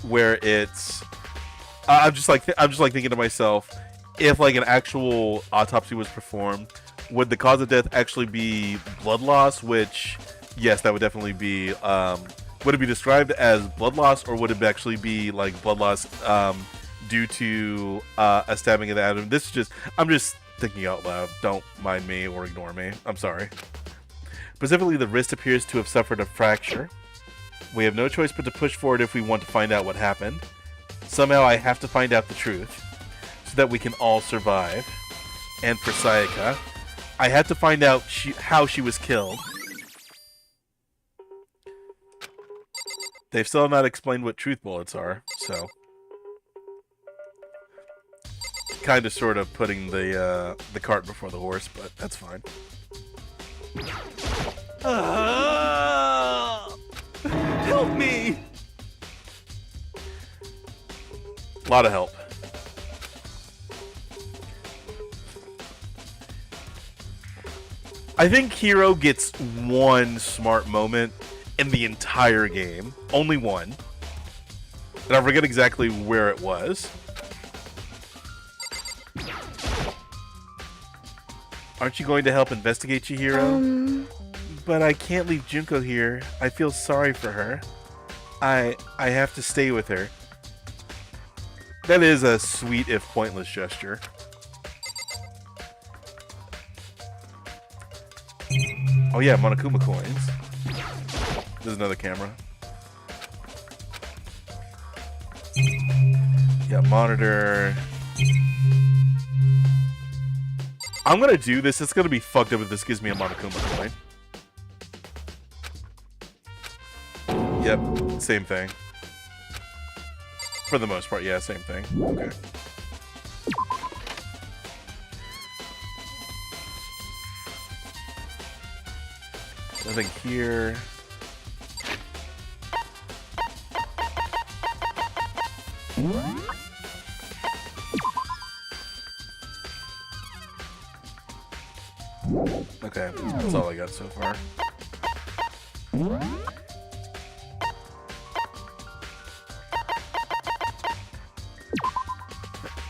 Where it's... I'm just like thinking to myself, if like an actual autopsy was performed, would the cause of death actually be blood loss? Which, yes, that would definitely be. Would it be described as blood loss, or would it actually be like blood loss due to a stabbing of the abdomen? This is just. I'm just thinking out loud. Don't mind me or ignore me. I'm sorry. Specifically, the wrist appears to have suffered a fracture. We have no choice but to push forward if we want to find out what happened. Somehow I have to find out the truth, so that we can all survive. And for Sayaka, I had to find out how she was killed. They've still not explained what truth bullets are, so... Kind of sort of putting the cart before the horse, but that's fine. Help me! A lot of help. I think Hiro gets one smart moment in the entire game. Only one. And I forget exactly where it was. Aren't you going to help investigate, Chihiro? But I can't leave Junko here. I feel sorry for her. I have to stay with her. That is a sweet, if pointless, gesture. Oh yeah, Monokuma coins. There's another camera. Yeah, monitor. I'm gonna do this. It's gonna be fucked up if this gives me a Monokuma coin. Yep, same thing. For the most part, yeah, same thing. Okay. Nothing here. Okay, that's all I got so far.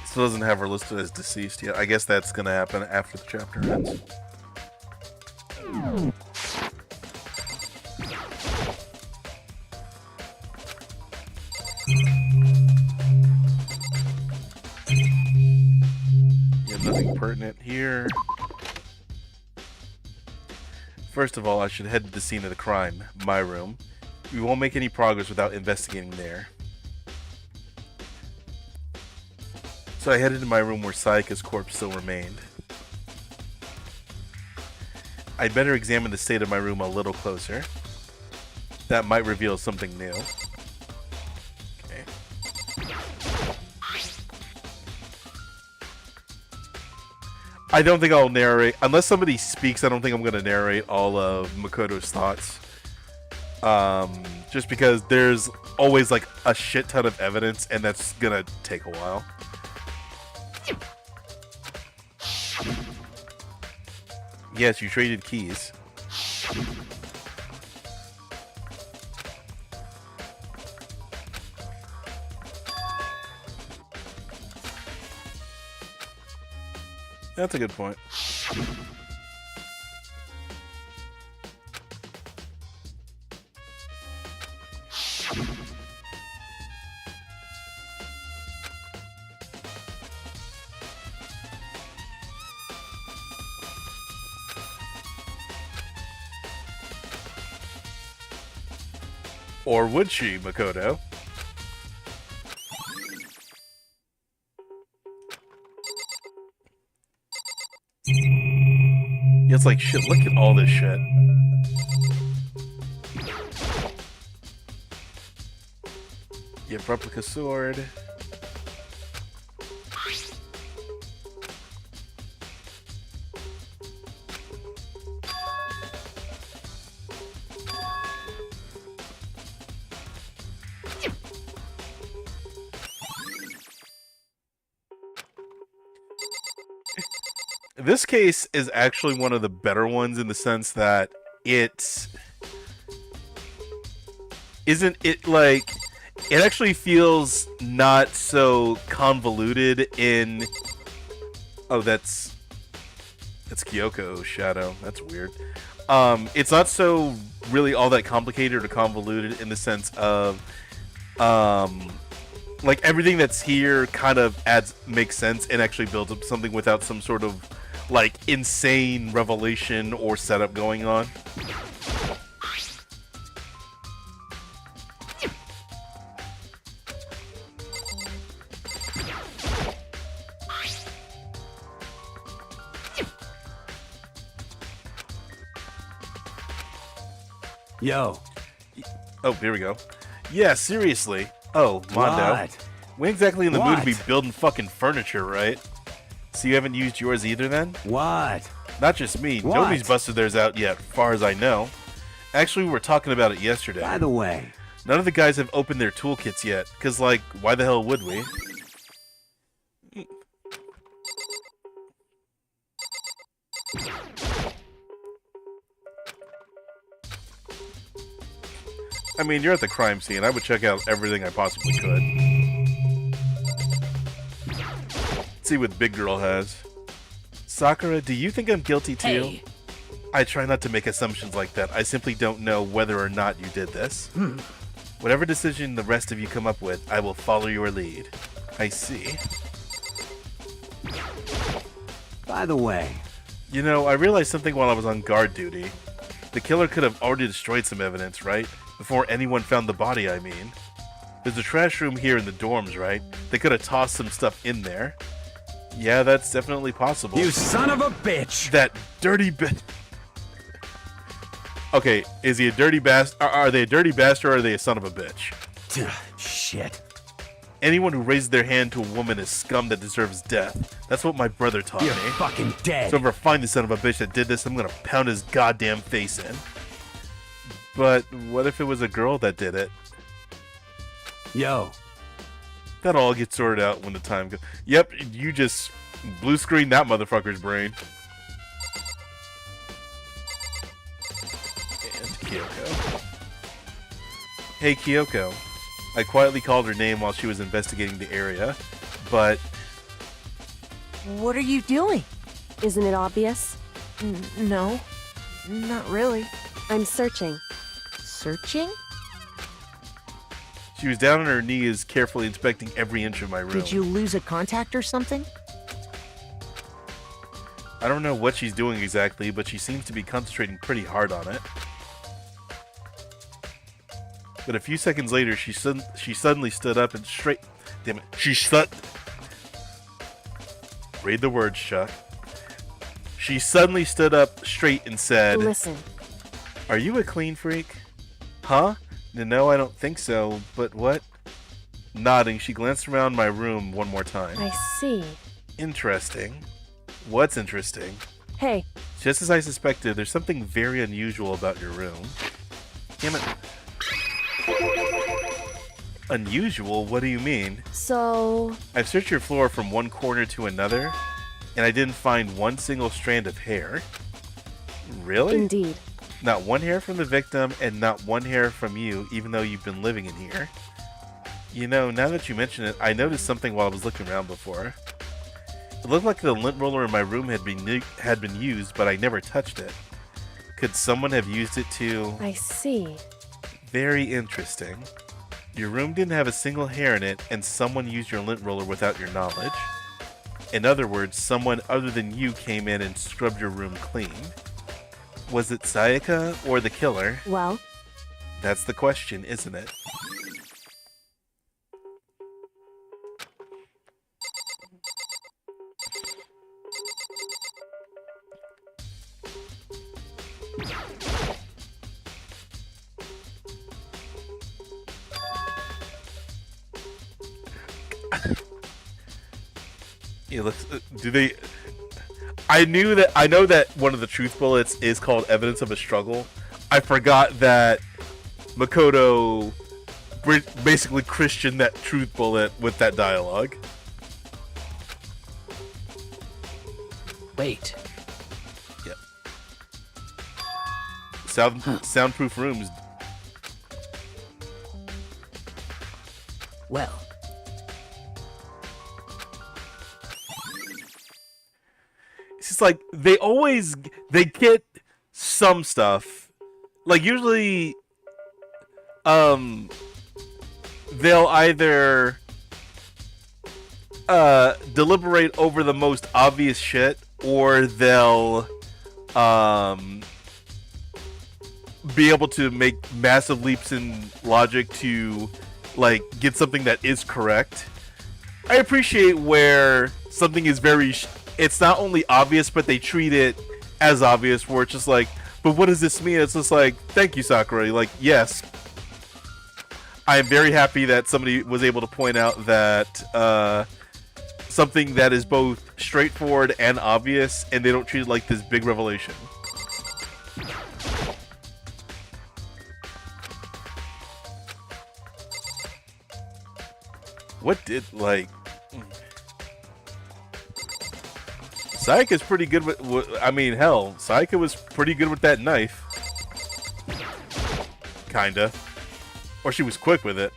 Still doesn't have her listed as deceased yet. I guess that's gonna happen after the chapter ends. anything pertinent here. First of all, I should head to the scene of the crime, my room. We won't make any progress without investigating there. So I headed to my room where Sayaka's corpse still remained. I'd better examine the state of my room a little closer. That might reveal something new. Okay. I don't think I'll narrate, unless somebody speaks, I don't think I'm going to narrate all of Makoto's thoughts. Just because there's always like a shit ton of evidence and that's going to take a while. Yes, you traded keys. That's a good point. Or would she, Makoto? Yeah, it's like, shit, look at all this shit. You have replica sword. This case is actually one of the better ones in the sense that it actually feels not so convoluted in... Oh, that's Kyoko's shadow. That's weird. It's not so really all that complicated or convoluted in the sense of like everything that's here kind of makes sense and actually builds up something without some sort of like insane revelation or setup going on. Yo. Oh, here we go. Yeah, seriously. Oh, Mondo. What? We ain't exactly in the mood to be What? building fucking furniture, right? So you haven't used yours either then? What? Not just me. What? Nobody's busted theirs out yet, far as I know. Actually, we were talking about it yesterday. By the way, None of the guys have opened their toolkits yet, because, like, why the hell would we? I mean, you're at the crime scene. I would check out everything I possibly could. See what Big Girl has. Sakura, do you think I'm guilty too? Hey. I try not to make assumptions like that. I simply don't know whether or not you did this. Whatever decision the rest of you come up with, I will follow your lead. I see. by the way, You know, I realized something while I was on guard duty. The killer could have already destroyed some evidence, right? Before anyone found the body, I mean. There's a trash room here in the dorms, right? They could have tossed some stuff in there. Yeah, that's definitely possible. you son of a bitch! That dirty bit. Okay, is he a dirty bastard? Are they a dirty bastard or are they a son of a bitch? Shit. Anyone who raises their hand to a woman is scum that deserves death. That's what my brother taught You're me. fucking dead. So if I find the son of a bitch that did this, I'm gonna pound his goddamn face in. But what if it was a girl that did it? Yo, That'll all get sorted out when the time comes. Yep, you just blue screen that motherfucker's brain. And Kyoko. Hey, Kyoko. I quietly called her name while she was investigating the area, but What are you doing? Isn't it obvious? No, not really. I'm searching. Searching? she was down on her knees, carefully inspecting every inch of my room. Did you lose a contact or something? I don't know what she's doing exactly, but she seems to be concentrating pretty hard on it. But a few seconds later, she suddenly stood up and straight... Damn it. Read the words, Chuck. She suddenly stood up straight and said... Listen. Are you a clean freak? Huh? No, I don't think so, but what? Nodding, she glanced around my room one more time. I see. Interesting. What's interesting? Hey. Just as I suspected, there's something very unusual about your room. Damn it. Unusual? What do you mean? So... I've searched your floor from one corner to another, and I didn't find one single strand of hair. Really? Indeed. Not one hair from the victim, and not one hair from you, even though you've been living in here. You know, now that you mention it, I noticed something while I was looking around before. It looked like the lint roller in my room had been used, but I never touched it. Could someone have used it to... I see. Very interesting. Your room didn't have a single hair in it, and someone used your lint roller without your knowledge. In other words, someone other than you came in and scrubbed your room clean. Was it Sayaka or the killer? Well? That's the question, isn't it? Yeah, do they... I know that one of the truth bullets is called Evidence of a Struggle. I forgot that Makoto basically Christianed that truth bullet with that dialogue. Wait. Yep. Soundproof rooms. Well. It's just like they get some stuff. Like usually they'll either deliberate over the most obvious shit, or they'll be able to make massive leaps in logic to like get something that is correct. I appreciate where something is it's not only obvious, but they treat it as obvious, where it's just like, but what does this mean? It's just like, thank you, Sakura. Like, yes. I am very happy that somebody was able to point out that something that is both straightforward and obvious, and they don't treat it like this big revelation. What did, like... Sayaka's pretty good with... I mean, hell, Sayaka was pretty good with that knife. Kinda. Or she was quick with it.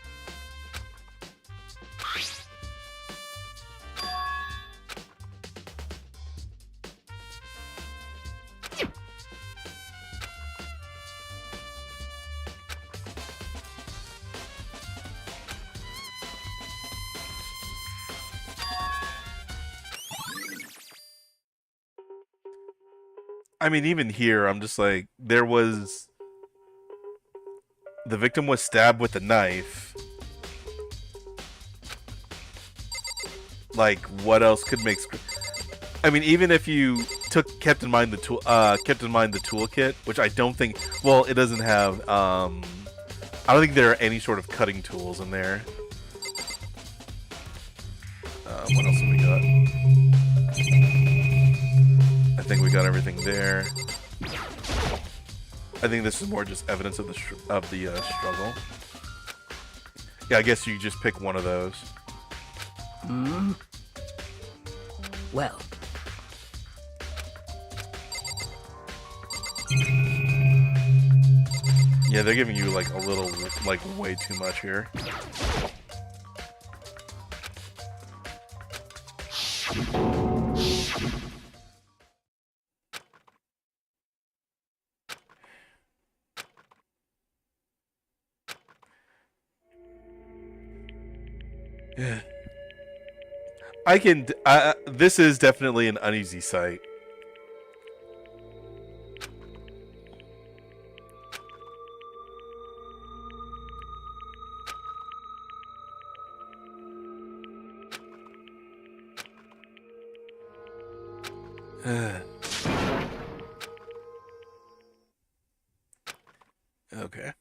I mean, even here, I'm just like, the victim was stabbed with a knife. Like, what else could make... I mean, even if you kept in mind the toolkit, which I don't think... Well, it doesn't have... I don't think there are any sort of cutting tools in there. What else have we got? I think we got everything there. I think this is more just evidence of the struggle. Yeah, I guess you just pick one of those. Hmm. Well. Yeah, they're giving you like a little, like way too much here. Yeah. This is definitely an uneasy sight. Okay.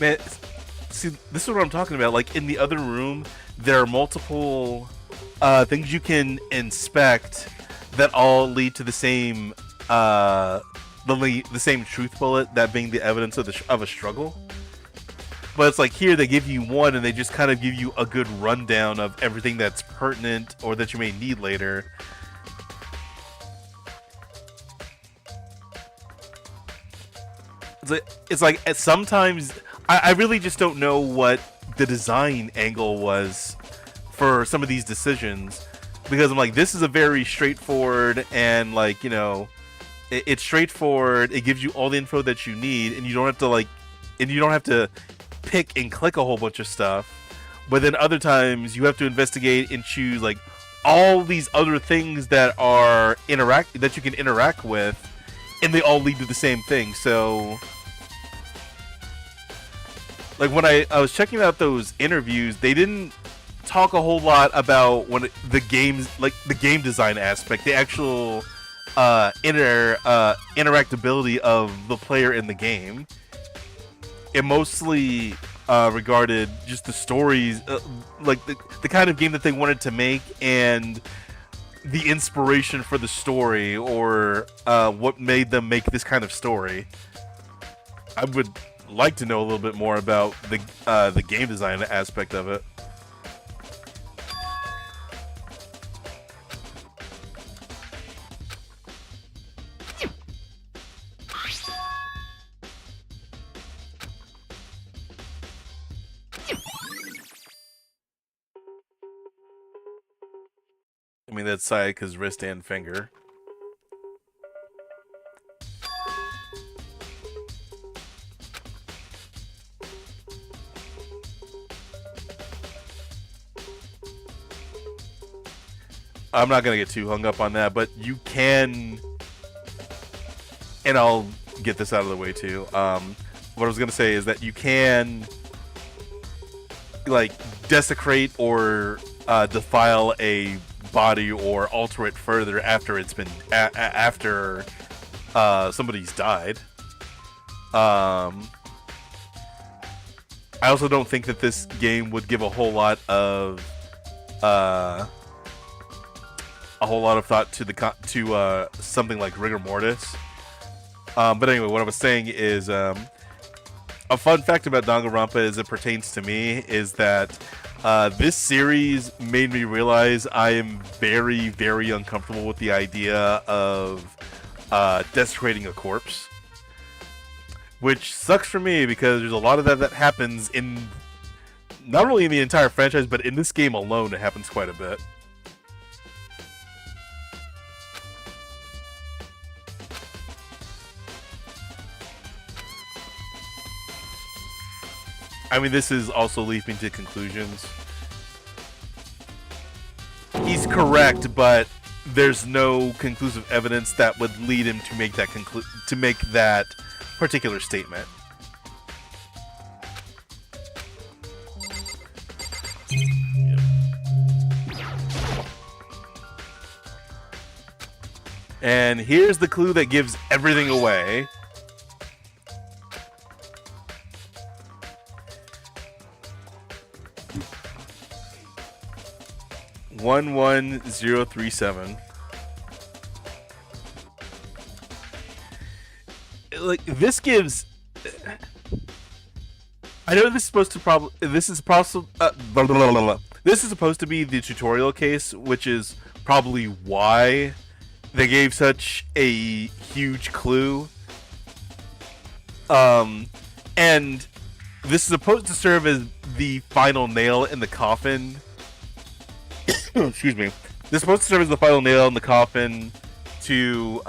Man, see, this is what I'm talking about. Like, in the other room, there are multiple things you can inspect that all lead to the same the same truth bullet, that being the evidence of a struggle. But it's like here they give you one and they just kind of give you a good rundown of everything that's pertinent or that you may need later. It's like sometimes I really just don't know what the design angle was for some of these decisions, because I'm like, this is a very straightforward and, like, you know, it's straightforward. It gives you all the info that you need, and you don't have to pick and click a whole bunch of stuff. But then other times you have to investigate and choose like all these other things that you can interact with, and they all lead to the same thing. So like when I was checking out those interviews, they didn't talk a whole lot about the game design aspect, the actual interactability of the player in the game. It mostly regarded just the stories, like the kind of game that they wanted to make, and the inspiration for the story, or what made them make this kind of story. I would like to know a little bit more about the game design aspect of it. I mean, that's Sayaka's wrist and finger. I'm not going to get too hung up on that, but you can, and I'll get this out of the way too. What I was going to say is that you can, like, desecrate or defile a body or alter it further after it's been after somebody's died. I also don't think that this game would give a whole lot of thought to something like rigor mortis. But anyway, what I was saying is a fun fact about Danganronpa as it pertains to me is that this series made me realize I am very, very uncomfortable with the idea of desecrating a corpse. Which sucks for me, because there's a lot of that happens in, not really in the entire franchise, but in this game alone, it happens quite a bit. I mean, this is also leaping to conclusions. He's correct, but there's no conclusive evidence that would lead him to make that particular statement. Yep. And here's the clue that gives everything away. (11037). Like, this gives. I know this is supposed to This is supposed to be the tutorial case, which is probably why they gave such a huge clue. And this is supposed to serve as the final nail in the coffin. Excuse me. This is supposed to serve as the final nail in the coffin to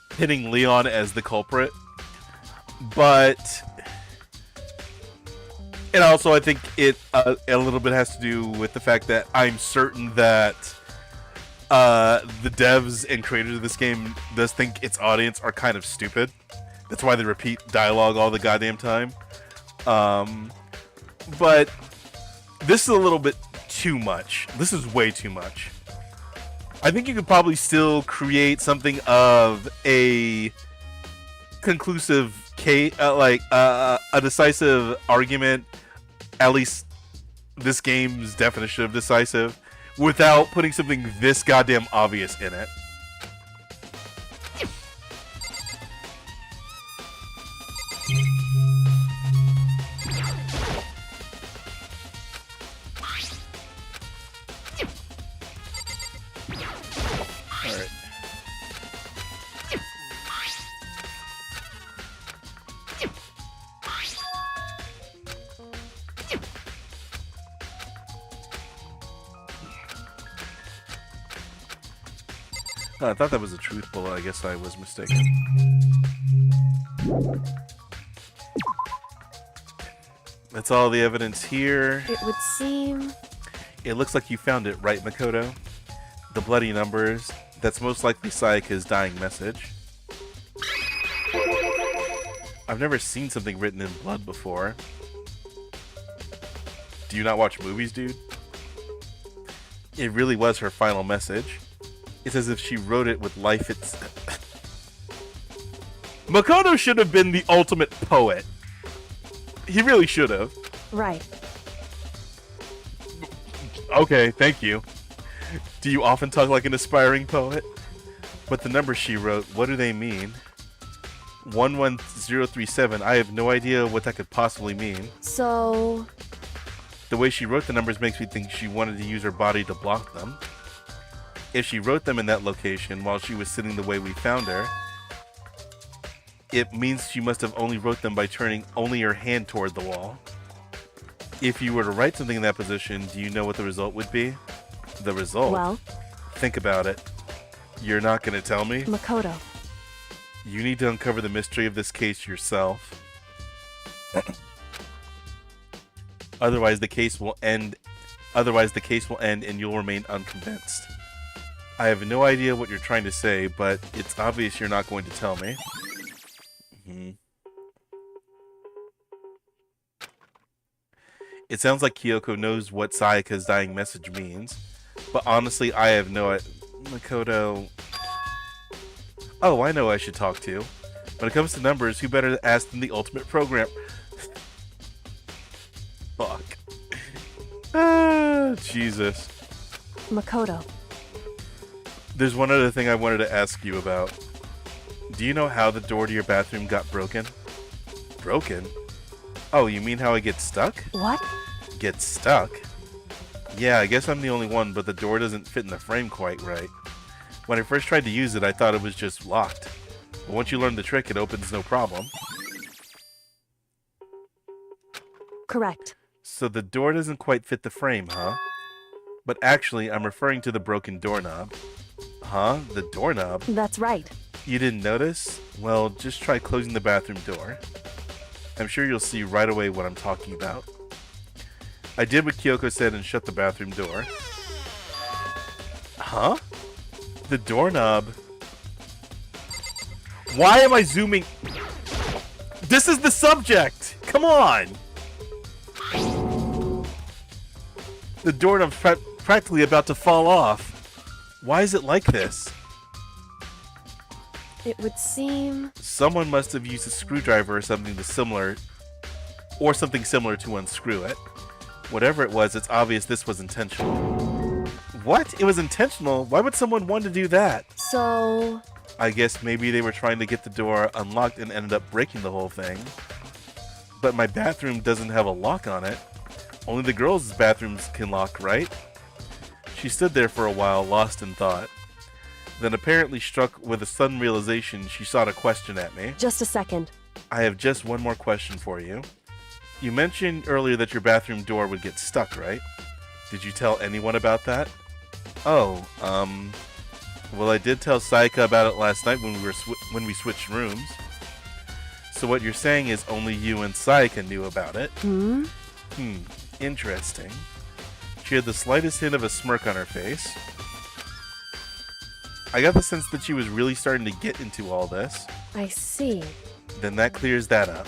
pinning Leon as the culprit. But And also, I think it a little bit has to do with the fact that I'm certain that the devs and creators of this game does think its audience are kind of stupid. That's why they repeat dialogue all the goddamn time. But this is a little bit too much. This is way too much. I think you could probably still create something of a conclusive case, a decisive argument, at least this game's definition of decisive, without putting something this goddamn obvious in it. Alright. I thought that was a truth bullet. I guess I was mistaken. That's all the evidence here. It would seem... It looks like you found it, right, Makoto? The bloody numbers. That's most likely Sayaka's dying message. I've never seen something written in blood before. Do you not watch movies, dude? It really was her final message. It's as if she wrote it with life itself. Makoto should have been the ultimate poet. He really should have. Right. Okay, thank you. Do you often talk like an aspiring poet? But the numbers she wrote, what do they mean? 11037, I have no idea what that could possibly mean. So... The way she wrote the numbers makes me think she wanted to use her body to block them. If she wrote them in that location while she was sitting the way we found her, it means she must have only wrote them by turning only her hand toward the wall. If you were to write something in that position, do you know what the result would be? The result? Well... Think about it. You're not going to tell me? Makoto. You need to uncover the mystery of this case yourself. Otherwise the case will end and you'll remain unconvinced. I have no idea what you're trying to say, but it's obvious you're not going to tell me. It sounds like Kyoko knows what Sayaka's dying message means, but honestly, I have no idea. Makoto... Oh, I know who I should talk to. When it comes to numbers, who better to ask than the ultimate program? Fuck. Ah, Jesus. Makoto. There's one other thing I wanted to ask you about. Do you know how the door to your bathroom got broken? Broken? Oh, you mean how it gets stuck? What? Get stuck? Yeah, I guess I'm the only one, but the door doesn't fit in the frame quite right. When I first tried to use it, I thought it was just locked. But once you learn the trick, it opens no problem. Correct. So the door doesn't quite fit the frame, huh? But actually, I'm referring to the broken doorknob. Huh? The doorknob? That's right. You didn't notice? Well, just try closing the bathroom door. I'm sure you'll see right away what I'm talking about. I did what Kyoko said and shut the bathroom door. Huh? The doorknob. Why am I zooming? This is the subject! Come on! The doorknob's practically about to fall off. Why is it like this? It would seem... Someone must have used a screwdriver or something similar to unscrew it. Whatever it was, it's obvious this was intentional. What? It was intentional? Why would someone want to do that? So... I guess maybe they were trying to get the door unlocked and ended up breaking the whole thing. But my bathroom doesn't have a lock on it. Only the girls' bathrooms can lock, right? She stood there for a while, lost in thought. Then, apparently struck with a sudden realization, she shot a question at me. Just a second. I have just one more question for you. You mentioned earlier that your bathroom door would get stuck, right? Did you tell anyone about that? Oh, well, I did tell Sayaka about it last night when we switched rooms. So what you're saying is only you and Sayaka knew about it? Interesting. She had the slightest hint of a smirk on her face. I got the sense that she was really starting to get into all this. I see. Then that clears that up.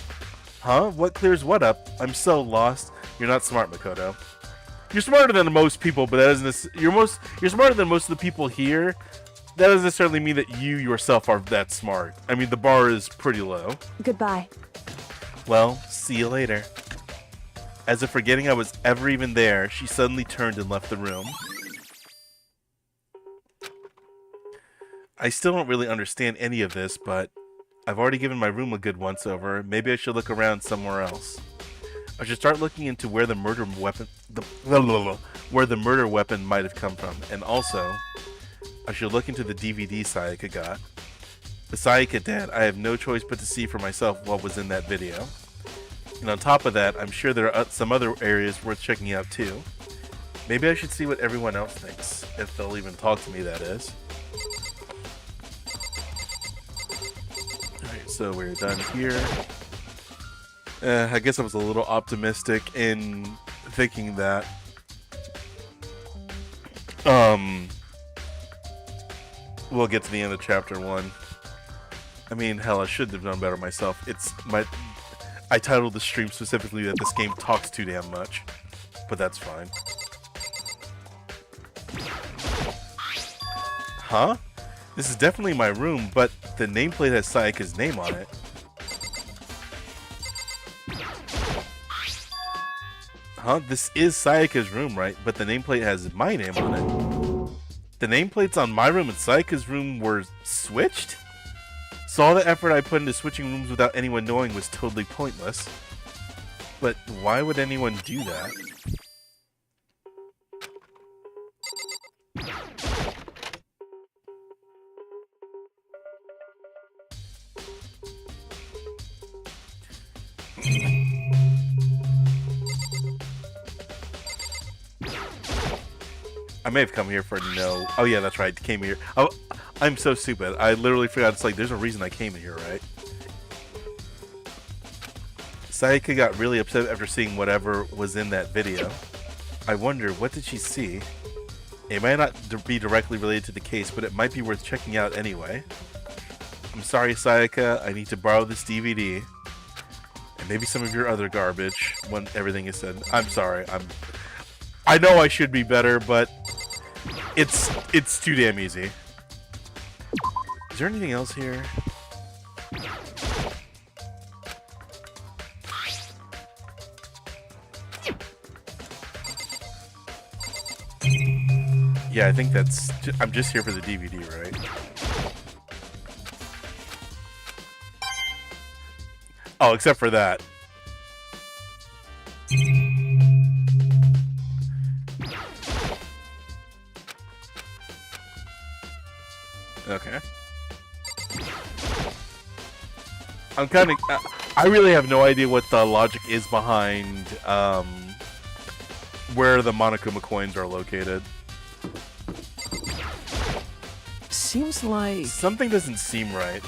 Huh? What clears what up? I'm so lost. You're not smart, Makoto. You're smarter than most people, but that doesn't. You're smarter than most of the people here. That doesn't necessarily mean that you yourself are that smart. I mean, the bar is pretty low. Goodbye. Well, see you later. As if forgetting I was ever even there, she suddenly turned and left the room. I still don't really understand any of this, but I've already given my room a good once-over. Maybe I should look around somewhere else. I should start looking into where the murder weapon might have come from, and also, I should look into the DVD Sayaka got. The Sayaka Dad, I have no choice but to see for myself what was in that video. And on top of that, I'm sure there are some other areas worth checking out too. Maybe I should see what everyone else thinks, if they'll even talk to me, that is. Alright, so we're done here. I guess I was a little optimistic in thinking that we'll get to the end of chapter 1. I mean, hell, I should have done better myself. I titled the stream specifically that this game talks too damn much, but that's fine. Huh? This is definitely my room, but the nameplate has Sayaka's name on it. Huh? This is Sayaka's room, right? But the nameplate has my name on it. The nameplates on my room and Sayaka's room were switched? So all the effort I put into switching rooms without anyone knowing was totally pointless. But why would anyone do that? I may have come here for no. Oh yeah, that's right. Came here. Oh, I'm so stupid. I literally forgot. It's like there's a reason I came in here, right? Sayaka got really upset after seeing whatever was in that video. I wonder, what did she see? It might not be directly related to the case, but it might be worth checking out anyway. I'm sorry, Sayaka. I need to borrow this DVD. And maybe some of your other garbage when everything is said. I'm sorry. I know I should be better, but it's too damn easy. Is there anything else here? Yeah, I think that's... I'm just here for the DVD, right? Oh, except for that. Okay. I'm kind of... I really have no idea what the logic is behind where the Monokuma coins are located. Seems like... Something doesn't seem right.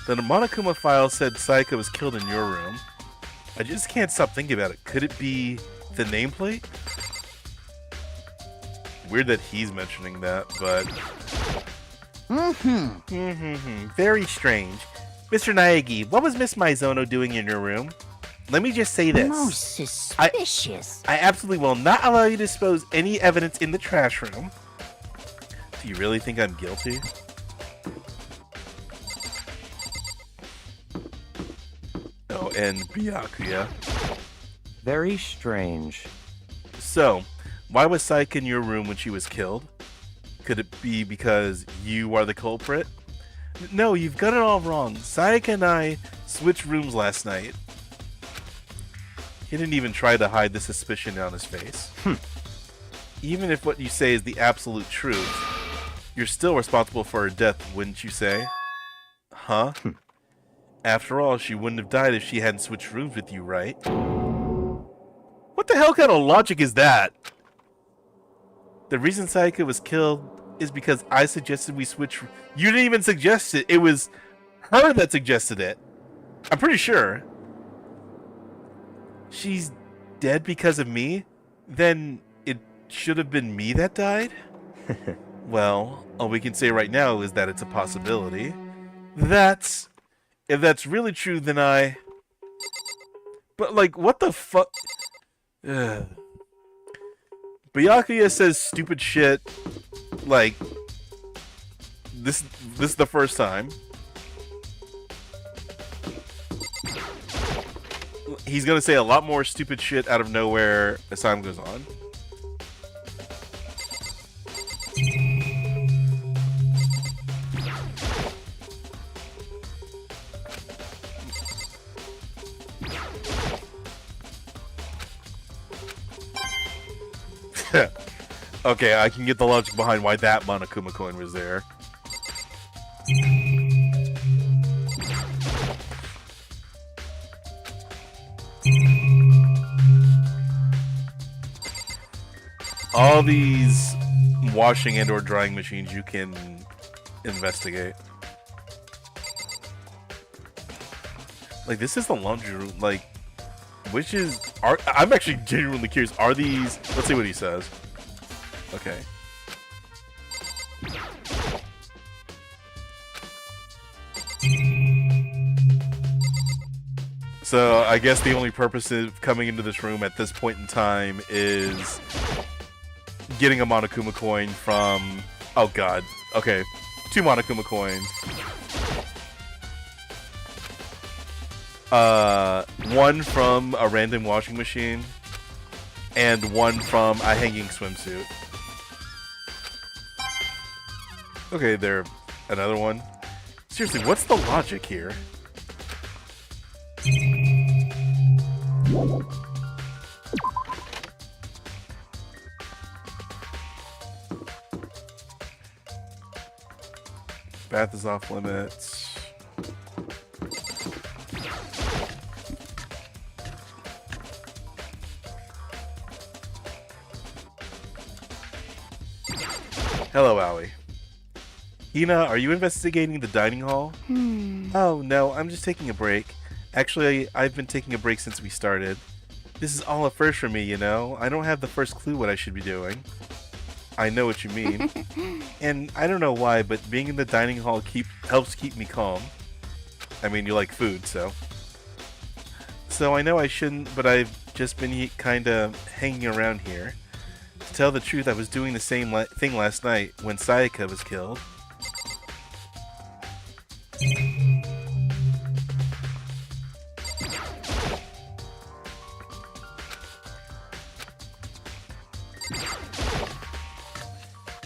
The Monokuma file said Sayaka was killed in your room. I just can't stop thinking about it. Could it be the nameplate? Weird that he's mentioning that, but... Very strange. Mr. Naegi, what was Miss Mizono doing in your room? Let me just say this. Most suspicious. I absolutely will not allow you to dispose any evidence in the trash room. Do you really think I'm guilty? Oh, and Byakuya. Very strange. So, why was Sayaka in your room when she was killed? Could it be because you are the culprit? No, you've got it all wrong. Sayaka and I switched rooms last night. He didn't even try to hide the suspicion on his face. Even if what you say is the absolute truth, you're still responsible for her death, wouldn't you say? Huh? After all, she wouldn't have died if she hadn't switched rooms with you, right? What the hell kind of logic is that? The reason Sayaka was killed is because I suggested we switch... You didn't even suggest it. It was her that suggested it. I'm pretty sure. She's dead because of me, then it should have been me that died? Well, all we can say right now is that it's a possibility. If that's really true, then But, like, what the fuck? Byakuya says stupid shit, like, this is the first time. He's gonna say a lot more stupid shit out of nowhere as time goes on. Okay, I can get the logic behind why that Monokuma coin was there. All these washing and or drying machines you can investigate. Like, this is the laundry room. Like, I'm actually genuinely curious. Are these... Let's see what he says. Okay. So, I guess the only purpose of coming into this room at this point in time is getting a Monokuma coin from... Oh god. Okay. 2 Monokuma coins. One from a random washing machine, and one from a hanging swimsuit. Okay, there. Another one. Seriously, what's the logic here? Bath is off limits. Hello, Aoi. Hina, are you investigating the dining hall? Oh, no, I'm just taking a break. Actually, I've been taking a break since we started. This is all a first for me, you know? I don't have the first clue what I should be doing. I know what you mean. And I don't know why, but being in the dining hall helps keep me calm. I mean, you like food, so. So I know I shouldn't, but I've just been kinda hanging around here. To tell the truth, I was doing the same thing last night when Sayaka was killed.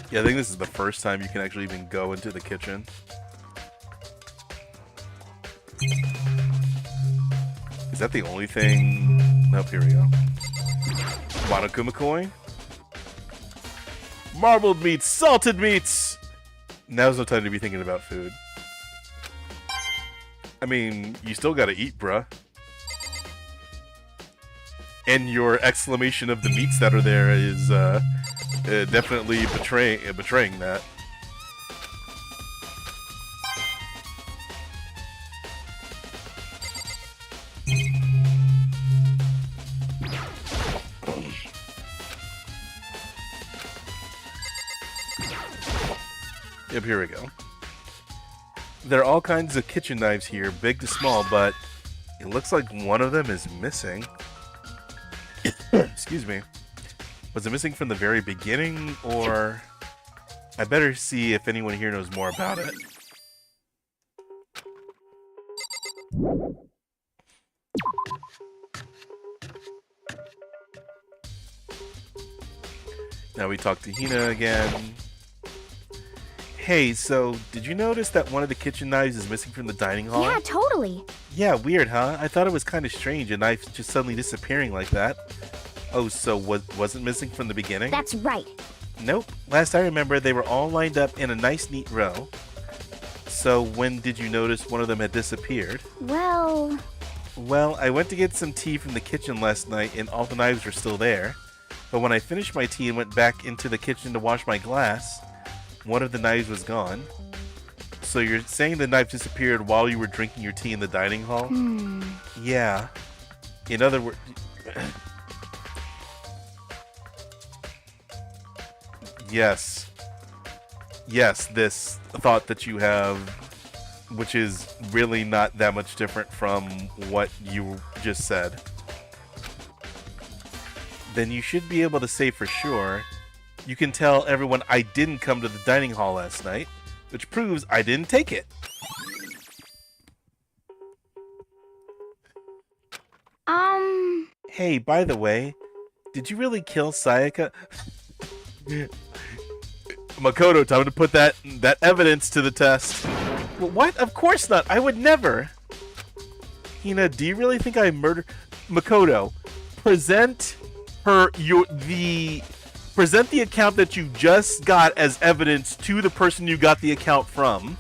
Yeah, I think this is the first time you can actually even go into the kitchen. Is that the only thing? Nope, here we go. Monokuma coin? Marbled meats, salted meats! Now's no time to be thinking about food. I mean, you still gotta eat, bruh. And your exclamation of the meats that are there is definitely betraying that. Yep, here we go. There are all kinds of kitchen knives here, big to small, but it looks like one of them is missing. Excuse me. Was it missing from the very beginning, or... I better see if anyone here knows more about it. Now we talk to Hina again. Hey, so, did you notice that one of the kitchen knives is missing from the dining hall? Yeah, totally. Yeah, weird, huh? I thought it was kind of strange, a knife just suddenly disappearing like that. Oh, so wasn't missing from the beginning? That's right. Nope. Last I remember, they were all lined up in a nice, neat row. So, when did you notice one of them had disappeared? Well, I went to get some tea from the kitchen last night, and all the knives were still there. But when I finished my tea and went back into the kitchen to wash my glass, one of the knives was gone. So you're saying the knife disappeared while you were drinking your tea in the dining hall? Yeah. In other words... Yes. Yes, this thought that you have, which is really not that much different from what you just said. Then you should be able to say for sure. You can tell everyone I didn't come to the dining hall last night, which proves I didn't take it. Hey, by the way, did you really kill Sayaka? Makoto, time to put that evidence to the test. Well, what? Of course not. I would never. Hina, do you really think I murdered Makoto? Present the account that you just got as evidence to the person you got the account from.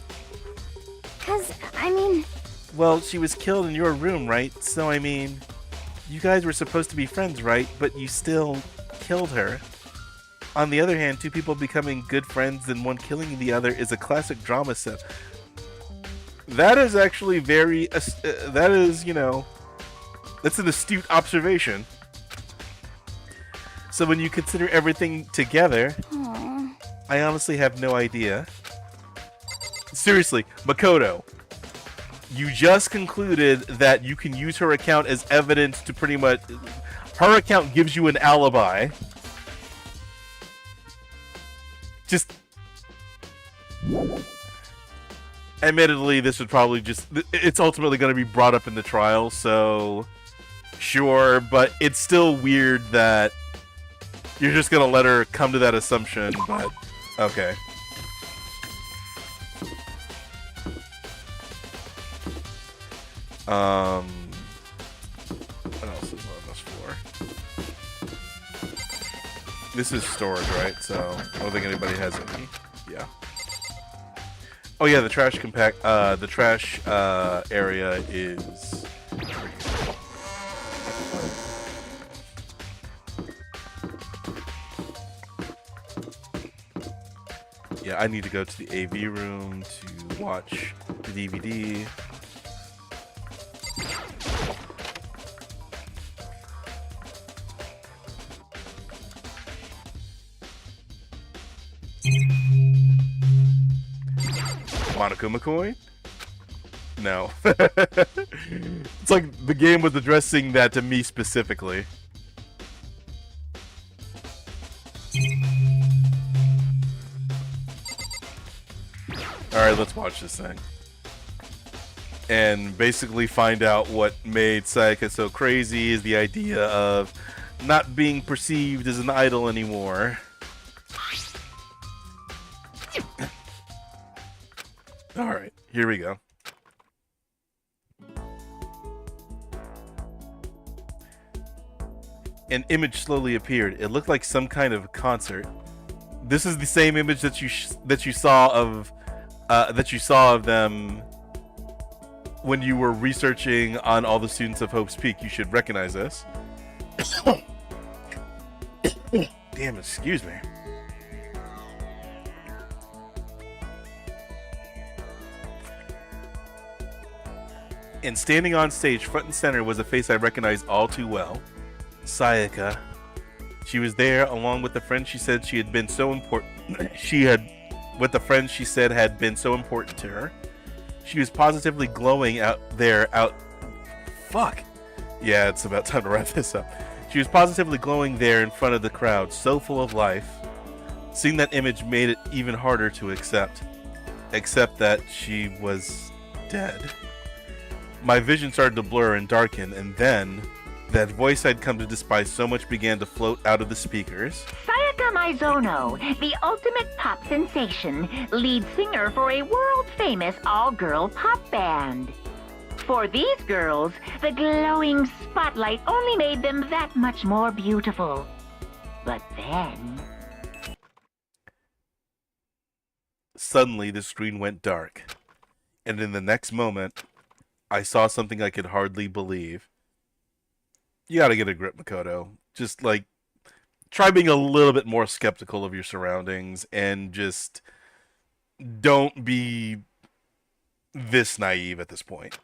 Well, she was killed in your room, right? So, you guys were supposed to be friends, right? But you still killed her. On the other hand, two people becoming good friends and one killing the other is a classic drama set. That is actually very... that's an astute observation. So when you consider everything together, I honestly have no idea. Seriously, Makoto, you just concluded that you can use her account as evidence to pretty much... Her account gives you an alibi. Just... Admittedly, this would probably just... It's ultimately going to be brought up in the trial, so... Sure, but it's still weird that you're just going to let her come to that assumption, but... Okay. What else is on this floor? This is storage, right? So I don't think anybody has any. Yeah. Oh yeah, the trash area is. Yeah, I need to go to the AV room to watch the DVD. Monokuma coin? No. It's like the game was addressing that to me specifically. Alright, let's watch this thing. And basically find out what made Sayaka so crazy is the idea of not being perceived as an idol anymore. Alright, here we go. An image slowly appeared. It looked like some kind of concert. This is the same image that you saw of them when you were researching on all the students of Hope's Peak. You should recognize this. Damn, excuse me. And standing on stage, front and center, was a face I recognized all too well. Sayaka. She was there along with the friend she said she had been so important. With the friends she said had been so important to her. She was positively glowing Fuck. Yeah, it's about time to wrap this up. She was positively glowing there in front of the crowd, so full of life. Seeing that image made it even harder to accept. Except that she was dead. My vision started to blur and darken, and then that voice I'd come to despise so much began to float out of the speakers. Sayaka Maizono, the ultimate pop sensation, lead singer for a world-famous all-girl pop band. For these girls, the glowing spotlight only made them that much more beautiful. But then... Suddenly, the screen went dark. And in the next moment, I saw something I could hardly believe. You gotta get a grip, Makoto. Just, try being a little bit more skeptical of your surroundings and just don't be this naive at this point.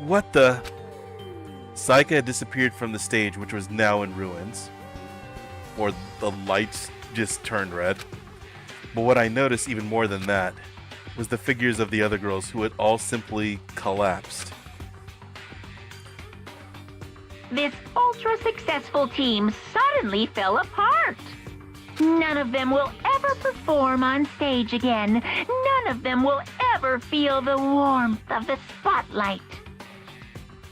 What the... Saika had disappeared from the stage, which was now in ruins. Or the lights just turned red. But what I noticed even more than that was the figures of the other girls who had all simply collapsed. This ultra-successful team suddenly fell apart. None of them will ever perform on stage again. None of them will ever feel the warmth of the spotlight.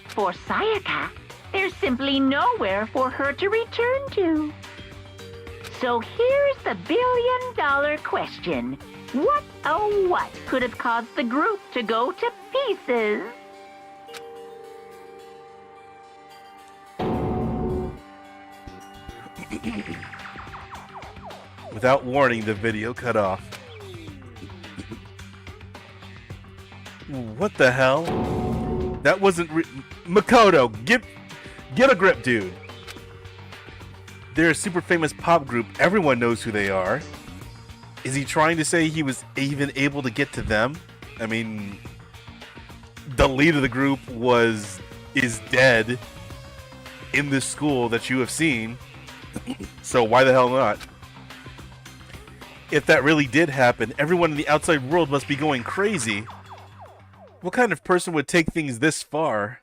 For Sayaka, there's simply nowhere for her to return to. So here's the billion-dollar question. What, oh what, could have caused the group to go to pieces? Without warning, the video cut off. What the hell? That wasn't Makoto, get a grip, dude. They're a super famous pop group. Everyone knows who they are. Is he trying to say he was even able to get to them? I mean, the lead of the group is dead in this school that you have seen. So why the hell not? If that really did happen, everyone in the outside world must be going crazy. What kind of person would take things this far?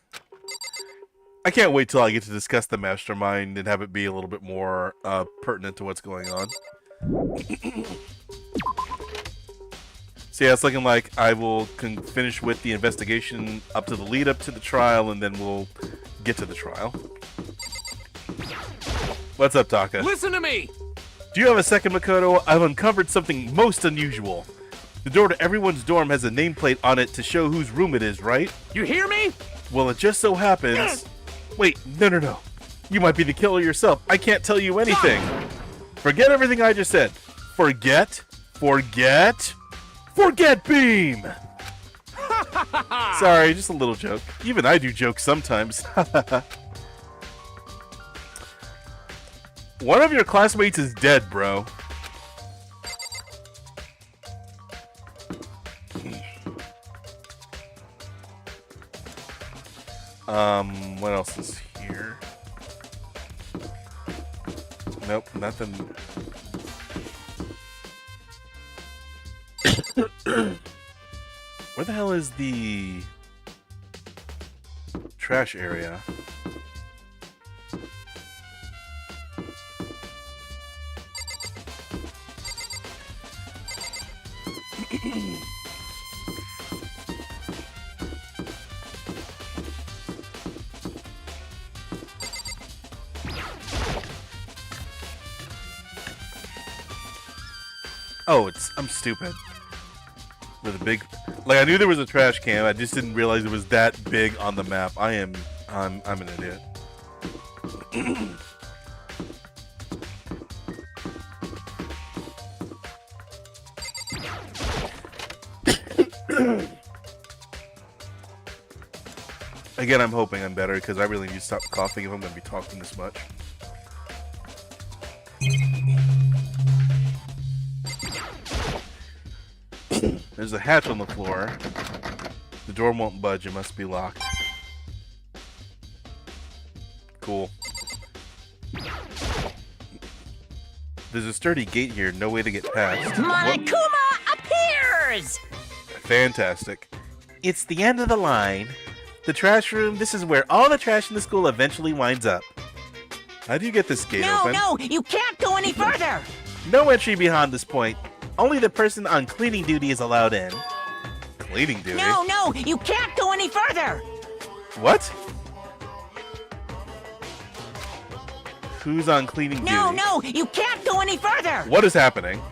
I can't wait till I get to discuss the mastermind and have it be a little bit more pertinent to what's going on. So yeah, it's looking like I will finish with the investigation up to the lead up to the trial, and then we'll get to the trial. What's up, Taka? Listen to me! Do you have a second, Makoto? I've uncovered something most unusual. The door to everyone's dorm has a nameplate on it to show whose room it is, right? You hear me? Well, it just so happens... Wait, no. You might be the killer yourself. I can't tell you anything. Forget everything I just said. Forget Beam! Sorry, just a little joke. Even I do jokes sometimes. One of your classmates is dead, bro. What else is here? Nope, nothing. Where the hell is the trash area? Oh, I'm stupid. With a big, like, I knew there was a trash can. I just didn't realize it was that big on the map. I'm an idiot. Again, I'm hoping I'm better because I really need to stop coughing if I'm going to be talking this much. There's a hatch on the floor. The door won't budge. It must be locked. Cool. There's a sturdy gate here. No way to get past. Monokuma appears! Fantastic. It's the end of the line. The trash room. This is where all the trash in the school eventually winds up. How do you get this gate open? No, you can't go any further! No entry beyond this point. Only the person on cleaning duty is allowed in. Cleaning duty? No, you can't go any further! What? Who's on cleaning duty? No, you can't go any further! What is happening?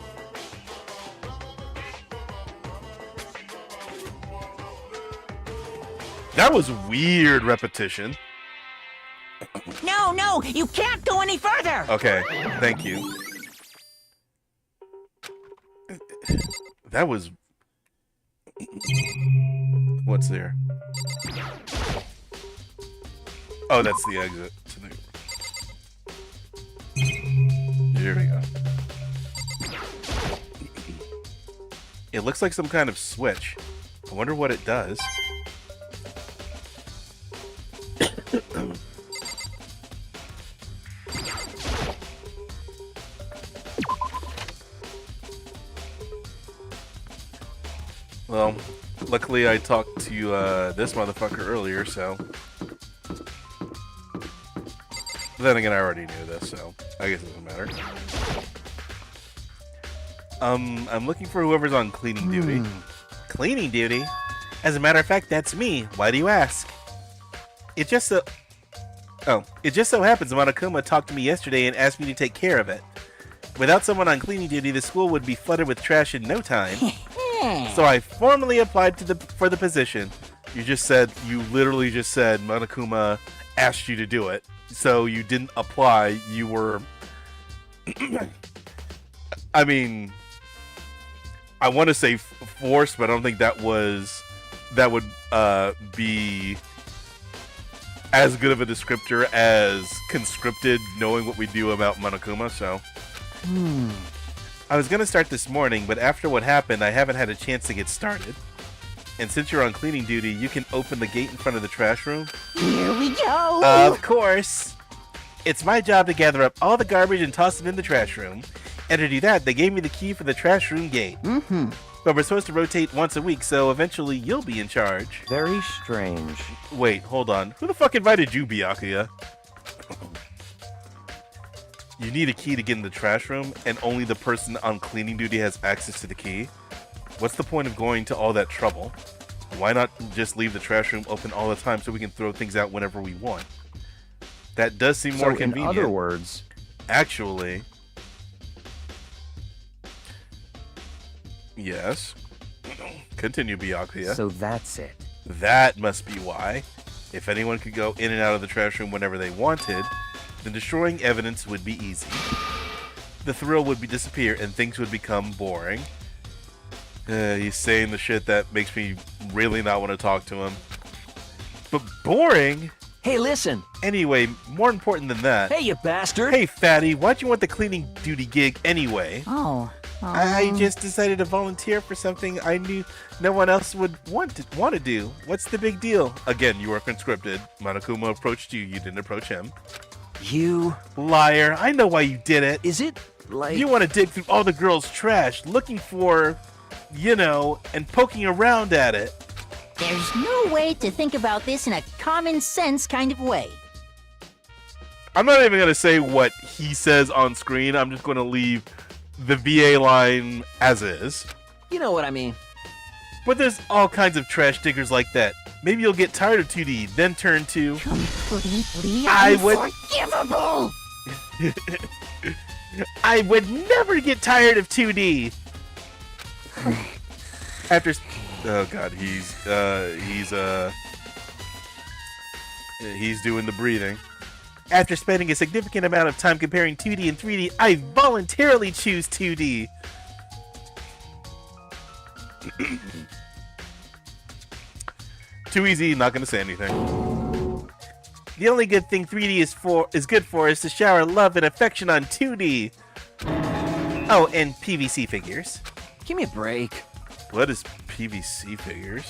That was weird repetition. No, you can't go any further! Okay, thank you. That was... What's there? Oh, that's the exit. Here we go. It looks like some kind of switch. I wonder what it does. Well, luckily I talked to this motherfucker earlier, so. Then again, I already knew this, so I guess it doesn't matter. I'm looking for whoever's on cleaning duty. Cleaning duty? As a matter of fact, that's me. Why do you ask? It just so happens Monokuma talked to me yesterday and asked me to take care of it. Without someone on cleaning duty, the school would be flooded with trash in no time. So I formally applied for the position. You literally just said Monokuma asked you to do it. So you didn't apply, you were... I mean... I want to say forced, but I don't think that would be as good of a descriptor as conscripted, knowing what we do about Monokuma, so... I was gonna start this morning, but after what happened, I haven't had a chance to get started. And since you're on cleaning duty, you can open the gate in front of the trash room. Here we go! Of course! It's my job to gather up all the garbage and toss it in the trash room. And to do that, they gave me the key for the trash room gate. But we're supposed to rotate once a week, so eventually you'll be in charge. Very strange. Wait, hold on. Who the fuck invited you, Byakuya? You need a key to get in the trash room, and only the person on cleaning duty has access to the key? What's the point of going to all that trouble? Why not just leave the trash room open all the time so we can throw things out whenever we want? That does seem more convenient. In other words... Actually... Yes. Continue, Byakuya. So that's it. That must be why. If anyone could go in and out of the trash room whenever they wanted, then destroying evidence would be easy. The thrill would disappear and things would become boring. He's saying the shit that makes me really not want to talk to him. But boring? Hey, listen. Anyway, more important than that. Hey, you bastard. Hey, fatty, why'd you want the cleaning duty gig anyway? I just decided to volunteer for something I knew no one else would want to do. What's the big deal? Again, you are conscripted. Monokuma approached you. You didn't approach him. You... Liar. I know why you did it. Is it, like... You want to dig through all the girls' trash, looking for, and poking around at it. There's no way to think about this in a common sense kind of way. I'm not even going to say what he says on screen. I'm just going to leave the VA line as is. You know what I mean. But there's all kinds of trash diggers like that. Maybe you'll get tired of 2D, then turn to... Completely unforgivable! I would never get tired of 2D! After... Oh god, he's doing the breathing. After spending a significant amount of time comparing 2D and 3D, I voluntarily choose 2D. Too easy, not gonna say anything. The only good thing 3D is good for is to shower love and affection on 2D. Oh, and PVC figures. Give me a break. What is PVC figures?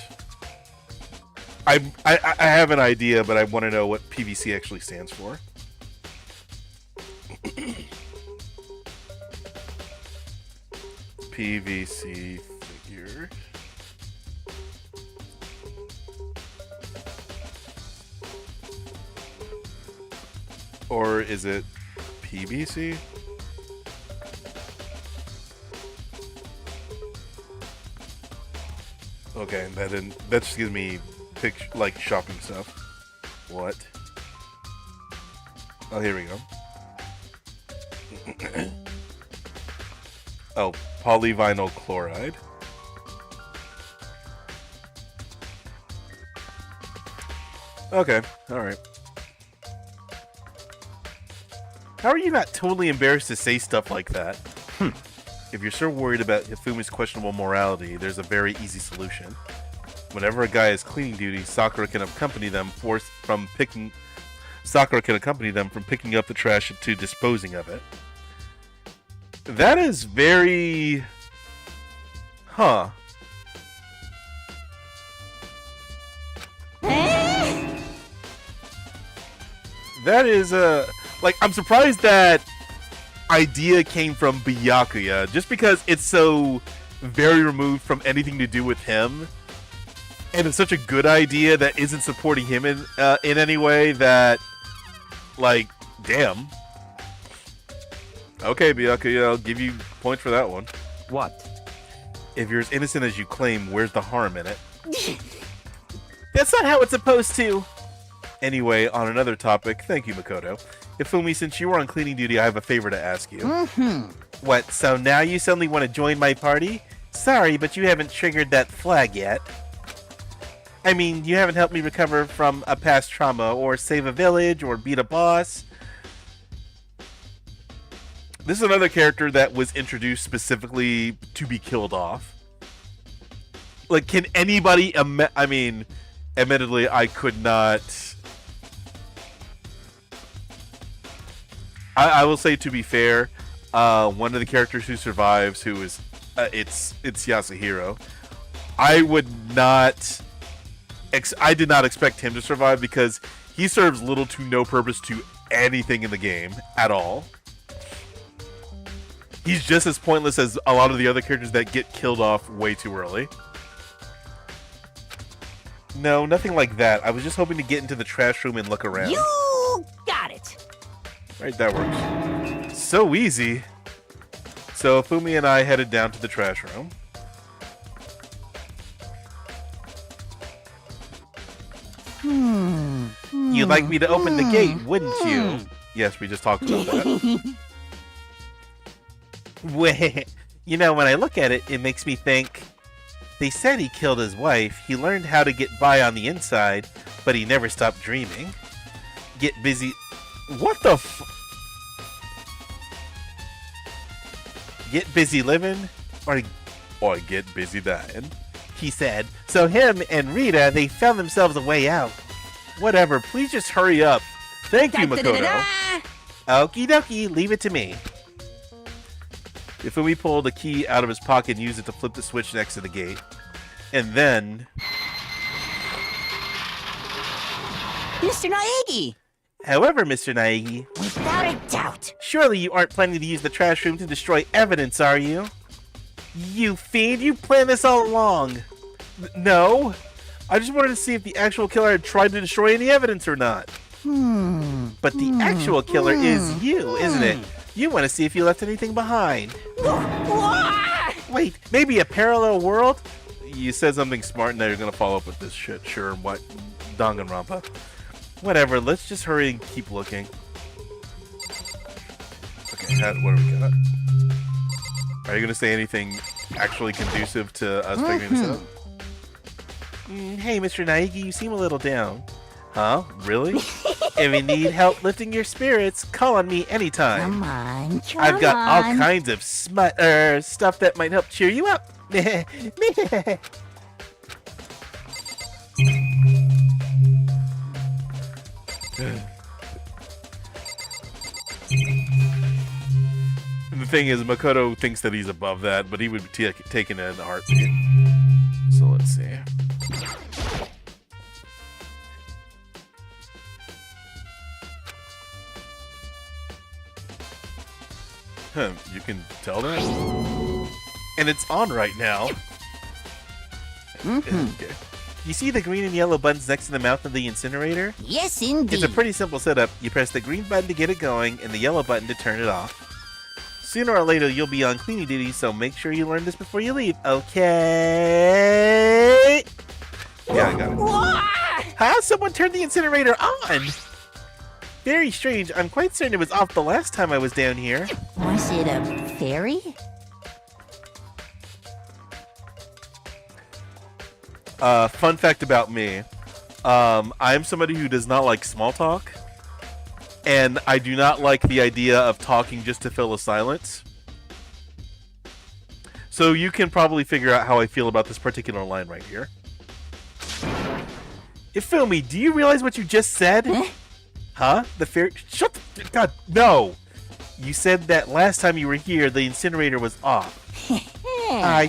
I have an idea, but I want to know what PVC actually stands for. PVC figure. Or is it PVC? Okay, that just gives me like shopping stuff. What? Oh, here we go. Oh, polyvinyl chloride. Okay, alright. How are you not totally embarrassed to say stuff like that? If you're so worried about Hifumi's questionable morality, there's a very easy solution. Whenever a guy is cleaning duty, Sakura can accompany them from picking up the trash to disposing of it. That is very... Huh. That is, like, I'm surprised that idea came from Byakuya, just because it's so very removed from anything to do with him, and it's such a good idea that isn't supporting him in any way that, like, damn. Okay, Byakuya, I'll give you points for that one. What? If you're as innocent as you claim, where's the harm in it? That's not how it's supposed to! Anyway, on another topic, thank you, Makoto. Ifumi, since you were on cleaning duty, I have a favor to ask you. What, so now you suddenly want to join my party? Sorry, but you haven't triggered that flag yet. I mean, you haven't helped me recover from a past trauma, or save a village, or beat a boss. This is another character that was introduced specifically to be killed off. Like, can anybody... I mean, admittedly, I could not... I will say, to be fair, one of the characters who survives, who is... it's Yasuhiro. I would not... I did not expect him to survive because he serves little to no purpose to anything in the game at all. He's just as pointless as a lot of the other characters that get killed off way too early. No, nothing like that. I was just hoping to get into the trash room and look around. You got it. Right, that works. So easy. So Fumi and I headed down to the trash room. You'd like me to open the gate, wouldn't you? Yes, we just talked about that. Wait, you know, when I look at it, it makes me think... They said he killed his wife, he learned how to get by on the inside, but he never stopped dreaming. Get busy... What the f... Get busy living, or get busy dying, he said. So him and Rita, they found themselves a way out. Whatever, please just hurry up. Thank you, Makoto. Okie dokie, leave it to me. Ifumi pulled a key out of his pocket and used it to flip the switch next to the gate. And then... Mr. Naegi! However, Mr. Naegi... Without a doubt! Surely you aren't planning to use the trash room to destroy evidence, are you? You fiend, you planned this all along! No! I just wanted to see if the actual killer had tried to destroy any evidence or not. But the actual killer is you, isn't it? You want to see if you left anything behind. Wait, maybe a parallel world? You said something smart and now you're gonna follow up with this shit. Sure, what? Danganronpa. Whatever, let's just hurry and keep looking. Okay, what do we got? Are you gonna say anything actually conducive to us figuring this out? Hey, Mr. Naegi, you seem a little down. Huh? Really? If you need help lifting your spirits, call on me anytime. Come on, I've got all kinds of stuff that might help cheer you up. And the thing is, Makoto thinks that he's above that, but he would be taking it in a heartbeat. So let's see. You can tell that? And it's on right now. Okay. You see the green and yellow buttons next to the mouth of the incinerator? Yes, indeed. It's a pretty simple setup. You press the green button to get it going, and the yellow button to turn it off. Sooner or later, you'll be on cleaning duty, so make sure you learn this before you leave, okay? Yeah, I got it. Huh? Someone turned the incinerator on! Very strange. I'm quite certain it was off the last time I was down here. Was it a fairy? Fun fact about me. I'm somebody who does not like small talk. And I do not like the idea of talking just to fill a silence. So you can probably figure out how I feel about this particular line right here. Ifumi, do you realize what you just said? Huh? The fairy... Shut the... God, no! You said that last time you were here, the incinerator was off.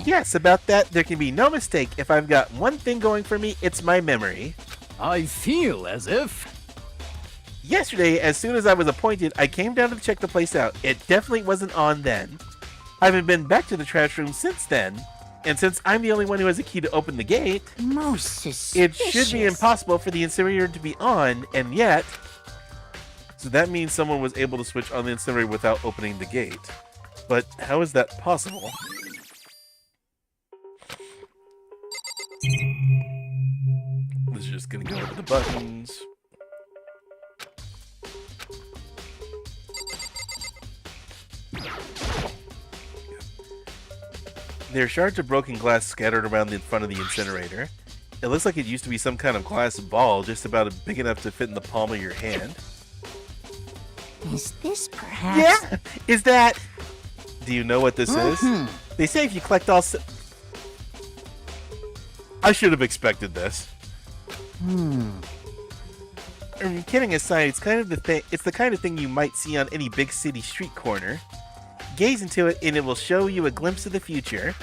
Yes, about that, there can be no mistake. If I've got one thing going for me, it's my memory. I feel as if... Yesterday, as soon as I was appointed, I came down to check the place out. It definitely wasn't on then. I haven't been back to the trash room since then. And since I'm the only one who has a key to open the gate, Most it suspicious. should be impossible for the incinerator to be on, and yet... So that means someone was able to switch on the incinerator without opening the gate. But how is that possible? This is just gonna go over the buttons. There are shards of broken glass scattered around in front of the incinerator. It looks like it used to be some kind of glass ball, just about big enough to fit in the palm of your hand. Is this perhaps... Yeah! Is that... Do you know what this is? They say if you collect all... I should have expected this. Kidding aside, it's kind of the thing. It's the kind of thing you might see on any big city street corner. Gaze into it, and it will show you a glimpse of the future.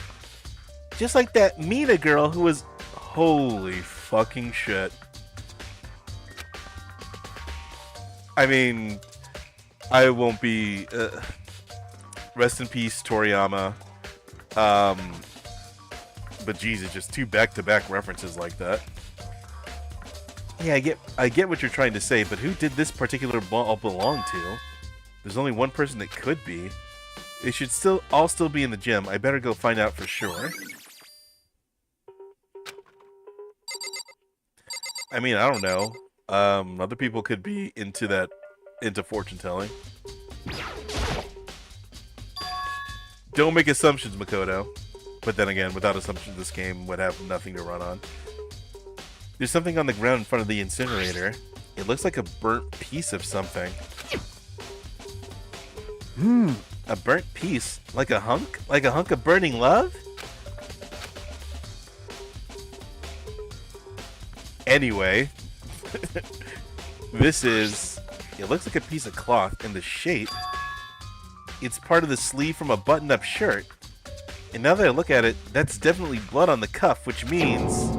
Just like that Mina girl who was... Holy fucking shit. I mean... I won't be... rest in peace, Toriyama. But Jesus, just two back-to-back references like that. Yeah, I get what you're trying to say, but who did this particular ball belong to? There's only one person that could be. They should all still be in the gym. I better go find out for sure. I mean, I don't know. Other people could be into fortune telling. Don't make assumptions, Makoto. But then again, without assumptions, this game would have nothing to run on. There's something on the ground in front of the incinerator. It looks like a burnt piece of something. A burnt piece? Like a hunk? Like a hunk of burning love? Anyway, this is... It looks like a piece of cloth, and the shape... It's part of the sleeve from a button-up shirt. And now that I look at it, that's definitely blood on the cuff, which means...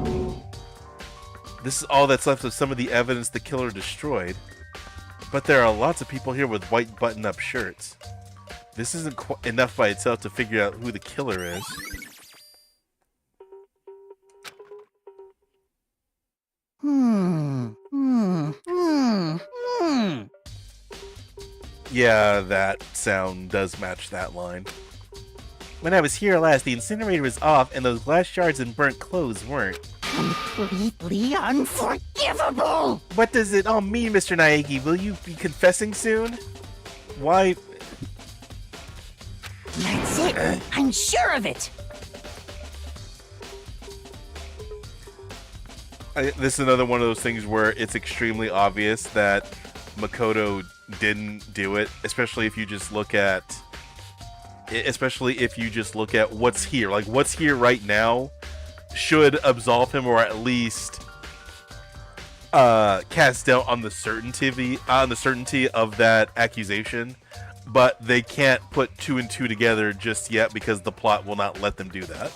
This is all that's left of some of the evidence the killer destroyed. But there are lots of people here with white button-up shirts. This isn't enough by itself to figure out who the killer is. Yeah, that sound does match that line. When I was here last, the incinerator was off, and those glass shards and burnt clothes weren't. Completely unforgivable! What does it all mean, Mr. Naegi? Will you be confessing soon? Why... That's it! I'm sure of it! This is another one of those things where it's extremely obvious that Makoto didn't do it, especially if you just look at what's here. Like, what's here right now should absolve him, or at least cast doubt on the certainty of that accusation. But they can't put two and two together just yet because the plot will not let them do that.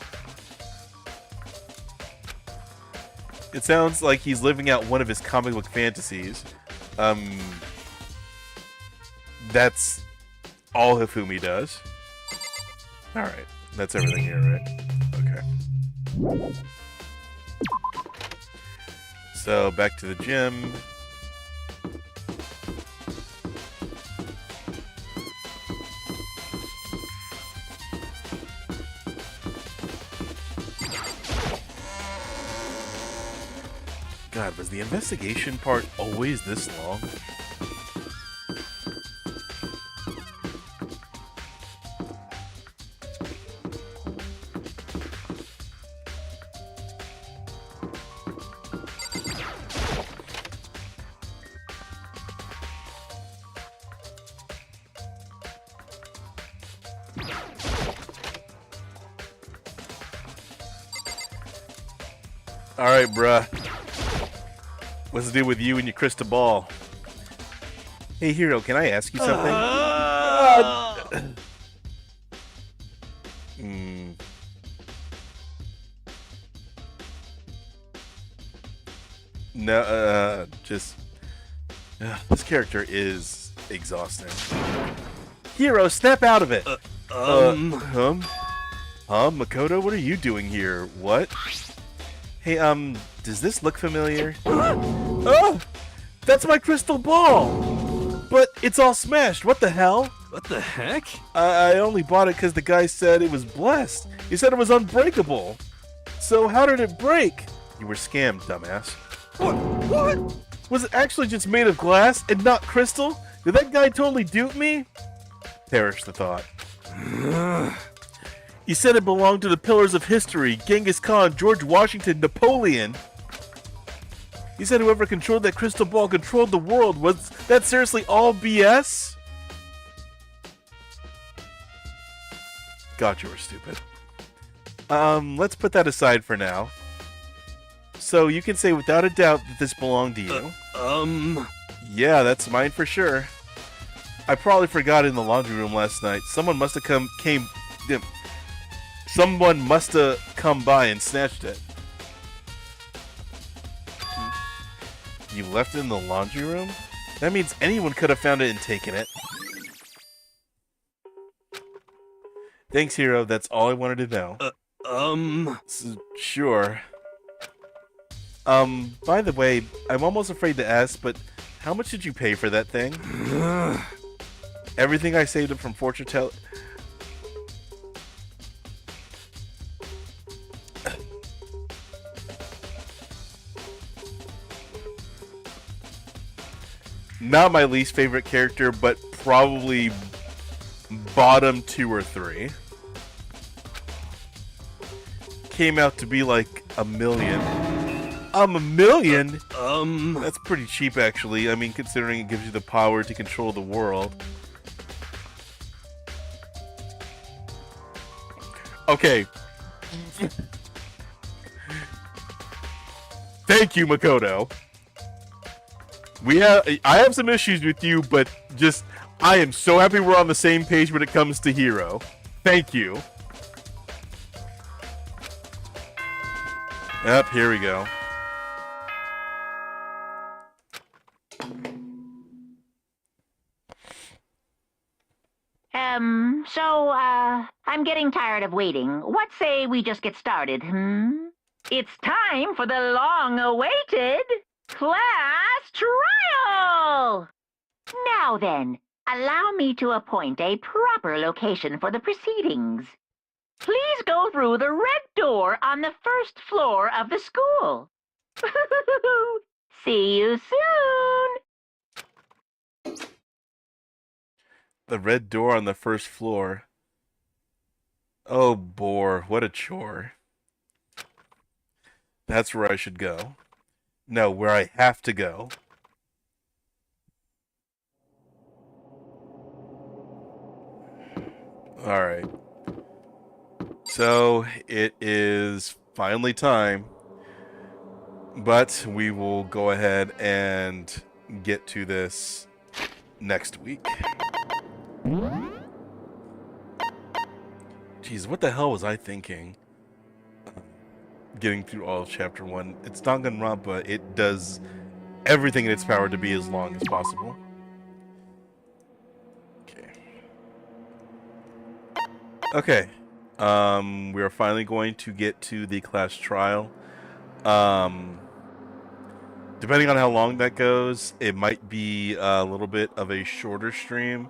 It sounds like he's living out one of his comic book fantasies. That's all Hifumi does. Alright, that's everything here, right? Okay. So, back to the gym. God, was the investigation part always this long? Alright, bruh. What's the deal with you and your crystal ball? Hey, Hiro, can I ask you something? No, this character is exhausting. Hiro, snap out of it! Makoto, what are you doing here? What? Hey, does this look familiar? Oh! That's my crystal ball! But it's all smashed, what the hell? What the heck? I only bought it because the guy said it was blessed. He said it was unbreakable. So how did it break? You were scammed, dumbass. What? Was it actually just made of glass and not crystal? Did that guy totally dupe me? Perish the thought. He said it belonged to the pillars of history, Genghis Khan, George Washington, Napoleon. He said whoever controlled that crystal ball controlled the world. Was that seriously all BS? God, you were stupid. Let's put that aside for now. So you can say without a doubt that this belonged to you. Yeah, that's mine for sure. I probably forgot it in the laundry room last night. Someone must have come by and snatched it. You left it in the laundry room? That means anyone could have found it and taken it. Thanks, Hero. That's all I wanted to know. Sure. By the way, I'm almost afraid to ask, but how much did you pay for that thing? Everything I saved up from fortune tell. Not my least favorite character, but probably bottom 2 or 3. Came out to be like $1 million. $1 million? That's pretty cheap, actually. I mean, considering it gives you the power to control the world. Okay. Thank you, Makoto. I have some issues with you, but just, I am so happy we're on the same page when it comes to Hero. Thank you. Yep, here we go. I'm getting tired of waiting. What say we just get started, It's time for the long-awaited class trial! Now then, allow me to appoint a proper location for the proceedings. Please go through the red door on the first floor of the school. See you soon! The red door on the first floor. Oh, bore. What a chore. That's where I should go. No, where I have to go. Alright. So, it is finally time. But we will go ahead and get to this next week. Jeez, what the hell was I thinking? Getting through all of Chapter 1. It's Danganronpa. It does everything in its power to be as long as possible. Okay. We are finally going to get to the class trial. Depending on how long that goes, it might be a little bit of a shorter stream.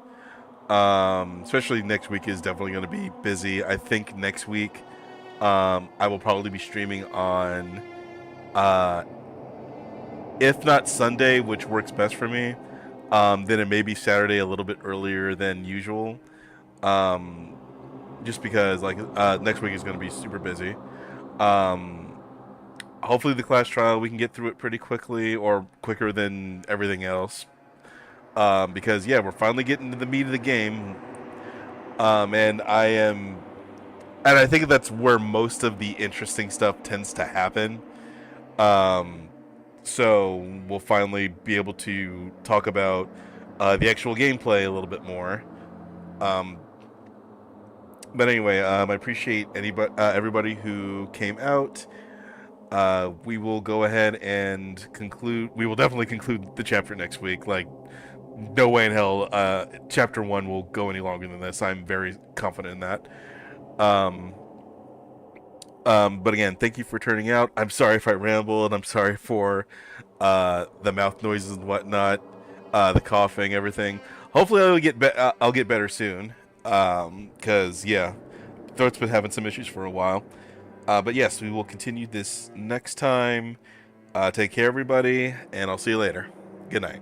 Especially next week is definitely going to be busy. I think next week I will probably be streaming on if not Sunday, which works best for me, then it may be Saturday a little bit earlier than usual, just because like next week is going to be super busy. Hopefully the class trial we can get through it pretty quickly, or quicker than everything else. Because yeah, we're finally getting to the meat of the game, and I think that's where most of the interesting stuff tends to happen. So we'll finally be able to talk about the actual gameplay a little bit more. But anyway, I appreciate everybody who came out. We will go ahead and conclude. We will definitely conclude the chapter next week. Like, no way in hell chapter 1 will go any longer than this. I'm very confident in that. But again, thank you for turning out. I'm sorry if I rambled. I'm sorry for the mouth noises and whatnot, the coughing, everything. Hopefully, I'll get better soon. Cause yeah, throat's been having some issues for a while. But yes, we will continue this next time. Take care, everybody, and I'll see you later. Good night.